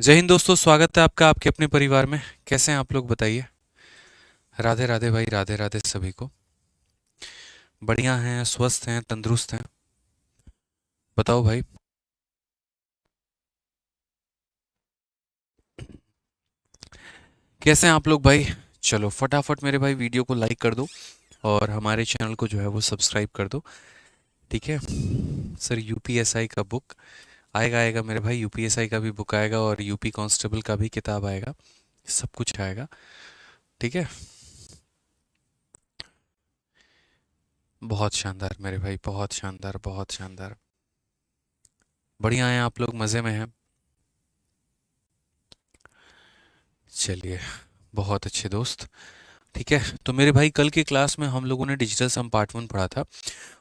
जय हिंद दोस्तों, स्वागत है आपका आपके अपने परिवार में। कैसे हैं आप लोग, बताइए। राधे राधे भाई, राधे राधे सभी को। बढ़िया हैं, स्वस्थ हैं, तंदुरुस्त हैं। बताओ भाई। कैसे हैं आप लोग भाई। चलो फटाफट मेरे भाई वीडियो को लाइक कर दो और हमारे चैनल को जो है वो सब्सक्राइब कर दो। ठीक है सर, यूपीएसआई का बुक आएगा आएगा मेरे भाई। यूपीएसआई का भी बुक आएगा और यूपी कांस्टेबल का भी किताब आएगा। सब कुछ आएगा। ठीक है। बहुत शानदार मेरे भाई, बहुत शानदार, बहुत शानदार। बढ़िया हैं आप लोग, मज़े में हैं। चलिए, बहुत अच्छे दोस्त। ठीक है, तो मेरे भाई कल के क्लास में हम लोगों ने डिजिटल सम पार्ट 1 पढ़ा था।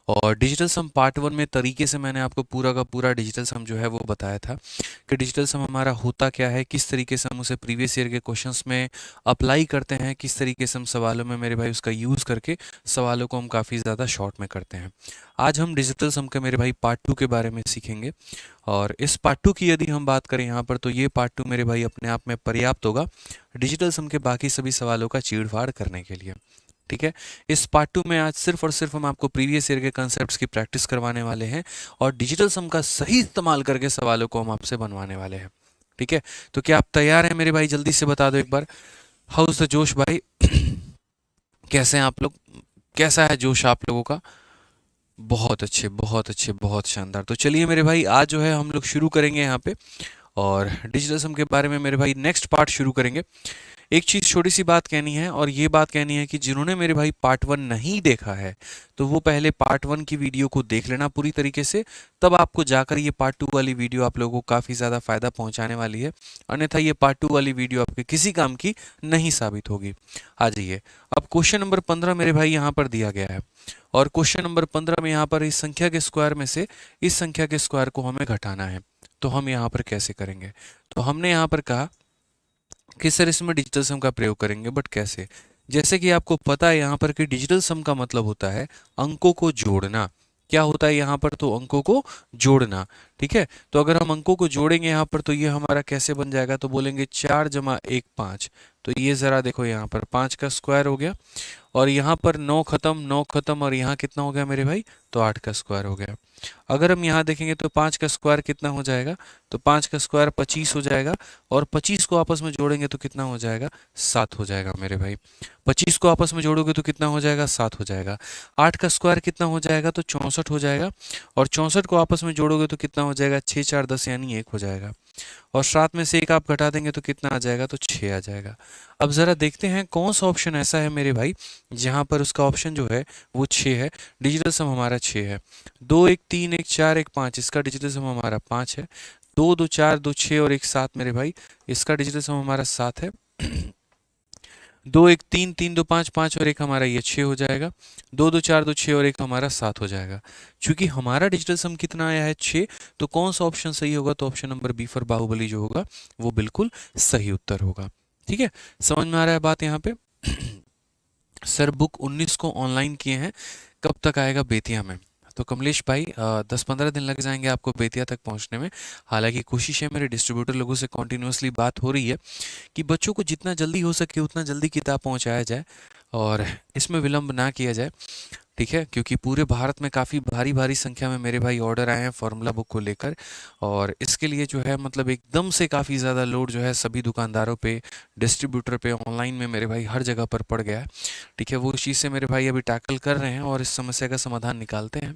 और डिजिटल सम पार्ट 1 में तरीके से मैंने आपको पूरा का पूरा डिजिटल सम जो है वो बताया था कि डिजिटल सम हमारा होता क्या है, किस तरीके से हम उसे प्रीवियस ईयर के क्वेश्चंस में अप्लाई करते हैं, किस तरीके से हम सवालों में मेरे भाई उसका यूज़ करके सवालों को हम काफ़ी ज़्यादा शॉर्ट में करते हैं। आज हम डिजिटल सम के मेरे भाई पार्ट 2 के बारे में सीखेंगे। और इस पार्ट 2 की यदि हम बात करें यहाँ पर, तो ये पार्ट 2 मेरे भाई अपने आप में पर्याप्त होगा डिजिटल सम के बाकी सभी सवालों का चीड़-फाड़ करने के लिए। ठीक है। इस पार्ट 2 में आज सिर्फ और सिर्फ हम आपको प्रीवियस ईयर के कॉन्सेप्ट्स की प्रैक्टिस करवाने वाले हैं और डिजिटल सम का सही इस्तेमाल करके सवालों को हम आपसे बनवाने वाले हैं। ठीक है। तो क्या आप तैयार हैं मेरे भाई? जल्दी से बता दो एक बार। हाउ इज द जोश भाई? कैसे हैं आप लोग? कैसा है जोश आप लोगों का? बहुत अच्छे, बहुत अच्छे, बहुत शानदार। तो चलिए मेरे भाई, आज जो है हम लोग शुरू करेंगे यहाँ पे और डिजिटल सम के बारे में मेरे भाई नेक्स्ट पार्ट शुरू करेंगे। एक चीज़ छोटी सी बात कहनी है और ये बात कहनी है कि जिन्होंने मेरे भाई पार्ट 1 नहीं देखा है तो वो पहले पार्ट 1 की वीडियो को देख लेना पूरी तरीके से। तब आपको जाकर ये पार्ट 2 वाली वीडियो आप लोगों को काफ़ी ज़्यादा फ़ायदा पहुंचाने वाली है। अन्यथा ये पार्ट 2 वाली वीडियो आपके किसी काम की नहीं साबित होगी। आ जाइए। अब क्वेश्चन नंबर 15 मेरे भाई यहाँ पर दिया गया है और क्वेश्चन नंबर 15 में यहाँ पर इस संख्या के स्क्वायर में से इस संख्या के स्क्वायर को हमें घटाना है। तो हम यहाँ पर कैसे करेंगे? तो हमने यहाँ पर कहा कि सर इसमें डिजिटल सम का प्रयोग करेंगे, बट कैसे? जैसे कि आपको पता है यहाँ पर कि डिजिटल सम का मतलब होता है अंकों को जोड़ना। क्या होता है यहाँ पर? तो अंकों को जोड़ना। ठीक है। तो अगर हम अंकों को जोड़ेंगे यहाँ पर तो ये हमारा कैसे बन जाएगा? तो बोलेंगे 4 जमा 1 5। तो ये ज़रा देखो, यहाँ पर 5 का स्क्वायर हो गया और यहाँ पर 9 खत्म, 9 खत्म और यहाँ कितना हो गया मेरे भाई? तो 8 का स्क्वायर हो गया। अगर हम यहाँ देखेंगे तो 5 का स्क्वायर कितना हो जाएगा? तो 5 का स्क्वायर 25 हो जाएगा और 25 को आपस में जोड़ेंगे तो कितना हो जाएगा? 7 हो जाएगा मेरे भाई। 25 को आपस में जोड़ोगे तो कितना हो जाएगा? 7 हो जाएगा। 8 का स्क्वायर कितना हो जाएगा? तो 64 हो जाएगा और 64 को आपस में जोड़ोगे तो कितना हो जाएगा? 6 4 10 यानी 1 हो जाएगा। और 7 में से 1 आप घटा देंगे तो कितना आ जाएगा? तो 6 आ जाएगा। अब ज़रा देखते हैं कौन सा ऑप्शन ऐसा है मेरे भाई जहाँ पर उसका ऑप्शन जो है वो 6 है। डिजिटल सम हमारा 6 है। 2 1 3 1 4 1 5, इसका डिजिटल सम हमारा 5 है। 2 2 4 2 6 और 1 7 मेरे भाई, इसका डिजिटल सम हमारा 7 है। 2 1 3 3 2 5 5 और 1 हमारा ये 6 हो जाएगा। 2 2 4 2 6 और 1 हमारा 7 हो जाएगा। चूंकि हमारा डिजिटल सम कितना आया है? 6। तो कौन सा ऑप्शन सही होगा? तो option number B for Baahubali जो होगा वो बिल्कुल सही उत्तर होगा। ठीक है। समझ में आ रहा है बात यहाँ पे? सर बुक 19 को ऑनलाइन किए हैं, कब तक आएगा बेतिया में? तो कमलेश भाई 10-15 दिन लग जाएंगे आपको बेतिया तक पहुंचने में। हालांकि कोशिश है, मेरे डिस्ट्रीब्यूटर लोगों से कॉन्टिन्यूसली बात हो रही है कि बच्चों को जितना जल्दी हो सके उतना जल्दी किताब पहुंचाया जाए और इसमें विलंब ना किया जाए। ठीक है, क्योंकि पूरे भारत में काफ़ी भारी भारी संख्या में मेरे भाई ऑर्डर आए हैं फार्मूला बुक को लेकर और इसके लिए जो है मतलब एकदम से काफ़ी ज़्यादा लोड जो है सभी दुकानदारों पे, डिस्ट्रीब्यूटर पे, ऑनलाइन में मेरे भाई हर जगह पर पड़ गया है। ठीक है, वो उस चीज़ से मेरे भाई अभी टैकल कर रहे हैं और इस समस्या का समाधान निकालते हैं।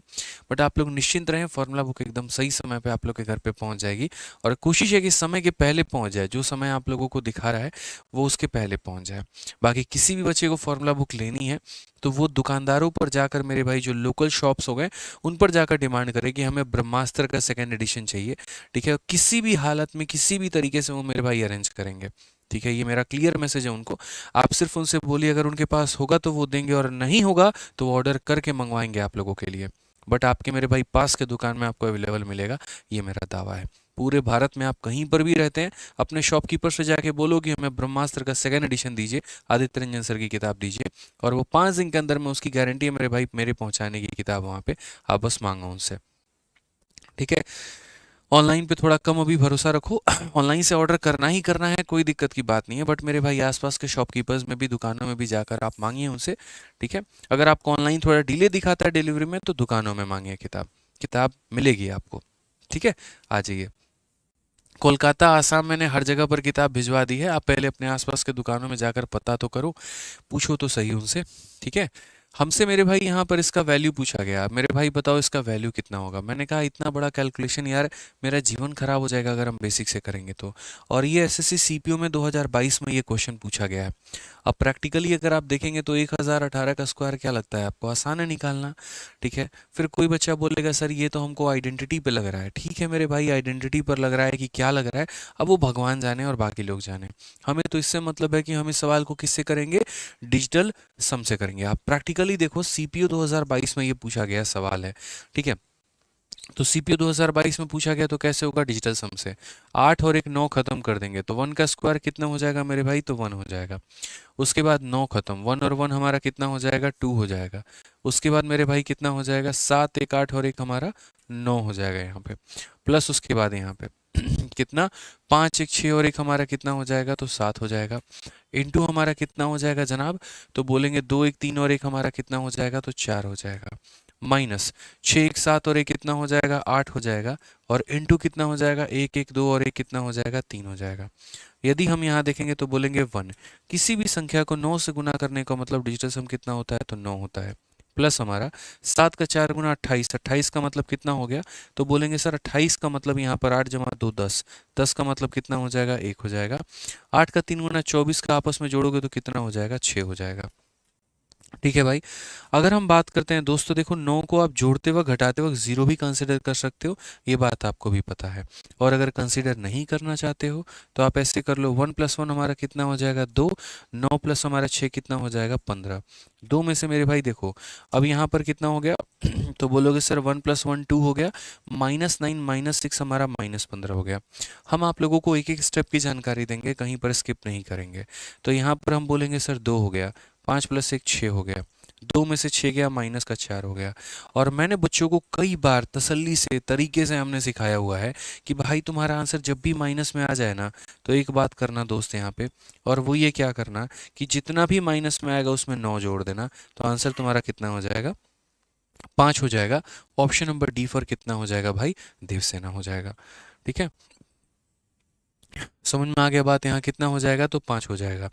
बट आप लोग निश्चिंत रहें, फार्मूला बुक एकदम सही समय पर आप लोग के घर पर पहुँच जाएगी और कोशिश है कि समय के पहले पहुँच जाए। जो समय आप लोगों को दिखा रहा है वो उसके पहले पहुँच जाए। बाकी किसी भी बच्चे को फार्मूला बुक लेनी है तो वो दुकानदारों पर जाकर मेरे भाई जो लोकल शॉप्स हो गए उन पर जाकर डिमांड करे कि हमें ब्रह्मास्त्र का सेकंड एडिशन चाहिए। ठीक है, किसी भी हालत में किसी भी तरीके से वो मेरे भाई अरेंज करेंगे। ठीक है, ये मेरा क्लियर मैसेज है उनको। आप सिर्फ उनसे बोलिए, अगर उनके पास होगा तो वो देंगे और नहीं होगा तो वो ऑर्डर करके मंगवाएंगे आप लोगों के लिए। बट आपके मेरे भाई पास के दुकान में आपको अवेलेबल मिलेगा, ये मेरा दावा है। पूरे भारत में आप कहीं पर भी रहते हैं, अपने शॉपकीपर से जाके बोलो कि हमें ब्रह्मास्त्र का सेकंड एडिशन दीजिए, आदित्य रंजन सर की किताब दीजिए, और वो 5 दिन के अंदर में उसकी गारंटी है मेरे भाई, मेरे पहुंचाने की किताब वहाँ पे। आप बस मांगो उनसे। ठीक है। ऑनलाइन पे थोड़ा कम अभी भरोसा रखो। ऑनलाइन से ऑर्डर करना ही करना है, कोई दिक्कत की बात नहीं है, बट मेरे भाई आसपास के शॉपकीपर्स में भी, दुकानों में भी जाकर आप मांगिए उनसे, ठीक है। अगर आपको ऑनलाइन थोड़ा डिले दिखाता है डिलीवरी में, तो दुकानों में मांगिए किताब, किताब मिलेगी आपको, ठीक है। आ जाइए। कोलकाता, आसाम, मैंने हर जगह पर किताब भिजवा दी है। आप पहले अपने आसपास के दुकानों में जाकर पता तो करो, पूछो तो सही उनसे, ठीक है। हमसे मेरे भाई यहाँ पर इसका वैल्यू पूछा गया, मेरे भाई बताओ इसका वैल्यू कितना होगा। मैंने कहा इतना बड़ा कैलकुलेशन यार, मेरा जीवन खराब हो जाएगा अगर हम बेसिक से करेंगे तो। और ये एसएससी सीपीओ में 2022 में ये क्वेश्चन पूछा गया है। अब प्रैक्टिकली अगर आप देखेंगे तो 1018 का स्क्वायर क्या लगता है आपको, आसान है निकालना, ठीक है। फिर कोई बच्चा बोलेगा सर ये तो हमको आइडेंटिटी पे लग रहा है, ठीक है मेरे भाई, आइडेंटिटी पर लग रहा है कि क्या लग रहा है, अब वो भगवान जाने और बाकी लोग जाने। हमें तो इससे मतलब है कि हम इस सवाल को किससे करेंगे, डिजिटल सम से करेंगे। आप प्रैक्टिकली देखो, सीपीयू 2022 में ये पूछा गया सवाल है, ठीक है। तो सीपीयू 2022 में पूछा गया तो कैसे होगा, डिजिटल सम से। 8 और एक 9 खत्म कर देंगे तो 1 का स्क्वायर कितना हो जाएगा मेरे भाई, तो 1 हो जाएगा। उसके बाद 9 खत्म, 1 और 1 हमारा कितना हो जाएगा, 2 हो जाएगा। उसके बाद मेरे भाई कितना हो जाएगा, 7, एक 8 और एक हमारा 9 हो जाएगा यहाँ पे। प्लस उसके बाद यहाँ पे कितना, 5, एक 6 और एक हमारा कितना हो जाएगा, तो 7 हो जाएगा। इंटू हमारा कितना हो जाएगा जनाब, तो बोलेंगे 2, एक 3 और एक हमारा कितना हो जाएगा, तो 4 हो जाएगा। माइनस 6, एक 7 और एक कितना हो जाएगा, 8 हो जाएगा। और इंटू कितना हो जाएगा, 1, एक 2 और एक कितना हो जाएगा, 3 हो जाएगा। यदि हम यहाँ देखेंगे तो बोलेंगे 1। किसी भी संख्या को 9 से गुना करने का मतलब डिजिटल सम कितना होता है, तो 9 होता है। प्लस हमारा 7 का 4 गुना 28, 28 का मतलब कितना हो गया, तो बोलेंगे सर 28 का मतलब यहाँ पर 8 जमा 2 10, 10 का मतलब कितना हो जाएगा, 1 हो जाएगा। 8 का 3 गुना 24 का आपस में जोड़ोगे तो कितना हो जाएगा, 6 हो जाएगा, ठीक है भाई। अगर हम बात करते हैं दोस्तों, देखो 9 को आप जोड़ते वक्त घटाते वक्त जीरो भी कंसिडर कर सकते हो, ये बात आपको भी पता है। और अगर कंसिडर नहीं करना चाहते हो तो आप ऐसे कर लो, 1 + 1 हमारा कितना हो जाएगा, 2, 9 प्लस हमारा 6 कितना हो जाएगा, 15। दो में से मेरे भाई देखो, अब यहाँ पर कितना हो गया तो बोलोगे सर 1 + 1 2 हो गया, -9 -6 हमारा -15 हो गया। हम आप लोगों को एक एक स्टेप की जानकारी देंगे, कहीं पर स्किप नहीं करेंगे। तो यहाँ पर हम बोलेंगे सर 2 हो गया, 5 + 1 6 हो गया, 2 में से 6 गया, माइनस का 4 हो गया। और मैंने बच्चों को कई बार तसल्ली से, तरीके से हमने सिखाया हुआ है कि भाई तुम्हारा आंसर जब भी माइनस में आ जाए ना, तो एक बात करना दोस्त यहाँ पे, और वो ये क्या करना कि जितना भी माइनस में आएगा उसमें 9 जोड़ देना, तो आंसर तुम्हारा कितना हो जाएगा, 5 हो जाएगा। ऑप्शन नंबर डी फॉर कितना हो जाएगा भाई, देवसेना हो जाएगा, ठीक है। समझ में आ गया बात, यहाँ कितना हो जाएगा, तो 5 हो जाएगा।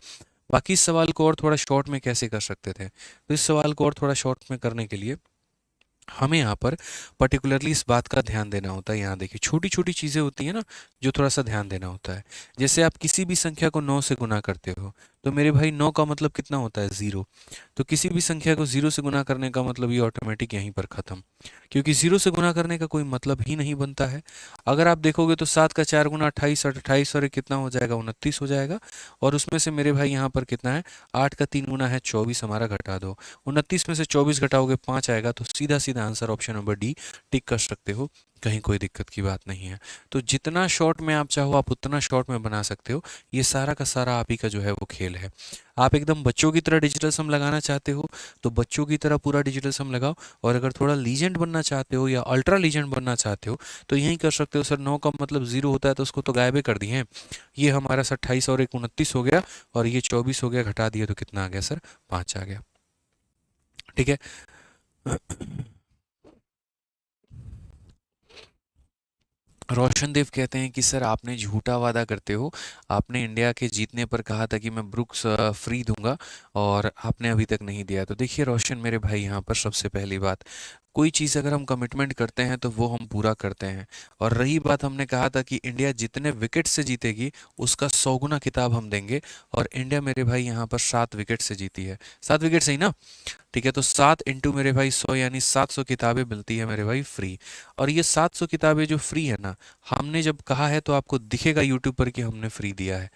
बाकी इस सवाल को और थोड़ा शॉर्ट में कैसे कर सकते थे, तो इस सवाल को और थोड़ा शॉर्ट में करने के लिए हमें यहाँ पर पर्टिकुलरली इस बात का ध्यान देना होता है। यहाँ देखिए छोटी छोटी चीज़ें होती हैं ना, जो थोड़ा सा ध्यान देना होता है। जैसे आप किसी भी संख्या को 9 से गुना करते हो, तो मेरे भाई 9 का मतलब कितना होता है, 0। तो किसी भी संख्या को 0 से गुना करने का मतलब ये ऑटोमेटिक यहीं पर ख़त्म, क्योंकि 0 से गुना करने का कोई मतलब ही नहीं बनता है। अगर आप देखोगे तो 7 का 4 गुना 28, और 28 और एक कितना हो जाएगा, 29 हो जाएगा। और उसमें से मेरे भाई यहाँ पर कितना है, 8 का 3 गुना है 24, हमारा घटा दो, 29 में से 24 घटाओगे 5 आएगा, तो सीधा सीधा आंसर ऑप्शन नंबर डी टिक कर सकते हो, कहीं कोई दिक्कत की बात नहीं है। तो जितना शॉर्ट में आप चाहो आप उतना शॉर्ट में बना सकते हो, ये सारा का सारा आप ही का जो है वो खेल है। आप एकदम बच्चों की तरह डिजिटल सम लगाना चाहते हो तो बच्चों की तरह पूरा डिजिटल सम लगाओ, और अगर थोड़ा लीजेंड बनना चाहते हो या अल्ट्रा लीजेंड बनना चाहते हो तो यही कर सकते हो। सर 9 का मतलब 0 होता है तो उसको तो गायबे कर दिए हैं, ये हमारा 28 और एक 29 हो गया, और ये 24 हो गया, घटा दिए तो कितना आ गया सर, 5 आ गया, ठीक है। रोशन देव कहते हैं कि सर आपने झूठा वादा करते हो, आपने इंडिया के जीतने पर कहा था कि मैं ब्रुक्स फ्री दूंगा, और आपने अभी तक नहीं दिया। तो देखिए रोशन मेरे भाई, यहाँ पर सबसे पहली बात, कोई चीज़ अगर हम कमिटमेंट करते हैं तो वो हम पूरा करते हैं। और रही बात, हमने कहा था कि इंडिया जितने विकेट से जीतेगी उसका 100 गुना किताब हम देंगे, और इंडिया मेरे भाई यहाँ पर 7 विकेट से जीती है, 7 विकेट से ही ना, ठीक है। तो 7 इंटू मेरे भाई 100 यानी 700 किताबें मिलती है मेरे भाई फ्री। और ये 700 किताबें जो फ्री है ना, हमने जब कहा है तो आपको दिखेगा यूट्यूब पर कि हमने फ्री दिया है,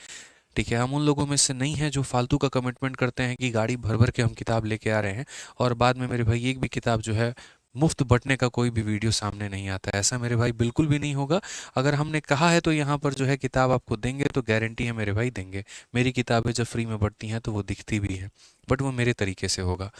ठीक है। हम उन लोगों में से नहीं हैं जो फालतू का कमिटमेंट करते हैं कि गाड़ी भर भर के हम किताब लेके आ रहे हैं, और बाद में मेरे भाई एक भी किताब जो है मुफ्त बंटने का कोई भी वीडियो सामने नहीं आता है। ऐसा मेरे भाई बिल्कुल भी नहीं होगा। अगर हमने कहा है तो यहाँ पर जो है किताब आपको देंगे, तो गारंटी है मेरे भाई देंगे। मेरी किताबें जब फ्री में बढ़ती हैं तो वो दिखती भी हैं, बट वो मेरे तरीके से होगा,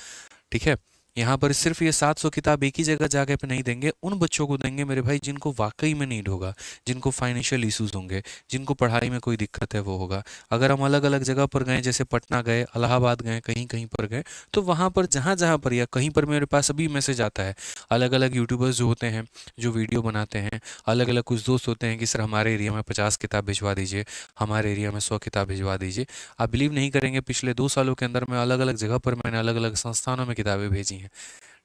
ठीक है। यहाँ पर सिर्फ ये 700 किताब एक ही जगह जाके पे नहीं देंगे, उन बच्चों को देंगे मेरे भाई जिनको वाकई में नीड होगा, जिनको फाइनेंशियल इश्यूज होंगे, जिनको पढ़ाई में कोई दिक्कत है वो होगा। अगर हम अलग अलग जगह पर गए, जैसे पटना गए, इलाहाबाद गए, कहीं कहीं पर गए, तो वहाँ पर जहाँ जहाँ पर या कहीं पर मेरे पास अभी मैसेज आता है, अलग अलग यूट्यूबर्स जो होते हैं, जो वीडियो बनाते हैं, अलग अलग कुछ दोस्त होते हैं कि सर हमारे एरिया में 50 किताब भिजवा दीजिए, हमारे एरिया में 100 किताब भिजवा दीजिए। आप बिलीव नहीं करेंगे, पिछले 2 सालों के अंदर में अलग अलग जगह पर मैंने अलग अलग संस्थानों में किताबें भेजी हैं।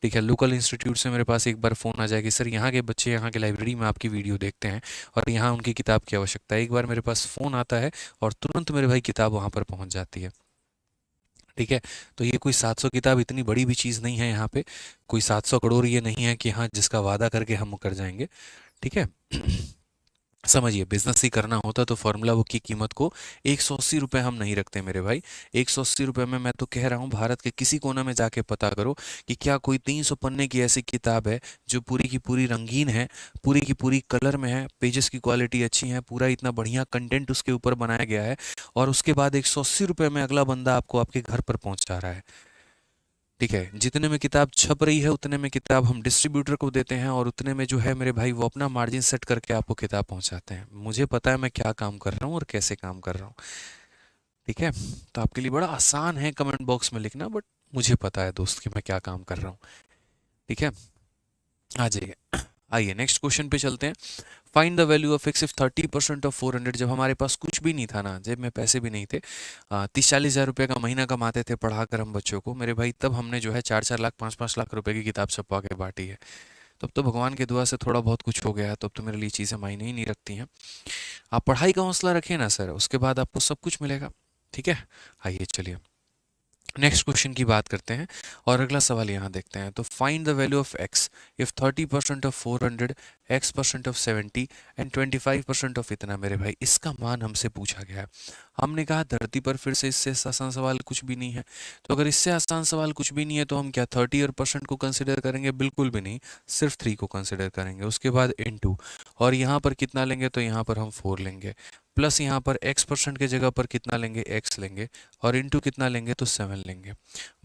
ठीक है, लोकल इंस्टीट्यूट से मेरे पास एक बार फ़ोन आ जाए कि सर यहाँ के बच्चे यहाँ के लाइब्रेरी में आपकी वीडियो देखते हैं और यहाँ उनकी किताब की आवश्यकता है। एक बार मेरे पास फ़ोन आता है और तुरंत मेरे भाई किताब वहाँ पर पहुँच जाती है। ठीक है, तो ये कोई 700 किताब इतनी बड़ी भी चीज़ नहीं है यहाँ पे, कोई 700 करोड़ ये नहीं है कि हाँ जिसका वादा करके हम मुकर जाएंगे। ठीक है। समझिए, बिजनेस ही करना होता तो फार्मूला बुक की कीमत को 180 रुपये हम नहीं रखते मेरे भाई। 180 रुपये में मैं तो कह रहा हूँ भारत के किसी कोने में जाके पता करो कि क्या कोई 300 पन्ने की ऐसी किताब है जो पूरी की पूरी रंगीन है, पूरी की पूरी कलर में है, पेजेस की क्वालिटी अच्छी है, पूरा इतना बढ़िया कंटेंट उसके ऊपर बनाया गया है, और उसके बाद 180 रुपये में अगला बंदा आपको आपके घर पर पहुंचा रहा है। ठीक है, जितने में किताब छप रही है उतने में किताब हम डिस्ट्रीब्यूटर को देते हैं, और उतने में जो है मेरे भाई वो अपना मार्जिन सेट करके आपको किताब पहुंचाते हैं। मुझे पता है मैं क्या काम कर रहा हूँ और कैसे काम कर रहा हूँ। ठीक है, तो आपके लिए बड़ा आसान है कमेंट बॉक्स में लिखना, बट मुझे पता है दोस्त कि मैं क्या काम कर रहा हूँ। ठीक है, आ जाइए। आइए नेक्स्ट क्वेश्चन पे चलते हैं। Find the value of x if 30% of 400। जब हमारे पास कुछ भी नहीं था ना, जेब में पैसे भी नहीं थे, 30-40 हज़ार रुपये का महीना कमाते थे पढ़ाकर हम बच्चों को मेरे भाई, तब हमने जो है 4-4 लाख 5-5 लाख रुपए की किताब छपवा के बांटी है। तब तो भगवान की दुआ से थोड़ा बहुत कुछ हो गया है, तब तो मेरे लिए चीज़ें मायने ही नहीं रखती हैं। आप पढ़ाई का हौसला रखें ना सर, उसके बाद आपको सब कुछ मिलेगा। ठीक है, आइए चलिए नेक्स्ट क्वेश्चन की बात करते हैं, और अगला सवाल यहाँ देखते हैं। तो find the value of x if 30% of 400, x% of 70 and 25% of इतना। मेरे भाई इसका मान हमसे पूछा गया है। हमने कहा धरती पर फिर से इससे आसान सवाल कुछ भी नहीं है, तो अगर इससे आसान सवाल कुछ भी नहीं है तो हम क्या 30 और परसेंट को कंसिडर करेंगे? बिल्कुल भी नहीं, सिर्फ 3 को कंसिडर करेंगे। उसके बाद इनटू, और यहाँ पर कितना लेंगे? तो यहाँ पर हम 4 लेंगे, प्लस यहाँ पर x% के जगह पर कितना लेंगे? x लेंगे, और इंटू कितना लेंगे? तो 7 लेंगे।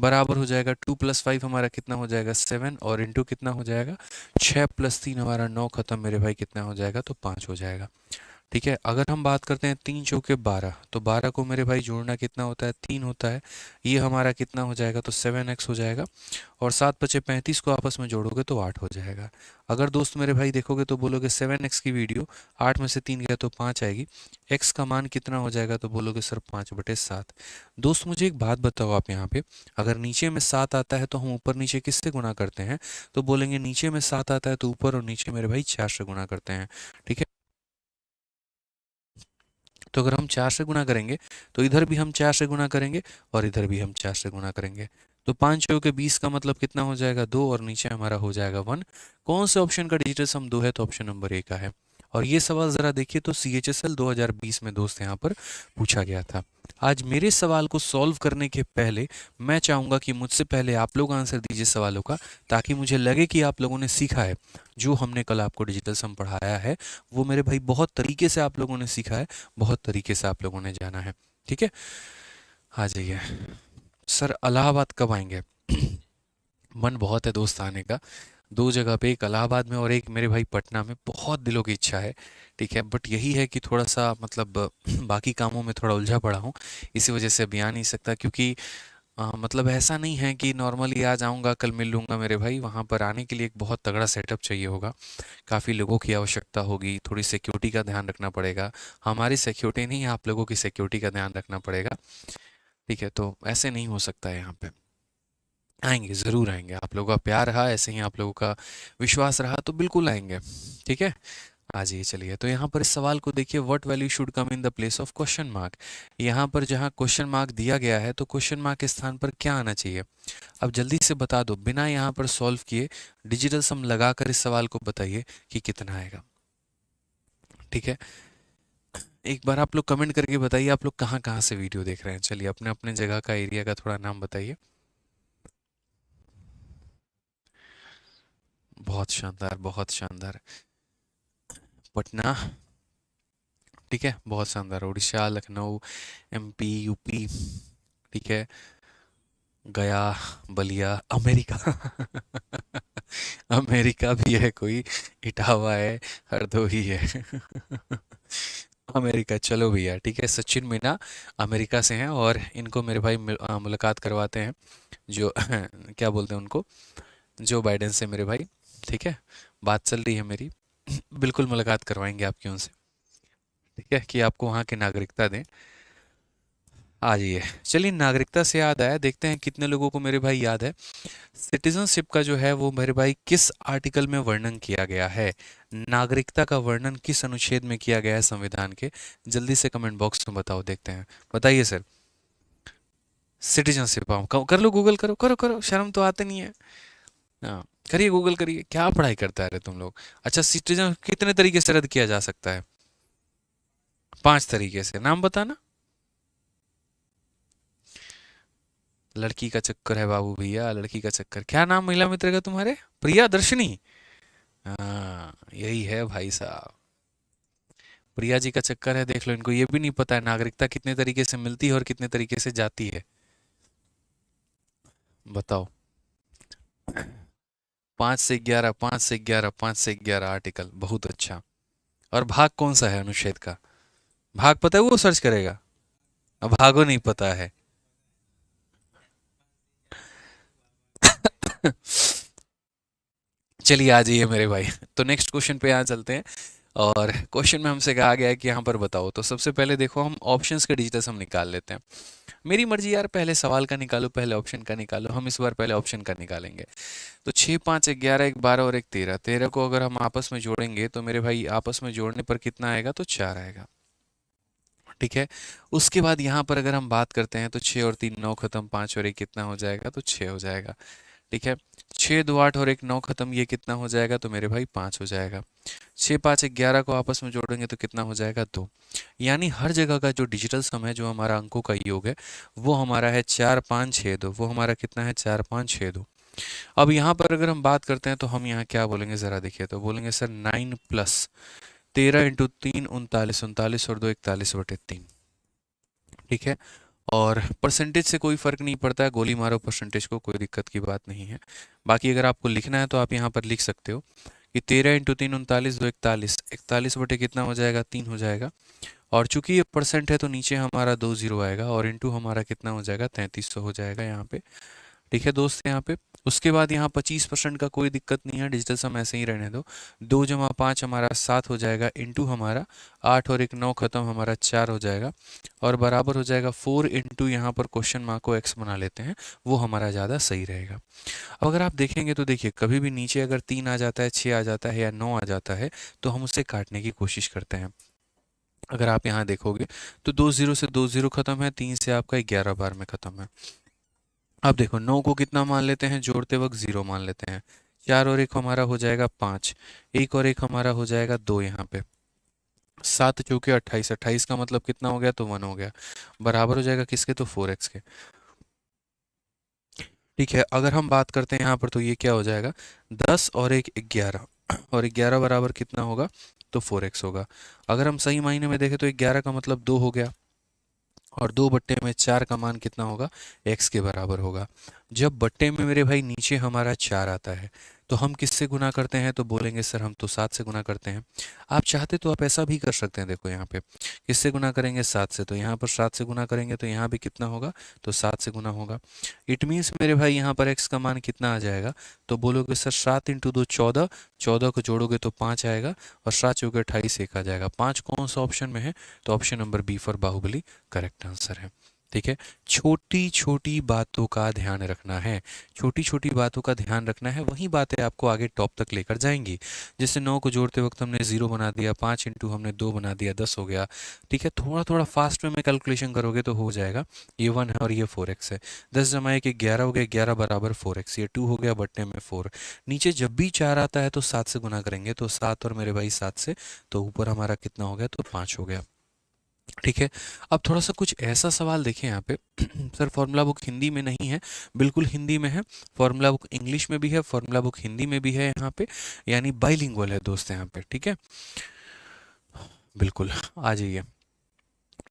बराबर हो जाएगा 2 + 5 हमारा कितना हो जाएगा? 7, और इंटू कितना हो जाएगा? 6 + 3 हमारा 9, खत्म मेरे भाई, कितना हो जाएगा? तो 5 हो जाएगा। ठीक है, अगर हम बात करते हैं 3 चौके 12, तो 12 को मेरे भाई जोड़ना कितना होता है? 3 होता है। ये हमारा कितना हो जाएगा? तो 7x हो जाएगा, और 7 × 5 = 35 को आपस में जोड़ोगे तो 8 हो जाएगा। अगर दोस्त मेरे भाई देखोगे तो बोलोगे 7x की वीडियो 8 में से 3 गया तो 5 आएगी, x का मान कितना हो जाएगा? तो बोलोगे सर 5/7। दोस्त मुझे एक बात बताओ आप यहाँ पे, अगर नीचे में 7 आता है तो हम ऊपर नीचे किससे गुना करते हैं? तो बोलेंगे नीचे में 7 आता है तो ऊपर और नीचे मेरे भाई 4 से गुना करते हैं। ठीक है, तो अगर हम 4 से गुना करेंगे तो इधर भी हम 4 से गुना करेंगे और इधर भी हम 4 से गुना करेंगे, तो 5 चौके 20 का मतलब कितना हो जाएगा? 2, और नीचे हमारा हो जाएगा 1। कौन से ऑप्शन का डिजिटल सम 2 है? तो ऑप्शन नंबर ए का है। और ये सवाल ज़रा देखिए, तो CHSL 2020 में दोस्त यहाँ पर पूछा गया था। आज मेरे सवाल को सॉल्व करने के पहले मैं चाहूँगा कि मुझसे पहले आप लोग आंसर दीजिए सवालों का, ताकि मुझे लगे कि आप लोगों ने सीखा है। जो हमने कल आपको डिजिटल सम पढ़ाया है वो मेरे भाई बहुत तरीके से आप लोगों ने सीखा है, बहुत तरीके से आप लोगों ने जाना है। ठीक है, आ जाइए। सर इलाहाबाद कब आएंगे? मन बहुत है दोस्त आने का, 2 जगह पे, एक इलाहाबाद में और एक मेरे भाई पटना में, बहुत दिलों की इच्छा है। ठीक है, बट यही है कि थोड़ा सा मतलब बाकी कामों में थोड़ा उलझा पड़ा हूँ, इसी वजह से अभी आ नहीं सकता। क्योंकि मतलब ऐसा नहीं है कि नॉर्मली आ जाऊंगा कल मिल लूंगा मेरे भाई, वहाँ पर आने के लिए एक बहुत तगड़ा सेटअप चाहिए होगा, काफ़ी लोगों की आवश्यकता होगी, थोड़ी सिक्योरिटी का ध्यान रखना पड़ेगा। हमारी सिक्योरिटी नहीं, आप लोगों की सिक्योरिटी का ध्यान रखना पड़ेगा। ठीक है, तो ऐसे नहीं हो सकता है यहाँ पे। आएंगे, ज़रूर आएंगे, आप लोगों का प्यार रहा, ऐसे ही आप लोगों का विश्वास रहा तो बिल्कुल आएंगे। ठीक है, आ जाइए चलिए। तो यहाँ पर इस सवाल को देखिए, what value should come in the place of question mark. यहाँ पर जहाँ क्वेश्चन मार्क दिया गया है तो क्वेश्चन मार्क के स्थान पर क्या आना चाहिए? अब जल्दी से बता दो, बिना यहाँ पर सॉल्व किए डिजिटल सम लगाकर इस सवाल को बताइए कि कितना आएगा। ठीक है, एक बार आप लोग कमेंट करके बताइए आप लोग कहाँ कहाँ से वीडियो देख रहे हैं। चलिए अपने अपने जगह का, एरिया का थोड़ा नाम बताइए। बहुत शानदार, बहुत शानदार। पटना, ठीक है, बहुत शानदार। उड़ीसा, लखनऊ, MP, UP, ठीक है, गया, बलिया, अमेरिका। अमेरिका भी है कोई, इटावा है, हरदोई है। अमेरिका, चलो भैया ठीक है। सचिन मीना अमेरिका से हैं और इनको मेरे भाई मुलाकात करवाते हैं, जो क्या बोलते हैं उनको, जो बाइडेन से मेरे भाई। ठीक है, बात चल रही है मेरी। बिल्कुल मुलाकात करवाएंगे आपकी उनसे, ठीक है, कि आपको वहाँ की नागरिकता दें। आ जाइए। चलिए, नागरिकता से याद आया, देखते हैं कितने लोगों को मेरे भाई याद है सिटीजनशिप का जो है वो मेरे भाई किस आर्टिकल में वर्णन किया गया है। नागरिकता का वर्णन किस अनुच्छेद में किया गया है संविधान के। जल्दी से कमेंट बॉक्स में बताओ, देखते हैं, बताइए सर। सिटीजनशिप, हाँ कर लो, गूगल करो करो करो, शर्म तो आते नहीं है। हाँ, करिए, गूगल करिए, क्या पढ़ाई करता है रे तुम लोग। अच्छा, सिटीजन कितने तरीके से रद्द किया जा सकता है? 5 तरीके से, नाम बताना। लड़की का चक्कर है बाबू भैया, लड़की का चक्कर। क्या नाम महिला मित्र का तुम्हारे? प्रिया दर्शनी। हाँ, यही है भाई साहब, प्रिया जी का चक्कर है। देख लो, इनको ये भी नहीं पता है नागरिकता कितने तरीके से मिलती है और कितने तरीके से जाती है। बताओ। 5 से 11, 5 से 11, 5 से 11 आर्टिकल, बहुत अच्छा। और भाग कौन सा है अनुच्छेद का? भाग पता है, वो सर्च करेगा। अब भागो नहीं पता है। चलिए आ जाइए मेरे भाई। तो नेक्स्ट क्वेश्चन पे यहाँ चलते हैं। और क्वेश्चन में हमसे कहा गया है कि यहाँ पर बताओ। तो सबसे पहले देखो, हम ऑप्शंस के डिजिटल्स हम निकाल लेते हैं। मेरी मर्जी यार, पहले सवाल का निकालो, पहले ऑप्शन का निकालो। हम इस बार पहले ऑप्शन का निकालेंगे। तो 6, 5, 11, एक 12 और एक 13। 13 को अगर हम आपस में जोड़ेंगे तो मेरे भाई आपस में जोड़ने पर कितना आएगा? तो 4 आएगा। ठीक है। उसके बाद यहाँ पर अगर हम बात करते हैं तो 6 और 3 9 खत्म, 5 और 1 कितना हो जाएगा? तो 6 हो जाएगा। ठीक है। 6 2 8 और एक 9 खत्म, ये कितना हो जाएगा? तो मेरे भाई 5 हो जाएगा। 6 5 11 को आपस में जोड़ेंगे तो कितना हो जाएगा? 2। यानी हर जगह का जो डिजिटल सम है, जो हमारा अंकों का योग है, वो हमारा है 4 5 6 2। वो हमारा कितना है? 4 5 6 2। अब यहाँ पर अगर हम बात करते हैं तो हम यहाँ क्या बोलेंगे ज़रा देखिए। तो बोलेंगे सर 9 प्लस 13 इंटू 3 39, 39 और 2 41/3। ठीक है। और परसेंटेज से कोई फ़र्क नहीं पड़ता है, गोली मारो परसेंटेज को, कोई दिक्कत की बात नहीं है। बाकी अगर आपको लिखना है तो आप यहाँ पर लिख सकते हो कि 13 इंटू 3 39, 2 41, 41 बटे कितना हो जाएगा? 3 हो जाएगा। और चूंकि ये परसेंट है तो नीचे हमारा 2 जीरो आएगा और इंटू हमारा कितना हो जाएगा? 3300 हो जाएगा यहाँ पे। ठीक है दोस्त, यहाँ पे। उसके बाद यहाँ 25% का कोई दिक्कत नहीं है, डिजिटल सम ऐसे ही रहने दो। 2 जमा 5 हमारा 7 हो जाएगा, इंटू हमारा 8 और एक 9 खत्म, हमारा 4 हो जाएगा। और बराबर हो जाएगा 4 इंटू, यहाँ पर क्वेश्चन मार्क को एक्स बना लेते हैं, वो हमारा ज़्यादा सही रहेगा। अब अगर आप देखेंगे तो देखिए, कभी भी नीचे अगर 3 आ जाता है, 6 आ जाता है या 9 आ जाता है तो हम उसे काटने की कोशिश करते हैं। अगर आप यहाँ देखोगे तो 2 जीरो से 2 जीरो खत्म है, 3 से आपका 11 बार में खत्म है। अब देखो, 9 को कितना मान लेते हैं? जोड़ते वक्त 0 मान लेते हैं। 4 और एक हमारा हो जाएगा 5, एक और एक हमारा हो जाएगा 2 यहाँ पे। 7 चौके 28, 28 का मतलब कितना हो गया? तो 1 हो गया। बराबर हो जाएगा किसके? तो 4x के। ठीक है। अगर हम बात करते हैं यहाँ पर तो ये क्या हो जाएगा? 10 और एक 11, और 11 बराबर कितना होगा? तो 4x होगा। अगर हम सही मायने में देखें तो 11 का मतलब 2 हो गया, और 2 बट्टे में 4 का मान कितना होगा? x के बराबर होगा। जब बट्टे में मेरे भाई नीचे हमारा 4 आता है तो हम किससे गुना करते हैं? तो बोलेंगे सर हम तो 7 से गुना करते हैं। आप चाहते तो आप ऐसा भी कर सकते हैं। देखो यहाँ पे किससे गुना करेंगे? 7 से। तो यहाँ पर 7 से गुना करेंगे तो यहाँ भी कितना होगा? तो 7 से गुना होगा। इट मीन्स मेरे भाई यहाँ पर x का मान कितना आ जाएगा? तो बोलोगे सर 7 इंटू 2 14, 14 को जोड़ोगे तो 5 आएगा, और 7 चौके 28, एक आ जाएगा। 5 कौन सा ऑप्शन में है? तो option number B for Baahubali correct answer है। ठीक है। छोटी छोटी बातों का ध्यान रखना है, छोटी छोटी बातों का ध्यान रखना है, वही बातें आपको आगे टॉप तक लेकर जाएंगी। जैसे 9 को जोड़ते वक्त हमने 0 बना दिया, 5 इंटू हमने 2 बना दिया, 10 हो गया। ठीक है। थोड़ा थोड़ा फास्ट में कैलकुलेशन करोगे तो हो जाएगा। ये 1 है और ये 4x है। 10 जमा 1 11 हो गया, 11 बराबर 4x। ये 2 हो गया, बट्टे में 4। नीचे जब भी 4 आता है तो 7 से गुना करेंगे, तो 7 और मेरे भाई 7 से, तो ऊपर हमारा कितना हो गया? तो 5 हो गया। ठीक है। अब थोड़ा सा कुछ ऐसा सवाल देखें यहाँ पे। सर फॉर्मूला बुक हिंदी में नहीं है, बिल्कुल हिंदी में है। फॉर्मूला बुक इंग्लिश में भी है, फॉर्मूला बुक हिंदी में भी है यहाँ पे, यानी बाइलिंगुअल है दोस्त यहाँ पे। ठीक है, बिल्कुल, आ जाइए।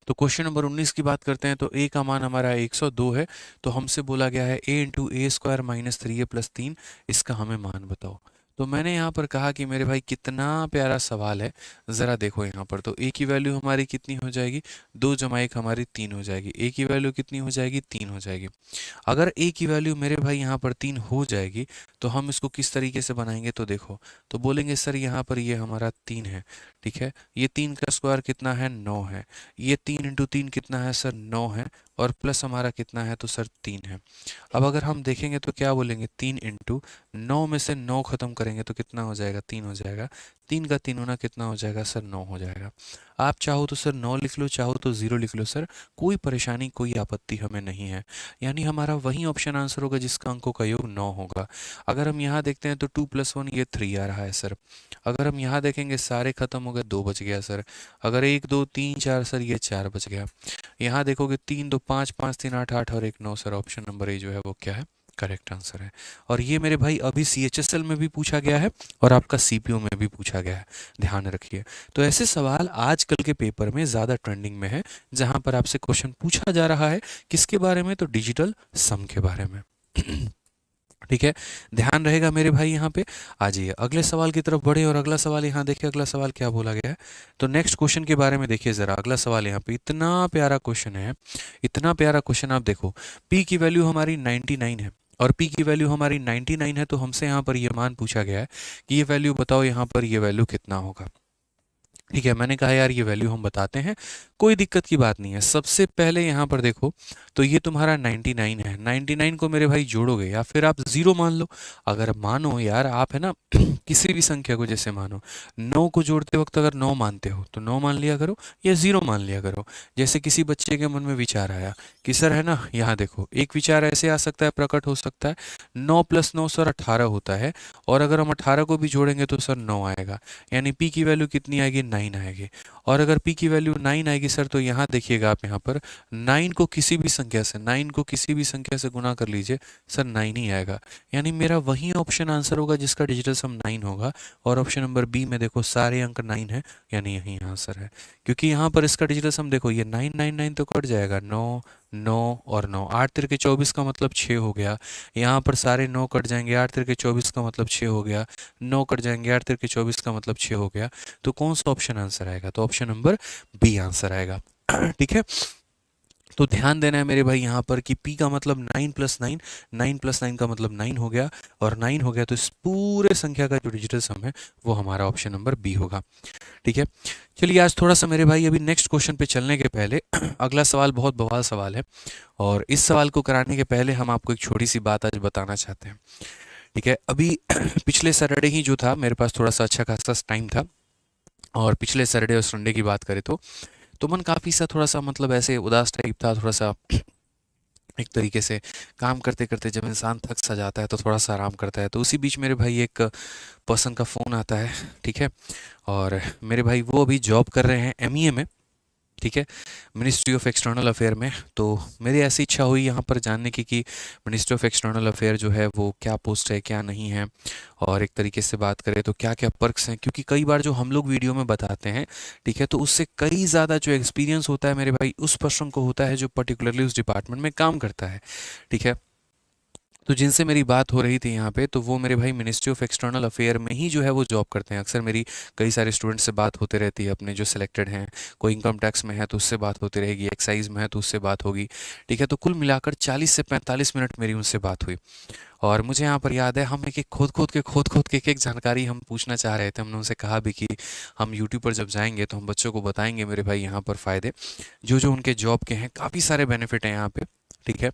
तो क्वेश्चन नंबर 19 की बात करते हैं। तो ए का मान हमारा 102 है। तो हमसे बोला गया है ए इंटू ए स्क्वायर माइनस 3a प्लस 3, इसका हमें मान बताओ। तो मैंने यहाँ पर कहा कि मेरे भाई कितना प्यारा सवाल है, ज़रा देखो यहाँ पर। तो ए की वैल्यू हमारी कितनी हो जाएगी, 2 जमा 1 हमारी 3 हो जाएगी। ए की वैल्यू कितनी हो जाएगी, 3 हो जाएगी। अगर ए की वैल्यू मेरे भाई यहाँ पर 3 हो जाएगी तो हम इसको किस तरीके से बनाएंगे, तो देखो, तो बोलेंगे सर यहाँ पर ये हमारा 3 है, ठीक है, ये 3 का स्क्वायर कितना है, 9 है। ये 3 इंटू 3 कितना है सर, 9 है, और प्लस हमारा कितना है, तो सर 3 है। अब अगर हम देखेंगे तो क्या बोलेंगे, 3 इंटू 9 में से 9 खत्म करेंगे तो कितना हो जाएगा, 3 हो जाएगा। 3 का 3 होना कितना हो जाएगा सर, 9 हो जाएगा। आप चाहो तो सर 9 लिख लो, चाहो तो 0 लिख लो सर, कोई परेशानी कोई आपत्ति हमें नहीं है। यानी हमारा वही ऑप्शन आंसर होगा जिसका अंकों का योग 9 होगा। अगर हम यहाँ देखते हैं तो 2 + 1 ये 3 आ रहा है सर। अगर हम यहाँ देखेंगे सारे खत्म हो गए, 2 बच गया सर। अगर 1 2 3 4 सर, ये 4 बच गया। यहाँ देखोगे 3 2 5 5 3 8 8 और 1 9 सर, ऑप्शन नंबर ए जो है वो क्या है, करेक्ट आंसर है। और ये मेरे भाई अभी CHSL में भी पूछा गया है और आपका CPO में भी पूछा गया है, ध्यान रखिए। तो ऐसे सवाल आजकल के पेपर में ज़्यादा ट्रेंडिंग में है, जहां पर आपसे क्वेश्चन पूछा जा रहा है किसके बारे में, तो डिजिटल सम के बारे में। ठीक है, ध्यान रहेगा मेरे भाई। यहाँ पे आ जाइए अगले सवाल की तरफ बढ़े, और अगला सवाल यहाँ देखिए, अगला सवाल क्या बोला गया है। तो नेक्स्ट क्वेश्चन के बारे में देखिए ज़रा। अगला सवाल यहाँ पे इतना प्यारा क्वेश्चन है, इतना प्यारा क्वेश्चन। आप देखो, p की वैल्यू हमारी 99 है और p की वैल्यू हमारी 99 है। तो हमसे यहाँ पर ये मान पूछा गया है कि ये वैल्यू बताओ, यहाँ पर ये वैल्यू कितना होगा। ठीक है, मैंने कहा यार ये वैल्यू हम बताते हैं, कोई दिक्कत की बात नहीं है। सबसे पहले यहाँ पर देखो, तो ये तुम्हारा 99 है। 99 को मेरे भाई जोड़ोगे या फिर आप 0 मान लो। अगर मानो यार आप है ना किसी भी संख्या को, जैसे मानो 9 को जोड़ते वक्त अगर 9 मानते हो तो 9 मान लिया करो या 0 मान लिया करो। जैसे किसी बच्चे के मन में विचार आया कि सर है ना, यहाँ देखो एक विचार ऐसे आ सकता है, प्रकट हो सकता है, 9 + 9 सर 18 होता है, और अगर हम 18 को भी जोड़ेंगे तो सर 9 आएगा। यानी p की वैल्यू कितनी आएगी, 9 आएगी। और अगर p की वैल्यू 9 आएगी सर, तो यहाँ देखिएगा आप, यहाँ पर 9 को किसी भी संख्या से, 9 को किसी भी संख्या से गुना कर लीजिए सर, 9 ही आएगा। यानी मेरा वही ऑप्शन आंसर होगा जिसका डिजिटल सम 9 होगा। और ऑप्शन नंबर बी में देखो सारे अंक 9 है, यानी यही आंसर है। क्योंकि यहाँ पर इसका डिजिटल सम देखो, ये 9 9 9 तो कट जाएगा, 9 9 और 9, 8 तिरके 24 का मतलब 6 हो गया। यहाँ पर सारे 9 कट जाएंगे, 8 तिरके 24 का मतलब 6 हो गया, 9 कट जाएंगे, 8 तिरके 24 का मतलब 6 हो गया। तो कौन सा ऑप्शन आंसर आएगा, तो ऑप्शन नंबर बी आंसर आएगा। ठीक है, तो ध्यान देना है मेरे भाई यहाँ पर कि p का मतलब 9 + 9, 9 + 9 का मतलब 9 हो गया, और 9 हो गया तो इस पूरे संख्या का जो डिजिटल सम है वो हमारा ऑप्शन नंबर बी होगा। ठीक है, चलिए आज थोड़ा सा मेरे भाई, अभी नेक्स्ट क्वेश्चन पे चलने के पहले अगला सवाल बहुत बवाल सवाल है, और इस सवाल को कराने के पहले हम आपको एक छोटी सी बात आज बताना चाहते हैं। ठीक है, अभी पिछले सैटरडे ही जो था, मेरे पास थोड़ा सा अच्छा खासा टाइम था, और पिछले सैटरडे और संडे की बात करें तो मन काफ़ी सा थोड़ा सा मतलब ऐसे उदास टाइप था, थोड़ा सा एक तरीके से काम करते करते जब इंसान थक सा जाता है तो थोड़ा सा आराम करता है। तो उसी बीच मेरे भाई एक पर्सन का फ़ोन आता है, ठीक है, और मेरे भाई वो अभी जॉब कर रहे हैं MEA में, ठीक है, मिनिस्ट्री ऑफ एक्सटर्नल अफेयर में। तो मेरी ऐसी इच्छा हुई यहाँ पर जानने की कि मिनिस्ट्री ऑफ एक्सटर्नल अफेयर जो है वो क्या पोस्ट है, क्या नहीं है, और एक तरीके से बात करें तो क्या क्या पर्क्स हैं। क्योंकि कई बार जो हम लोग वीडियो में बताते हैं, ठीक है, तो उससे कई ज़्यादा जो एक्सपीरियंस होता है मेरे भाई उस पर्सन को होता है जो पर्टिकुलरली उस डिपार्टमेंट में काम करता है। ठीक है, तो जिनसे मेरी बात हो रही थी यहाँ पे, तो वो मेरे भाई मिनिस्ट्री ऑफ एक्सटर्नल अफेयर में ही जो है वो जॉब करते हैं। अक्सर मेरी कई सारे स्टूडेंट से बात होते रहती है, अपने जो सिलेक्टेड हैं, कोई इनकम टैक्स में है तो उससे बात होती रहेगी, एक्साइज में है तो उससे बात होगी। ठीक है, तो कुल मिलाकर 40 से 45 मिनट मेरी उनसे बात हुई, और मुझे यहाँ पर याद है हम एक एक खोद के एक जानकारी हम पूछना चाह रहे थे। हमने उनसे कहा भी कि हम यूट्यूब पर जब जाएंगे तो हम बच्चों को बताएंगे मेरे भाई यहाँ पर फ़ायदे जो जो उनके जॉब के हैं, काफ़ी सारे बेनिफिट हैं यहाँ पे। ठीक है,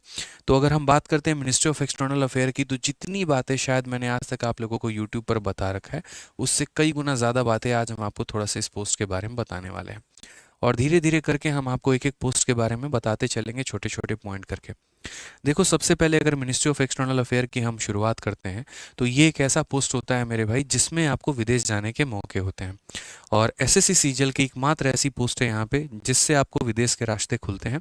तो अगर हम बात करते हैं मिनिस्ट्री ऑफ एक्सटर्नल अफेयर की, तो जितनी बातें शायद मैंने आज तक आप लोगों को यूट्यूब पर बता रखा है, उससे कई गुना ज़्यादा बातें आज हम आपको थोड़ा सा इस पोस्ट के बारे में बताने वाले हैं। और धीरे धीरे करके हम आपको एक एक पोस्ट के बारे में बताते चलेंगे, छोटे छोटे पॉइंट करके। देखो, सबसे पहले अगर मिनिस्ट्री ऑफ एक्सटर्नल अफेयर की हम शुरुआत करते हैं, तो ये एक ऐसा पोस्ट होता है मेरे भाई जिसमें आपको विदेश जाने के मौके होते हैं। और SSC CGL की एकमात्र ऐसी पोस्ट है यहाँ पे जिससे आपको विदेश के रास्ते खुलते हैं।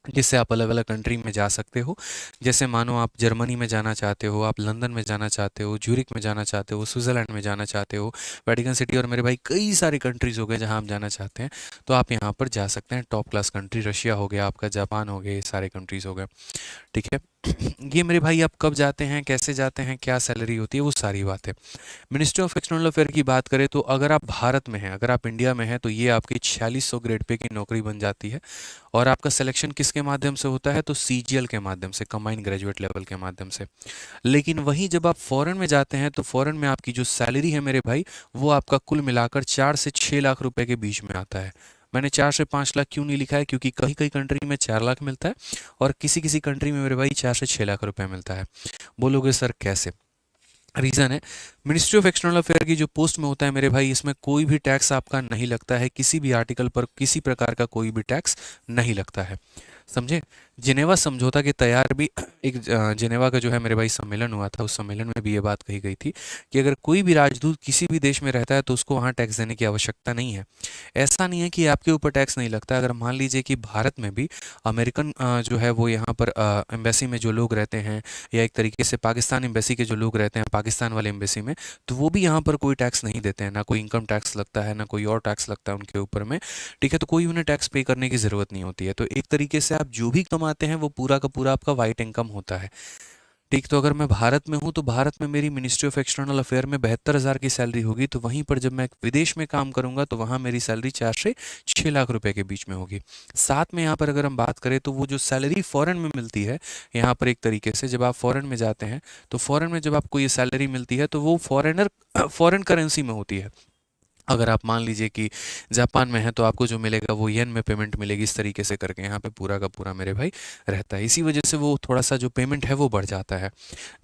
जिससे आप अलग अलग कंट्री में जा सकते हो। जैसे मानो आप जर्मनी में जाना चाहते हो, आप लंदन में जाना चाहते हो, ज्यूरिक में जाना चाहते हो, स्विट्ज़रलैंड में जाना चाहते हो, वेटिकन सिटी, और मेरे भाई कई सारे कंट्रीज़ हो गए जहाँ आप जाना चाहते हैं, तो आप यहाँ पर जा सकते हैं। टॉप क्लास कंट्री रशिया हो गया आपका, जापान हो गए, ये सारे कंट्रीज़ हो गए। ठीक है। ये मेरे भाई आप कब जाते हैं, कैसे जाते हैं, क्या सैलरी होती है, वो सारी बात है। मिनिस्ट्री ऑफ एक्सटर्नल अफेयर की बात करें तो अगर आप भारत में हैं, अगर आप इंडिया में हैं, तो ये आपकी 4600 ग्रेड पे की नौकरी बन जाती है। और आपका सिलेक्शन किसके माध्यम से होता है, तो सीजीएल के माध्यम से, कंबाइंड ग्रेजुएट लेवल के माध्यम से। लेकिन वहीं जब आप फॉरेन में जाते हैं तो फॉरेन में आपकी जो सैलरी है मेरे भाई, वो आपका कुल मिलाकर 4 से 6 लाख रुपए के बीच में आता है। मैंने 4 से 5 लाख क्यों नहीं लिखा है, क्योंकि कहीं कहीं कंट्री में 4 लाख मिलता है और किसी किसी कंट्री में मेरे भाई 4 से 6 लाख रुपए मिलता है। बोलोगे सर कैसे? रीज़न है, मिनिस्ट्री ऑफ एक्सटर्नल अफेयर की जो पोस्ट में होता है मेरे भाई, इसमें कोई भी टैक्स आपका नहीं लगता है, किसी भी आर्टिकल पर किसी प्रकार का कोई भी टैक्स नहीं लगता है। समझे? जिनेवा समझौता के तैयार भी एक जिनेवा का जो है मेरे भाई सम्मेलन हुआ था, उस सम्मेलन में भी ये बात कही गई थी कि अगर कोई भी राजदूत किसी भी देश में रहता है तो उसको वहाँ टैक्स देने की आवश्यकता नहीं है। ऐसा नहीं है कि आपके ऊपर टैक्स नहीं लगता। अगर मान लीजिए कि भारत में भी अमेरिकन जो है वो यहाँ पर एम्बेसी में जो लोग रहते हैं, या एक तरीके से पाकिस्तान एम्बेसी के जो लोग रहते हैं पाकिस्तान वाले एम्बेसी में, तो वो भी यहाँ पर कोई टैक्स नहीं देते हैं, ना कोई इनकम टैक्स लगता है, ना कोई और टैक्स लगता है उनके ऊपर में। ठीक है, तो कोई उन्हें टैक्स पे करने की ज़रूरत नहीं होती है। तो एक तरीके से आप जो भी कमाते हैं वो पूरा का पूरा आपका वाइट इनकम होता है। ठीक, तो अगर मैं भारत में हूँ तो भारत में मेरी मिनिस्ट्री ऑफ एक्सटर्नल अफेयर में 72,000 की सैलरी होगी, तो वहीं पर जब मैं विदेश में काम करूंगा तो वहाँ मेरी सैलरी 4 से 6 लाख रुपए के बीच में होगी। साथ में यहाँ पर अगर हम बात करें तो वो जो सैलरी फॉरेन में मिलती है, यहाँ पर एक तरीके से जब आप फॉरेन में जाते हैं तो फॉरेन में जब आपको ये सैलरी मिलती है तो वो फॉरेन करेंसी में होती है। अगर आप मान लीजिए कि जापान में है तो आपको जो मिलेगा वो येन में पेमेंट मिलेगी, इस तरीके से करके यहाँ पे पूरा का पूरा मेरे भाई रहता है। इसी वजह से वो थोड़ा सा जो पेमेंट है वो बढ़ जाता है।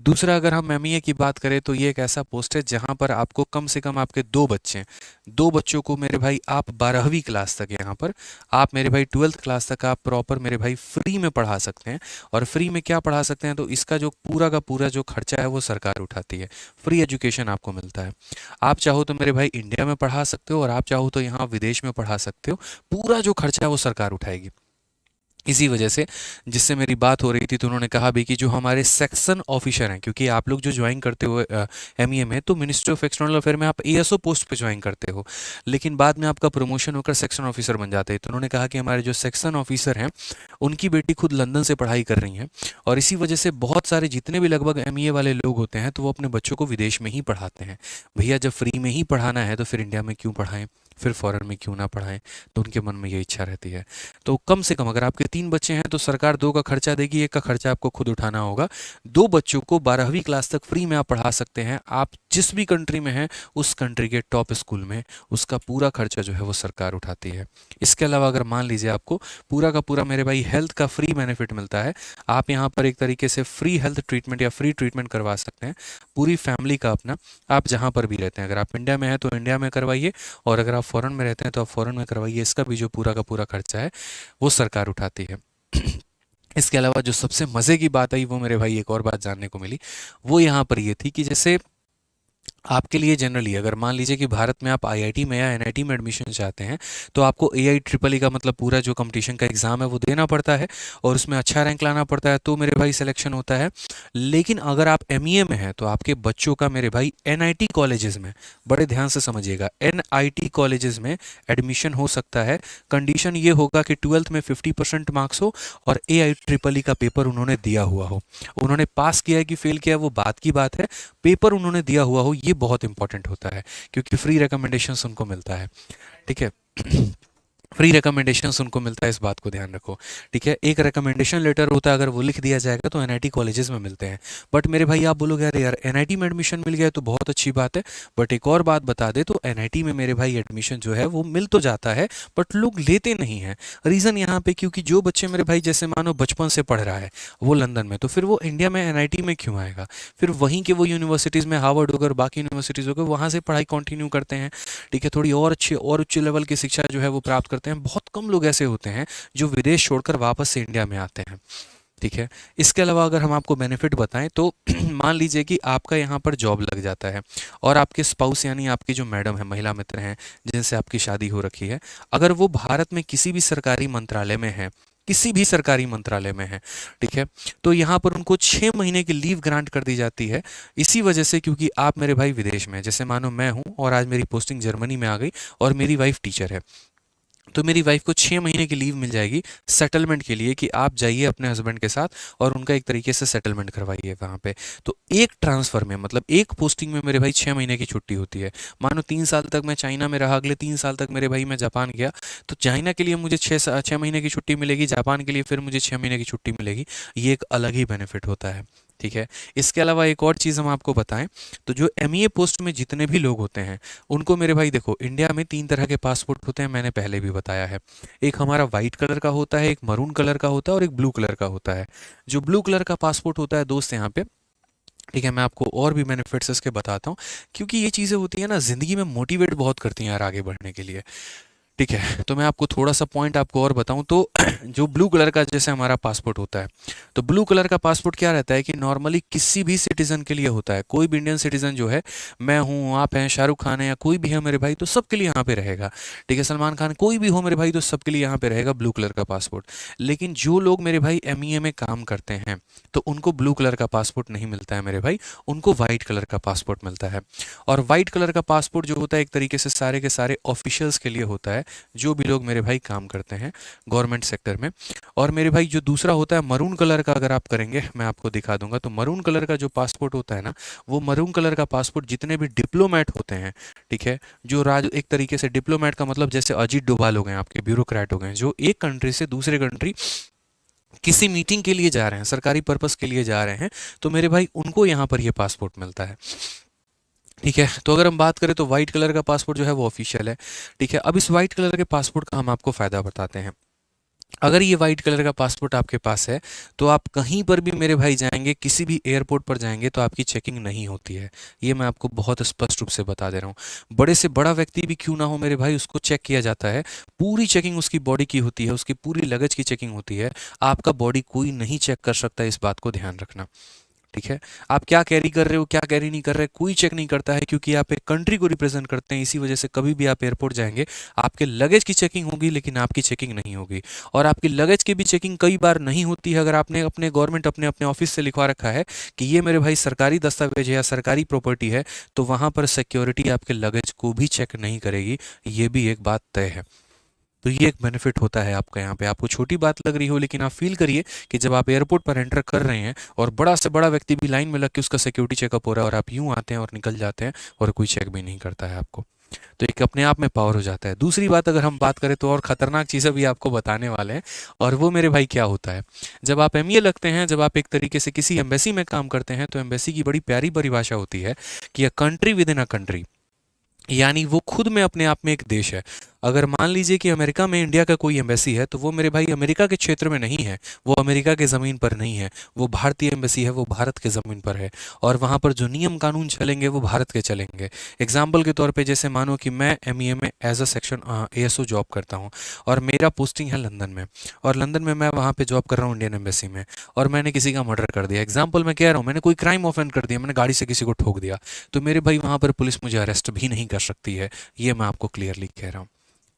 दूसरा, अगर हम एमईए की बात करें तो ये एक ऐसा पोस्ट है जहाँ पर आपको कम से कम आपके 2 बच्चे हैं, 2 बच्चों को मेरे भाई आप 12वीं क्लास तक, यहाँ पर आप मेरे भाई 12th क्लास तक आप प्रॉपर मेरे भाई फ्री में पढ़ा सकते हैं। और फ्री में क्या पढ़ा सकते हैं, तो इसका जो पूरा का पूरा जो खर्चा है वो सरकार उठाती है। फ्री एजुकेशन आपको मिलता है। आप चाहो तो मेरे भाई इंडिया में पढ़ा सकते हो और आप चाहो तो यहाँ विदेश में पढ़ा सकते हो। पूरा जो खर्चा है वो सरकार उठाएगी। इसी वजह से जिससे मेरी बात हो रही थी तो उन्होंने कहा भी कि जो हमारे सेक्शन ऑफिसर हैं, क्योंकि आप लोग जो ज्वाइन करते हो एमईए में, तो मिनिस्ट्री ऑफ एक्सटर्नल अफेयर में आप एएसओ पोस्ट पे ज्वाइन करते हो, लेकिन बाद में आपका प्रमोशन होकर सेक्शन ऑफिसर बन जाते हैं। तो उन्होंने कहा कि हमारे जो सेक्शन ऑफिसर हैं उनकी बेटी खुद लंदन से पढ़ाई कर रही हैं, और इसी वजह से बहुत सारे जितने भी लगभग एमईए वाले लोग होते हैं तो वो अपने बच्चों को विदेश में ही पढ़ाते हैं। भैया जब फ्री में ही पढ़ाना है तो फिर इंडिया में क्यों पढ़ाएं, फिर फॉरेन में क्यों ना पढ़ाएं। तो उनके मन में ये इच्छा रहती है। तो कम से कम अगर आपके 3 बच्चे हैं तो सरकार 2 का खर्चा देगी, 1 का खर्चा आपको खुद उठाना होगा। 2 बच्चों को 12वीं क्लास तक फ्री में आप पढ़ा सकते हैं। आप जिस भी कंट्री में हैं उस कंट्री के टॉप स्कूल में, उसका पूरा खर्चा जो है वो सरकार उठाती है। इसके अलावा अगर मान लीजिए आपको पूरा का पूरा मेरे भाई हेल्थ का फ्री बेनिफिट मिलता है, आप यहाँ पर एक तरीके से फ्री हेल्थ ट्रीटमेंट या फ्री ट्रीटमेंट करवा सकते हैं पूरी फैमिली का अपना, आप जहाँ पर भी रहते हैं। अगर आप इंडिया में हैं तो इंडिया में करवाइए, और अगर आप फॉरेन में रहते हैं तो आप फॉरेन में करवाइए। इसका भी जो पूरा का पूरा खर्चा है वो सरकार उठाती है। इसके अलावा जो सबसे मज़े की बात आई वो मेरे भाई एक और बात जानने को मिली, वो यहाँ पर ये थी कि जैसे आपके लिए जनरली अगर मान लीजिए कि भारत में आप आईआईटी में या एनआईटी में एडमिशन चाहते हैं तो आपको एआई ट्रिपल ई का मतलब पूरा जो कंपटीशन का एग्ज़ाम है वो देना पड़ता है और उसमें अच्छा रैंक लाना पड़ता है, तो मेरे भाई सिलेक्शन होता है। लेकिन अगर आप एमईए में हैं तो आपके बच्चों का मेरे भाई एनआईटी कॉलेजेस में, बड़े ध्यान से समझिएगा, एनआईटी कॉलेजेस में एडमिशन हो सकता है। कंडीशन ये होगा कि 12th में 50% मार्क्स हो और एआई ट्रिपल ई का पेपर उन्होंने दिया हुआ हो। उन्होंने पास किया है कि फेल किया है वो बात की बात है, पेपर उन्होंने दिया हुआ हो ये बहुत इंपॉर्टेंट होता है, क्योंकि फ्री रिकमेंडेशंस उनको मिलता है। ठीक है, फ्री रिकमेंडेशंस उनको मिलता है, इस बात को ध्यान रखो। ठीक है, एक रिकमेंडेशन लेटर होता है, अगर वो लिख दिया जाएगा तो एनआईटी कॉलेजेस में मिलते हैं। बट मेरे भाई आप बोलोगे यार यार एनआईटी में एडमिशन मिल गया तो बहुत अच्छी बात है, बट एक और बात बता दे तो एनआईटी में मेरे भाई एडमिशन जो है वो मिल तो जाता है बट लोग लेते नहीं हैं। रीज़न यहाँ पे क्योंकि जो बच्चे मेरे भाई जैसे मानो बचपन से पढ़ रहा है वो लंदन में, तो फिर वो इंडिया में एनआईटी में क्यों आएगा? फिर वहीं के वो यूनिवर्सिटीज़ में हार्वर्ड होकर बाकी यूनिवर्सिटीज़ होकर वहाँ से पढ़ाई कंटिन्यू करते हैं। ठीक है, थोड़ी और अच्छी और उच्च लेवल की शिक्षा जो है वो प्राप्त करते हैं। बहुत कम लोग ऐसे होते हैं जो विदेश छोड़कर वापस से इंडिया में आते हैं। ठीक है, इसके अलावा अगर हम आपको बेनिफिट बताएं तो मान लीजिए कि आपका यहाँ पर जॉब लग जाता है और आपके स्पाउस यानी आपकी जो मैडम है, महिला मित्र हैं जिनसे आपकी शादी हो रखी है, अगर वो भारत में किसी भी सरकारी मंत्रालय में है किसी भी सरकारी मंत्रालय में है, ठीक है। तो यहाँ पर उनको 6 महीने की लीव ग्रांट कर दी जाती है, इसी वजह से क्योंकि आप मेरे भाई विदेश में हैं। जैसे मानो मैं हूँ और आज मेरी पोस्टिंग जर्मनी में आ गई और मेरी वाइफ टीचर है, तो मेरी वाइफ को 6 महीने की लीव मिल जाएगी सेटलमेंट के लिए कि आप जाइए अपने हस्बैंड के साथ और उनका एक तरीके से सेटलमेंट करवाइए वहाँ पे। तो एक ट्रांसफ़र में मतलब एक पोस्टिंग में मेरे भाई 6 महीने की छुट्टी होती है। मानो 3 साल तक मैं चाइना में रहा, अगले 3 साल तक मेरे भाई मैं जापान गया, तो चाइना के लिए मुझे 6 महीने की छुट्टी मिलेगी, जापान के लिए फिर मुझे 6 महीने की छुट्टी मिलेगी। ये एक अलग ही बेनिफिट होता है, ठीक है। इसके अलावा एक और चीज़ हम आपको बताएं, तो जो एमईए पोस्ट में जितने भी लोग होते हैं उनको मेरे भाई देखो, इंडिया में 3 तरह के पासपोर्ट होते हैं, मैंने पहले भी बताया है। एक हमारा वाइट कलर का होता है, एक मरून कलर का होता है और एक ब्लू कलर का होता है। जो ब्लू कलर का पासपोर्ट होता है दोस्त यहाँ पे, ठीक है, मैं आपको और भी बेनिफिट्स इसके बताता हूँ, क्योंकि ये चीज़ें होती हैं ना ज़िंदगी में मोटिवेट बहुत करती हैं यार आगे बढ़ने के लिए, ठीक है। तो मैं आपको थोड़ा सा पॉइंट आपको और बताऊं तो जो ब्लू कलर का जैसे हमारा पासपोर्ट होता है, तो ब्लू कलर का पासपोर्ट क्या रहता है कि नॉर्मली किसी भी सिटीज़न के लिए होता है। कोई भी इंडियन सिटीज़न जो है, मैं हूँ, आप हैं, शाहरुख खान है या कोई भी है मेरे भाई, तो सबके लिए यहाँ पे रहेगा, ठीक है। सलमान खान, कोई भी हो मेरे भाई, तो सबके लिए यहाँ पे रहेगा ब्लू कलर का पासपोर्ट। लेकिन जो लोग मेरे भाई एमईए में काम करते हैं तो उनको ब्लू कलर का पासपोर्ट नहीं मिलता है मेरे भाई, उनको वाइट कलर का पासपोर्ट मिलता है। और वाइट कलर का पासपोर्ट जो होता है एक तरीके से सारे के सारे ऑफिशियल्स के लिए होता है, जो भी लोग मेरे भाई काम करते हैं गवर्नमेंट सेक्टर में। और मेरे भाई जो दूसरा होता है मरून कलर का, अगर आप करेंगे मैं आपको दिखा दूंगा, तो मरून कलर का जो पासपोर्ट होता है ना, वो मरून कलर का पासपोर्ट जितने भी डिप्लोमेट होते हैं, ठीक है, जो राज एक तरीके से डिप्लोमेट का मतलब जैसे अजीत डोभाल हो गए, आपके ब्यूरोक्रेट हो गए, जो एक कंट्री से दूसरे कंट्री किसी मीटिंग के लिए जा रहे हैं, सरकारी पर्पस के लिए जा रहे हैं, तो मेरे भाई उनको यहाँ पर ये पासपोर्ट मिलता है, ठीक है। तो अगर हम बात करें तो व्हाइट कलर का पासपोर्ट जो है वो ऑफिशियल है, ठीक है। अब इस व्हाइट कलर के पासपोर्ट का हम आपको फ़ायदा बताते हैं। अगर ये व्हाइट कलर का पासपोर्ट आपके पास है तो आप कहीं पर भी मेरे भाई जाएंगे, किसी भी एयरपोर्ट पर जाएंगे तो आपकी चेकिंग नहीं होती है। ये मैं आपको बहुत स्पष्ट रूप से बता दे रहा हूँ। बड़े से बड़ा व्यक्ति भी क्यों ना हो मेरे भाई, उसको चेक किया जाता है, पूरी चेकिंग उसकी बॉडी की होती है, उसकी पूरी लगेज की चेकिंग होती है। आपका बॉडी कोई नहीं चेक कर सकता, इस बात को ध्यान रखना, ठीक है। आप क्या कैरी कर रहे हो, क्या कैरी नहीं कर रहे, कोई चेक नहीं करता है, क्योंकि आप एक कंट्री को रिप्रेजेंट करते हैं। इसी वजह से कभी भी आप एयरपोर्ट जाएंगे, आपके लगेज की चेकिंग होगी लेकिन आपकी चेकिंग नहीं होगी। और आपकी लगेज की भी चेकिंग कई बार नहीं होती है, अगर आपने अपने गवर्नमेंट अपने अपने ऑफिस से लिखवा रखा है कि ये मेरे भाई सरकारी दस्तावेज है या सरकारी प्रॉपर्टी है, तो वहाँ पर सिक्योरिटी आपके लगेज को भी चेक नहीं करेगी। ये भी एक बात तय है। तो ये एक बेनिफिट होता है आपका यहाँ पे। आपको छोटी बात लग रही हो, लेकिन आप फील करिए कि जब आप एयरपोर्ट पर एंटर कर रहे हैं और बड़ा से बड़ा व्यक्ति भी लाइन में लग के उसका सिक्योरिटी चेकअप हो रहा है और आप यूं आते हैं और निकल जाते हैं और कोई चेक भी नहीं करता है आपको, तो एक अपने आप में पावर हो जाता है। दूसरी बात अगर हम बात करें तो और खतरनाक चीज़ें भी आपको बताने वाले हैं, और वो मेरे भाई क्या होता है, जब आप एमईए लगते हैं, जब आप एक तरीके से किसी एम्बेसी में काम करते हैं, तो एम्बेसी की बड़ी प्यारी परिभाषा होती है कि a country with in a country, यानी वो खुद में अपने आप में एक देश है। अगर मान लीजिए कि अमेरिका में इंडिया का कोई एम्बेसी है, तो वो मेरे भाई अमेरिका के क्षेत्र में नहीं है, वो अमेरिका के ज़मीन पर नहीं है, वो भारतीय एम्बेसी है, वो भारत के ज़मीन पर है। और वहाँ पर जो नियम कानून चलेंगे वो भारत के चलेंगे। एग्जाम्पल के तौर पे जैसे मानो कि मैं एमईए में as a section ASO job करता हूँ और मेरा पोस्टिंग है लंदन में, और लंदन में मैं वहाँ पे जॉब कर रहा हूँ इंडियन एम्बेसी में, और मैंने किसी का मर्डर कर दिया, एग्जाम्पल मैं कह रहा हूँ, मैंने कोई क्राइम ऑफेंड कर दिया, मैंने गाड़ी से किसी को ठोक दिया, तो मेरे भाई वहाँ पर पुलिस मुझे अरेस्ट भी नहीं कर सकती है। ये मैं आपको क्लियरली कह रहा हूँ।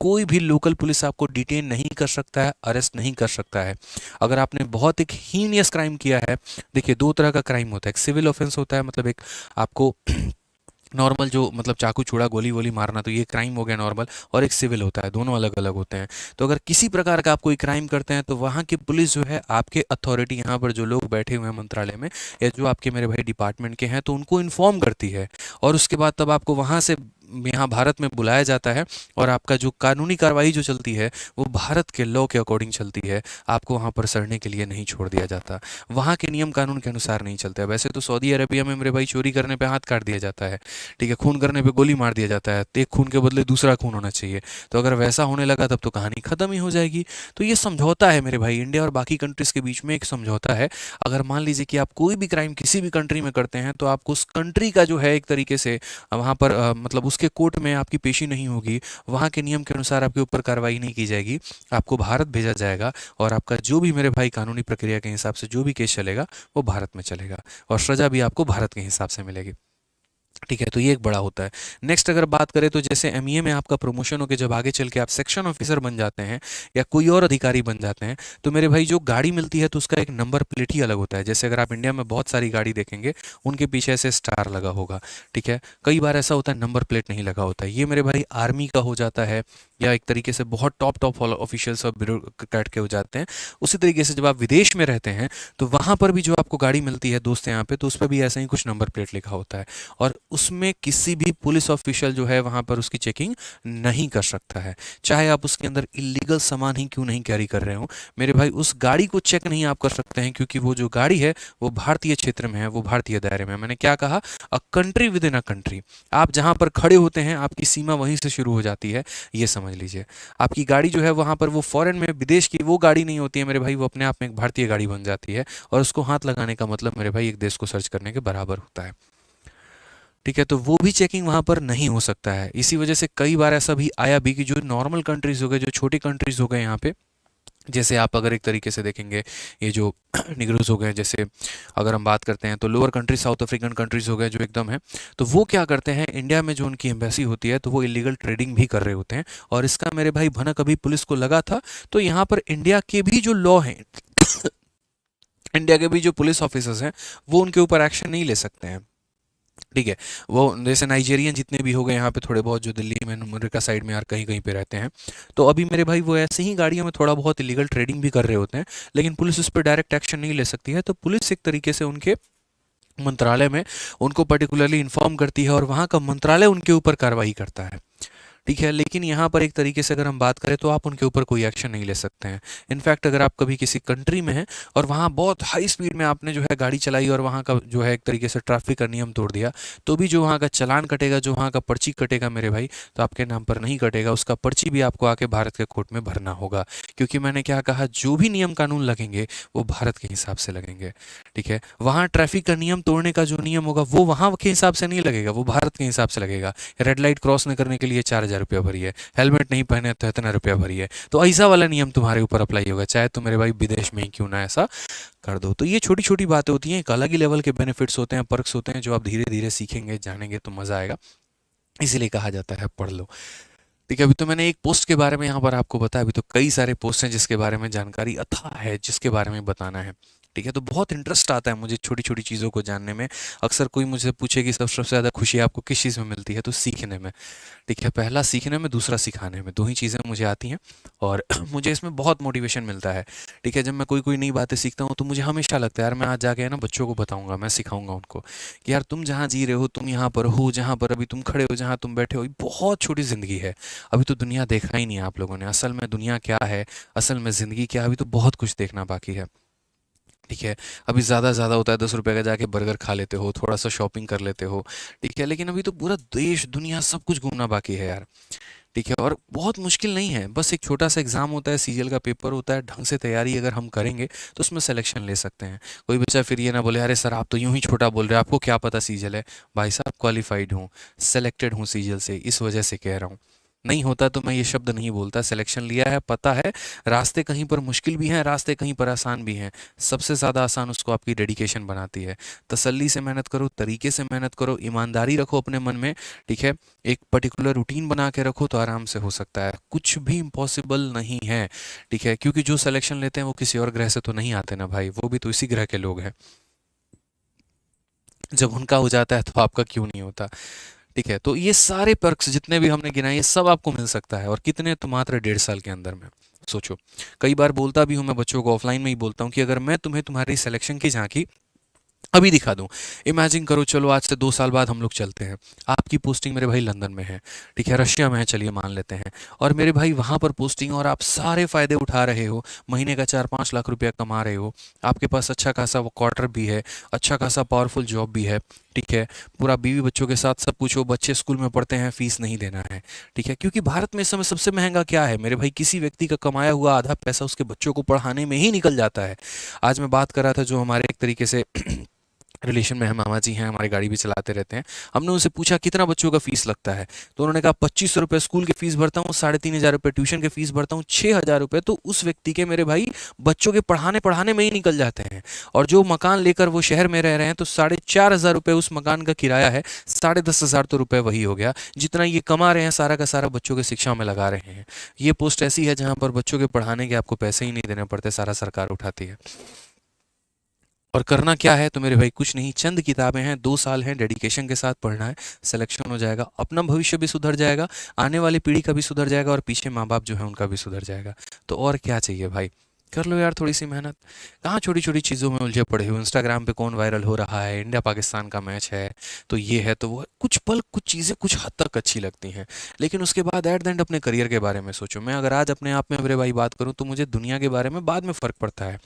कोई भी लोकल पुलिस आपको डिटेन नहीं कर सकता है, अरेस्ट नहीं कर सकता है। अगर आपने बहुत एक हीनियस क्राइम किया है, देखिए 2 तरह का क्राइम होता है, एक सिविल ऑफेंस होता है, मतलब एक आपको नॉर्मल जो मतलब चाकू छुरा गोली वोली मारना, तो ये क्राइम हो गया नॉर्मल, और एक सिविल होता है, दोनों अलग अलग होते हैं। तो अगर किसी प्रकार का आप कोई क्राइम करते हैं तो वहाँ की पुलिस जो है, आपके अथॉरिटी यहाँ पर जो लोग बैठे हुए हैं मंत्रालय में या जो आपके मेरे भाई डिपार्टमेंट के हैं, तो उनको इन्फॉर्म करती है, और उसके बाद तब आपको वहाँ से यहाँ भारत में बुलाया जाता है, और आपका जो कानूनी कार्रवाई जो चलती है वो भारत के लॉ के अकॉर्डिंग चलती है। आपको वहाँ पर सड़ने के लिए नहीं छोड़ दिया जाता, वहाँ के नियम कानून के अनुसार नहीं चलता। वैसे तो सऊदी अरबिया में मेरे भाई चोरी करने पे हाथ काट दिया जाता है, ठीक है, खून करने पे गोली मार दिया जाता है, तो एक खून के बदले दूसरा खून होना चाहिए। तो अगर वैसा होने लगा तब तो कहानी खत्म ही हो जाएगी। तो ये समझौता है मेरे भाई, इंडिया और बाकी कंट्रीज के बीच में एक समझौता है। अगर मान लीजिए कि आप कोई भी क्राइम किसी भी कंट्री में करते हैं, तो आपको उस कंट्री का जो है एक तरीके से वहाँ पर मतलब उसके कोर्ट में आपकी पेशी नहीं होगी, वहाँ के नियम के अनुसार आपके ऊपर कार्रवाई नहीं की जाएगी, आपको भारत भेजा जाएगा, और आपका जो भी मेरे भाई कानूनी प्रक्रिया के हिसाब से जो भी केस चलेगा वो भारत में चलेगा, और सजा भी आपको भारत के हिसाब से मिलेगी। ठीक है, तो ये एक बड़ा होता है। नेक्स्ट अगर बात करें तो जैसे एमईए में आपका प्रमोशन होकर जब आगे चल के आप सेक्शन ऑफिसर बन जाते हैं या कोई और अधिकारी बन जाते हैं, तो मेरे भाई जो गाड़ी मिलती है तो उसका एक नंबर प्लेट ही अलग होता है। जैसे अगर आप इंडिया में बहुत सारी गाड़ी देखेंगे, उनके पीछे ऐसे स्टार लगा होगा। ठीक है, कई बार ऐसा होता है नंबर प्लेट नहीं लगा होता है। ये मेरे भाई आर्मी का हो जाता है या एक तरीके से बहुत टॉप टॉप ऑफिशियल्स और ब्यूरोक्रेट के हो जाते हैं। उसी तरीके से जब आप विदेश में रहते हैं तो वहाँ पर भी जो आपको गाड़ी मिलती है दोस्त यहाँ पे, तो उस पर भी ऐसा ही कुछ नंबर प्लेट लिखा होता है। और उसमें किसी भी पुलिस ऑफिशियल जो है वहाँ पर उसकी चेकिंग नहीं कर सकता है, चाहे आप उसके अंदर इलीगल सामान ही क्यों नहीं कैरी कर रहे हो। मेरे भाई उस गाड़ी को चेक नहीं आप कर सकते हैं, क्योंकि वो जो गाड़ी है वो भारतीय क्षेत्र में है, वो भारतीय दायरे में है। मैंने क्या कहा, a country with in a country. आप जहाँ पर खड़े होते हैं आपकी सीमा वहीं से शुरू हो जाती है, ये समझ लीजिए। आपकी गाड़ी जो है वहाँ पर वो फॉरेन में विदेश की वो गाड़ी नहीं होती है मेरे भाई, वो अपने आप में एक भारतीय गाड़ी बन जाती है। और उसको हाथ लगाने का मतलब मेरे भाई एक देश को सर्च करने के बराबर होता है। ठीक है, तो वो भी चेकिंग वहाँ पर नहीं हो सकता है। इसी वजह से कई बार ऐसा भी आया भी कि जो नॉर्मल कंट्रीज़ हो गए, जो छोटी कंट्रीज़ हो गए यहाँ पे, जैसे आप अगर एक तरीके से देखेंगे ये जो निग्रोज हो गए, जैसे अगर हम बात करते हैं तो lower countries south African countries हो गए जो एकदम है, तो वो क्या करते हैं, इंडिया में जो उनकी एम्बेसी होती है तो वो इलीगल ट्रेडिंग भी कर रहे होते हैं। और इसका मेरे भाई भनक अभी पुलिस को लगा था, तो यहाँ पर इंडिया के भी जो लॉ हैं इंडिया के भी जो पुलिस ऑफिसर्स हैं वो उनके ऊपर एक्शन नहीं ले सकते हैं। ठीक है, वो जैसे नाइजीरियन जितने भी हो गए यहाँ पे थोड़े बहुत, जो दिल्ली में अमेरिका साइड में यार कहीं कहीं पे रहते हैं, तो अभी मेरे भाई वो ऐसे ही गाड़ियों में थोड़ा बहुत इलीगल ट्रेडिंग भी कर रहे होते हैं, लेकिन पुलिस उस पर डायरेक्ट एक्शन नहीं ले सकती है। तो पुलिस एक तरीके से उनके मंत्रालय में उनको पर्टिकुलरली इन्फॉर्म करती है और वहाँ का मंत्रालय उनके ऊपर कार्रवाई करता है। ठीक है, लेकिन यहाँ पर एक तरीके से अगर हम बात करें तो आप उनके ऊपर कोई एक्शन नहीं ले सकते हैं। इनफैक्ट अगर आप कभी किसी कंट्री में हैं और वहाँ बहुत हाई स्पीड में आपने जो है गाड़ी चलाई और वहाँ का जो है एक तरीके से ट्रैफिक का नियम तोड़ दिया, तो भी जो वहाँ का चालान कटेगा, जो वहाँ का पर्ची कटेगा मेरे भाई, तो आपके नाम पर नहीं कटेगा, उसका पर्ची भी आपको आके भारत के कोर्ट में भरना होगा। क्योंकि मैंने क्या कहा, जो भी नियम कानून लगेंगे वो भारत के हिसाब से लगेंगे। ठीक है, वहाँ ट्रैफिक का नियम तोड़ने का जो नियम होगा वो वहाँ के हिसाब से नहीं लगेगा, वो भारत के हिसाब से लगेगा। रेड लाइट क्रॉस न करने के लिए 4,000 रुपया भरिए, हेलमेट नहीं पहने तो इतना रुपया भरिए, तो ऐसा वाला नियम तुम्हारे ऊपर अप्लाई होगा, चाहे तो मेरे भाई विदेश में ही क्यों ना ऐसा कर दो। तो ये छोटी छोटी बातें होती हैं, एक अलग ही लेवल के बेनिफिट्स होते हैं, पर्क्स होते हैं, जो आप धीरे धीरे सीखेंगे जानेंगे तो मज़ा आएगा। इसीलिए कहा जाता है पढ़ लो। ठीक है, अभी तो मैंने एक पोस्ट के बारे में यहाँ पर आपको बताया, अभी तो कई सारे पोस्ट हैं जिसके बारे में जानकारी अथाह है, जिसके बारे में बताना है। ठीक है, तो बहुत इंटरेस्ट आता है मुझे छोटी छोटी चीज़ों को जानने में। अक्सर कोई मुझे पूछे कि सबसे ज़्यादा खुशी आपको किस चीज़ में मिलती है, तो सीखने में। ठीक है, पहला सीखने में, दूसरा सिखाने में, दो ही चीज़ें मुझे आती हैं और मुझे इसमें बहुत मोटिवेशन मिलता है। ठीक है, जब मैं कोई कोई नई बातें सीखता हूँ तो मुझे हमेशा लगता है यार मैं आज जाके है ना बच्चों को बताऊंगा, मैं सिखाऊंगा उनको कि यार तुम जहाँ जी रहे हो, तुम यहाँ पर हो, जहाँ पर अभी तुम खड़े हो, जहाँ तुम बैठे हो, ये बहुत छोटी ज़िंदगी है। अभी तो दुनिया देखा ही नहीं है आप लोगों ने, असल में दुनिया क्या है, असल में ज़िंदगी क्या है, अभी तो बहुत कुछ देखना बाकी है। ठीक है, अभी ज़्यादा ज़्यादा होता है 10 रुपये का जाके बर्गर खा लेते हो, थोड़ा सा शॉपिंग कर लेते हो। ठीक है, लेकिन अभी तो पूरा देश दुनिया सब कुछ घूमना बाकी है यार। ठीक है, और बहुत मुश्किल नहीं है, बस एक छोटा सा एग्जाम होता है, सीजीएल का पेपर होता है, ढंग से तैयारी अगर हम करेंगे तो उसमें सिलेक्शन ले सकते हैं। कोई बच्चा फिर ये ना बोले अरे सर आप तो यूं ही छोटा बोल रहे हो, आपको क्या पता सीजीएल है। भाई साहब क्वालिफाइड हूँ, सेलेक्टेड हूँ सीजीएल से, इस वजह से कह रहा हूँ। नहीं होता तो मैं ये शब्द नहीं बोलता, सिलेक्शन लिया है, पता है रास्ते कहीं पर मुश्किल भी हैं, रास्ते कहीं पर आसान भी हैं। सबसे ज़्यादा आसान उसको आपकी डेडिकेशन बनाती है। तसल्ली से मेहनत करो, तरीके से मेहनत करो, ईमानदारी रखो अपने मन में। ठीक है, एक पर्टिकुलर रूटीन बना के रखो तो आराम से हो सकता है, कुछ भी इम्पॉसिबल नहीं है। ठीक है, क्योंकि जो सिलेक्शन लेते हैं वो किसी और ग्रह से तो नहीं आते ना भाई, वो भी तो इसी ग्रह के लोग हैं। जब उनका हो जाता है तो आपका क्यों नहीं होता। ठीक है, तो ये सारे पर्क्स जितने भी हमने गिनाए ये सब आपको मिल सकता है, और कितने, तो मात्र 1.5 साल के अंदर में। सोचो, कई बार बोलता भी हूँ मैं बच्चों को, ऑफलाइन में ही बोलता हूँ कि अगर मैं तुम्हें तुम्हारी सिलेक्शन की झांकी अभी दिखा दूं, इमेजिन करो, चलो आज से 2 साल बाद हम लोग चलते हैं, आपकी पोस्टिंग मेरे भाई लंदन में है, ठीक है, रशिया में है, चलिए मान लेते हैं, और मेरे भाई वहाँ पर पोस्टिंग, और आप सारे फ़ायदे उठा रहे हो, महीने का 4-5 लाख रुपया कमा रहे हो, आपके पास अच्छा खासा वो क्वार्टर भी है, अच्छा खासा पावरफुल जॉब भी है। ठीक है, पूरा बीवी बच्चों के साथ सब कुछ हो, बच्चे स्कूल में पढ़ते हैं, फीस नहीं देना है। ठीक है, क्योंकि भारत में इस समय सबसे महंगा क्या है मेरे भाई, किसी व्यक्ति का कमाया हुआ आधा पैसा उसके बच्चों को पढ़ाने में ही निकल जाता है। आज मैं बात कर रहा था जो हमारे एक तरीके से रिलेशन में है, मामा जी हैं, हमारी गाड़ी भी चलाते रहते हैं। हमने उनसे पूछा कितना बच्चों का फीस लगता है, तो उन्होंने कहा 2500 रुपये स्कूल की फीस भरता हूँ, 3500 रुपये ट्यूशन के फीस भरता हूँ, 6000 रुपये तो उस व्यक्ति के मेरे भाई बच्चों के पढ़ाने पढ़ाने में ही निकल जाते हैं। और जो मकान लेकर वो शहर में रह रहे हैं तो 4500 रुपये उस मकान का किराया है, 10,500 तो रुपये वही हो गया। जितना ये कमा रहे हैं सारा का सारा बच्चों की शिक्षा में लगा रहे हैं। ये पोस्ट ऐसी है जहाँ पर बच्चों के पढ़ाने के आपको पैसे ही नहीं देने पड़ते, सारा सरकार उठाती है। और करना क्या है तो मेरे भाई कुछ नहीं, चंद किताबें हैं, 2 साल हैं, डेडिकेशन के साथ पढ़ना है, सिलेक्शन हो जाएगा, अपना भविष्य भी सुधर जाएगा, आने वाली पीढ़ी का भी सुधर जाएगा और पीछे माँ बाप जो है उनका भी सुधर जाएगा। तो और क्या चाहिए भाई, कर लो यार थोड़ी सी मेहनत। कहाँ छोटी छोटी चीज़ों में उलझे पड़े हो, इंस्टाग्राम पे कौन वायरल हो रहा है, इंडिया पाकिस्तान का मैच है तो ये है तो वो है। कुछ पल कुछ चीज़ें कुछ हद तक अच्छी लगती हैं, लेकिन उसके बाद एट द एंड अपने करियर के बारे में सोचो। मैं अगर आज अपने आप में मेरे भाई बात करूँ तो मुझे दुनिया के बारे में बाद में फ़र्क पड़ता है।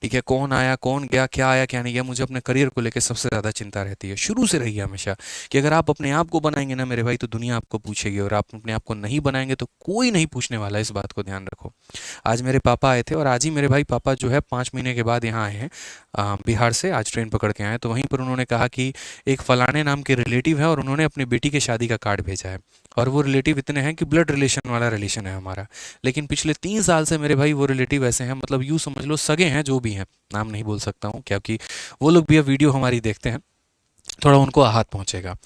ठीक है, कौन आया कौन गया, क्या आया क्या नहीं गया, मुझे अपने करियर को लेकर सबसे ज़्यादा चिंता रहती है, शुरू से रही है हमेशा। कि अगर आप अपने आप को बनाएंगे ना मेरे भाई तो दुनिया आपको पूछेगी, और आप अपने आप को नहीं बनाएंगे तो कोई नहीं पूछने वाला, इस बात को ध्यान रखो। आज मेरे पापा आए थे और आज ही मेरे भाई पापा जो है 5 महीने के बाद यहाँ आए हैं बिहार से, आज ट्रेन पकड़ के आए हैं। तो वहीं पर उन्होंने कहा कि एक फलाने नाम के रिलेटिव है और उन्होंने अपनी बेटी के शादी का कार्ड भेजा है। और वो रिलेटिव इतने हैं कि ब्लड रिलेशन वाला रिलेशन है हमारा। लेकिन पिछले 3 साल से मेरे भाई वो रिलेटिव ऐसे हैं, मतलब यूँ समझ लो सगे हैं जो भी हैं, नाम नहीं बोल सकता हूँ क्योंकि वो लोग भी अब वीडियो हमारी देखते हैं, थोड़ा उनको आहत पहुंचेगा।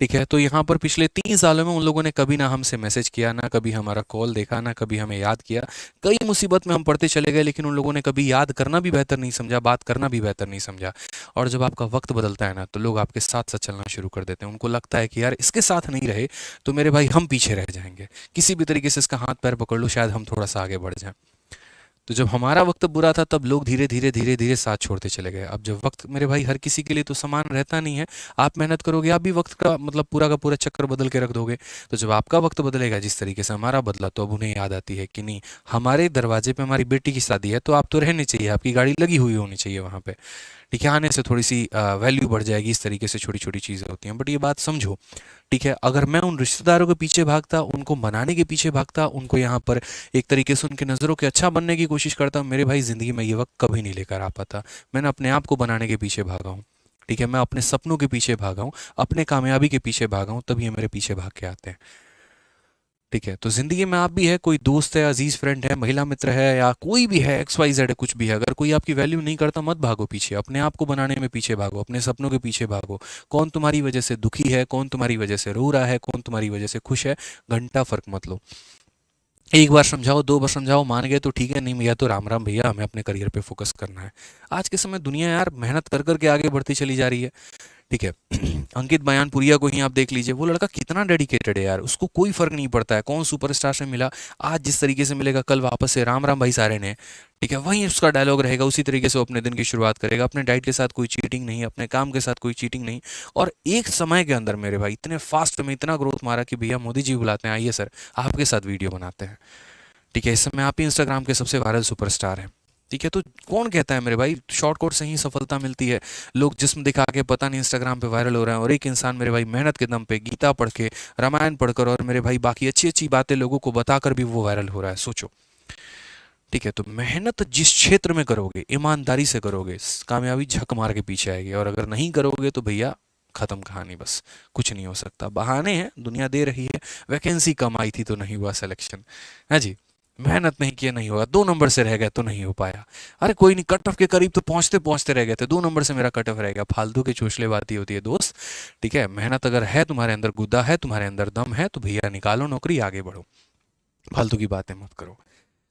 ठीक है, तो यहाँ पर पिछले 3 सालों में उन लोगों ने कभी ना हमसे मैसेज किया, ना कभी हमारा कॉल देखा, ना कभी हमें याद किया। कई मुसीबत में हम पड़ते चले गए, लेकिन उन लोगों ने कभी याद करना भी बेहतर नहीं समझा, बात करना भी बेहतर नहीं समझा। और जब आपका वक्त बदलता है ना तो लोग आपके साथ साथ चलना शुरू कर देते हैं। उनको लगता है कि यार इसके साथ नहीं रहे तो मेरे भाई हम पीछे रह जाएंगे, किसी भी तरीके से इसका हाथ पैर पकड़ लो, शायद हम थोड़ा सा आगे बढ़ जाएं। तो जब हमारा वक्त बुरा था तब लोग धीरे धीरे धीरे धीरे साथ छोड़ते चले गए। अब जब वक्त मेरे भाई हर किसी के लिए तो समान रहता नहीं है, आप मेहनत करोगे आप भी वक्त का मतलब पूरा का पूरा चक्कर बदल के रख दोगे। तो जब आपका वक्त बदलेगा जिस तरीके से हमारा बदला, तो अब उन्हें याद आती है कि नहीं, हमारे दरवाजे पे हमारी बेटी की शादी है तो आप तो रहने चाहिए, आपकी गाड़ी लगी हुई होनी चाहिए वहाँ पे। ठीक है, आने से थोड़ी सी वैल्यू बढ़ जाएगी। इस तरीके से छोटी छोटी चीज़ें होती हैं, बट ये बात समझो। ठीक है, अगर मैं उन रिश्तेदारों के पीछे भागता, उनको मनाने के पीछे भागता, उनको यहाँ पर एक तरीके से उनकी नज़रों के अच्छा बनने की कोशिश करता, मेरे भाई ज़िंदगी में ये वक्त कभी नहीं लेकर आ पाता। मैंने अपने आप को बनाने के पीछे भागा हूँ। ठीक है, मैं अपने सपनों के पीछे भागा हूँ, अपने कामयाबी के पीछे भागा हूँ, तभी ये मेरे पीछे भाग के आते हैं। ठीक है, तो ज़िंदगी में आप भी है, कोई दोस्त है, अजीज़ फ्रेंड है, महिला मित्र है, या कोई भी है, एक्स वाई जेड है, कुछ भी है, अगर कोई आपकी वैल्यू नहीं करता मत भागो पीछे, अपने आप को बनाने में पीछे भागो, अपने सपनों के पीछे भागो। कौन तुम्हारी वजह से दुखी है, कौन तुम्हारी वजह से रो रहा है, कौन तुम्हारी वजह से खुश है, घंटा फर्क मत लो। एक बार समझाओ, 2 बार समझाओ, मान गए तो ठीक है, नहीं भैया तो राम राम भैया, हमें अपने करियर पे फोकस करना है। आज के समय दुनिया यार मेहनत कर कर के आगे बढ़ती चली जा रही है। ठीक है, अंकित बयानपुरिया को ही आप देख लीजिए, वो लड़का कितना डेडिकेटेड है यार, उसको कोई फर्क नहीं पड़ता है कौन सुपरस्टार से मिला, आज जिस तरीके से मिलेगा कल वापस से राम राम भाई सारे ने। ठीक है, वही उसका डायलॉग रहेगा, उसी तरीके से वो अपने दिन की शुरुआत करेगा, अपने डाइट के साथ कोई चीटिंग नहीं, अपने काम के साथ कोई चीटिंग नहीं। और एक समय के अंदर मेरे भाई इतने फास्ट में इतना ग्रोथ मारा कि भैया मोदी जी बुलाते हैं, आइए सर आपके साथ वीडियो बनाते हैं। ठीक है, इस समय आप ही इंस्टाग्राम के सबसे वायरल सुपरस्टार हैं। ठीक है, तो कौन कहता है मेरे भाई शॉर्टकट से ही सफलता मिलती है। लोग जिस्म दिखा के पता नहीं इंस्टाग्राम पे वायरल हो रहे हैं, और एक इंसान मेरे भाई मेहनत के दम पे गीता पढ़ के, रामायण पढ़कर, और मेरे भाई बाकी अच्छी अच्छी बातें लोगों को बताकर भी वो वायरल हो रहा है, सोचो। ठीक है, तो मेहनत जिस क्षेत्र में करोगे, ईमानदारी से करोगे, कामयाबी झक मार के पीछे आएगी, और अगर नहीं करोगे तो भैया खत्म कहानी, बस कुछ नहीं हो सकता। बहाने हैं, दुनिया दे रही है, वैकेंसी कम आई थी तो नहीं हुआ सिलेक्शन, है जी, मेहनत नहीं किया नहीं होगा, 2 नंबर से रह गए तो नहीं हो पाया, अरे कोई नहीं, कट ऑफ के करीब तो पहुंचते पहुंचते रह गए थे, 2 नंबर से मेरा कट ऑफ रह गया, फालतू की चोचलेबाजी होती है दोस्त। ठीक है, मेहनत अगर है तुम्हारे अंदर, गुद्दा है तुम्हारे अंदर, दम है, तो भैया निकालो नौकरी, आगे बढ़ो, फालतू की बातें मत करो।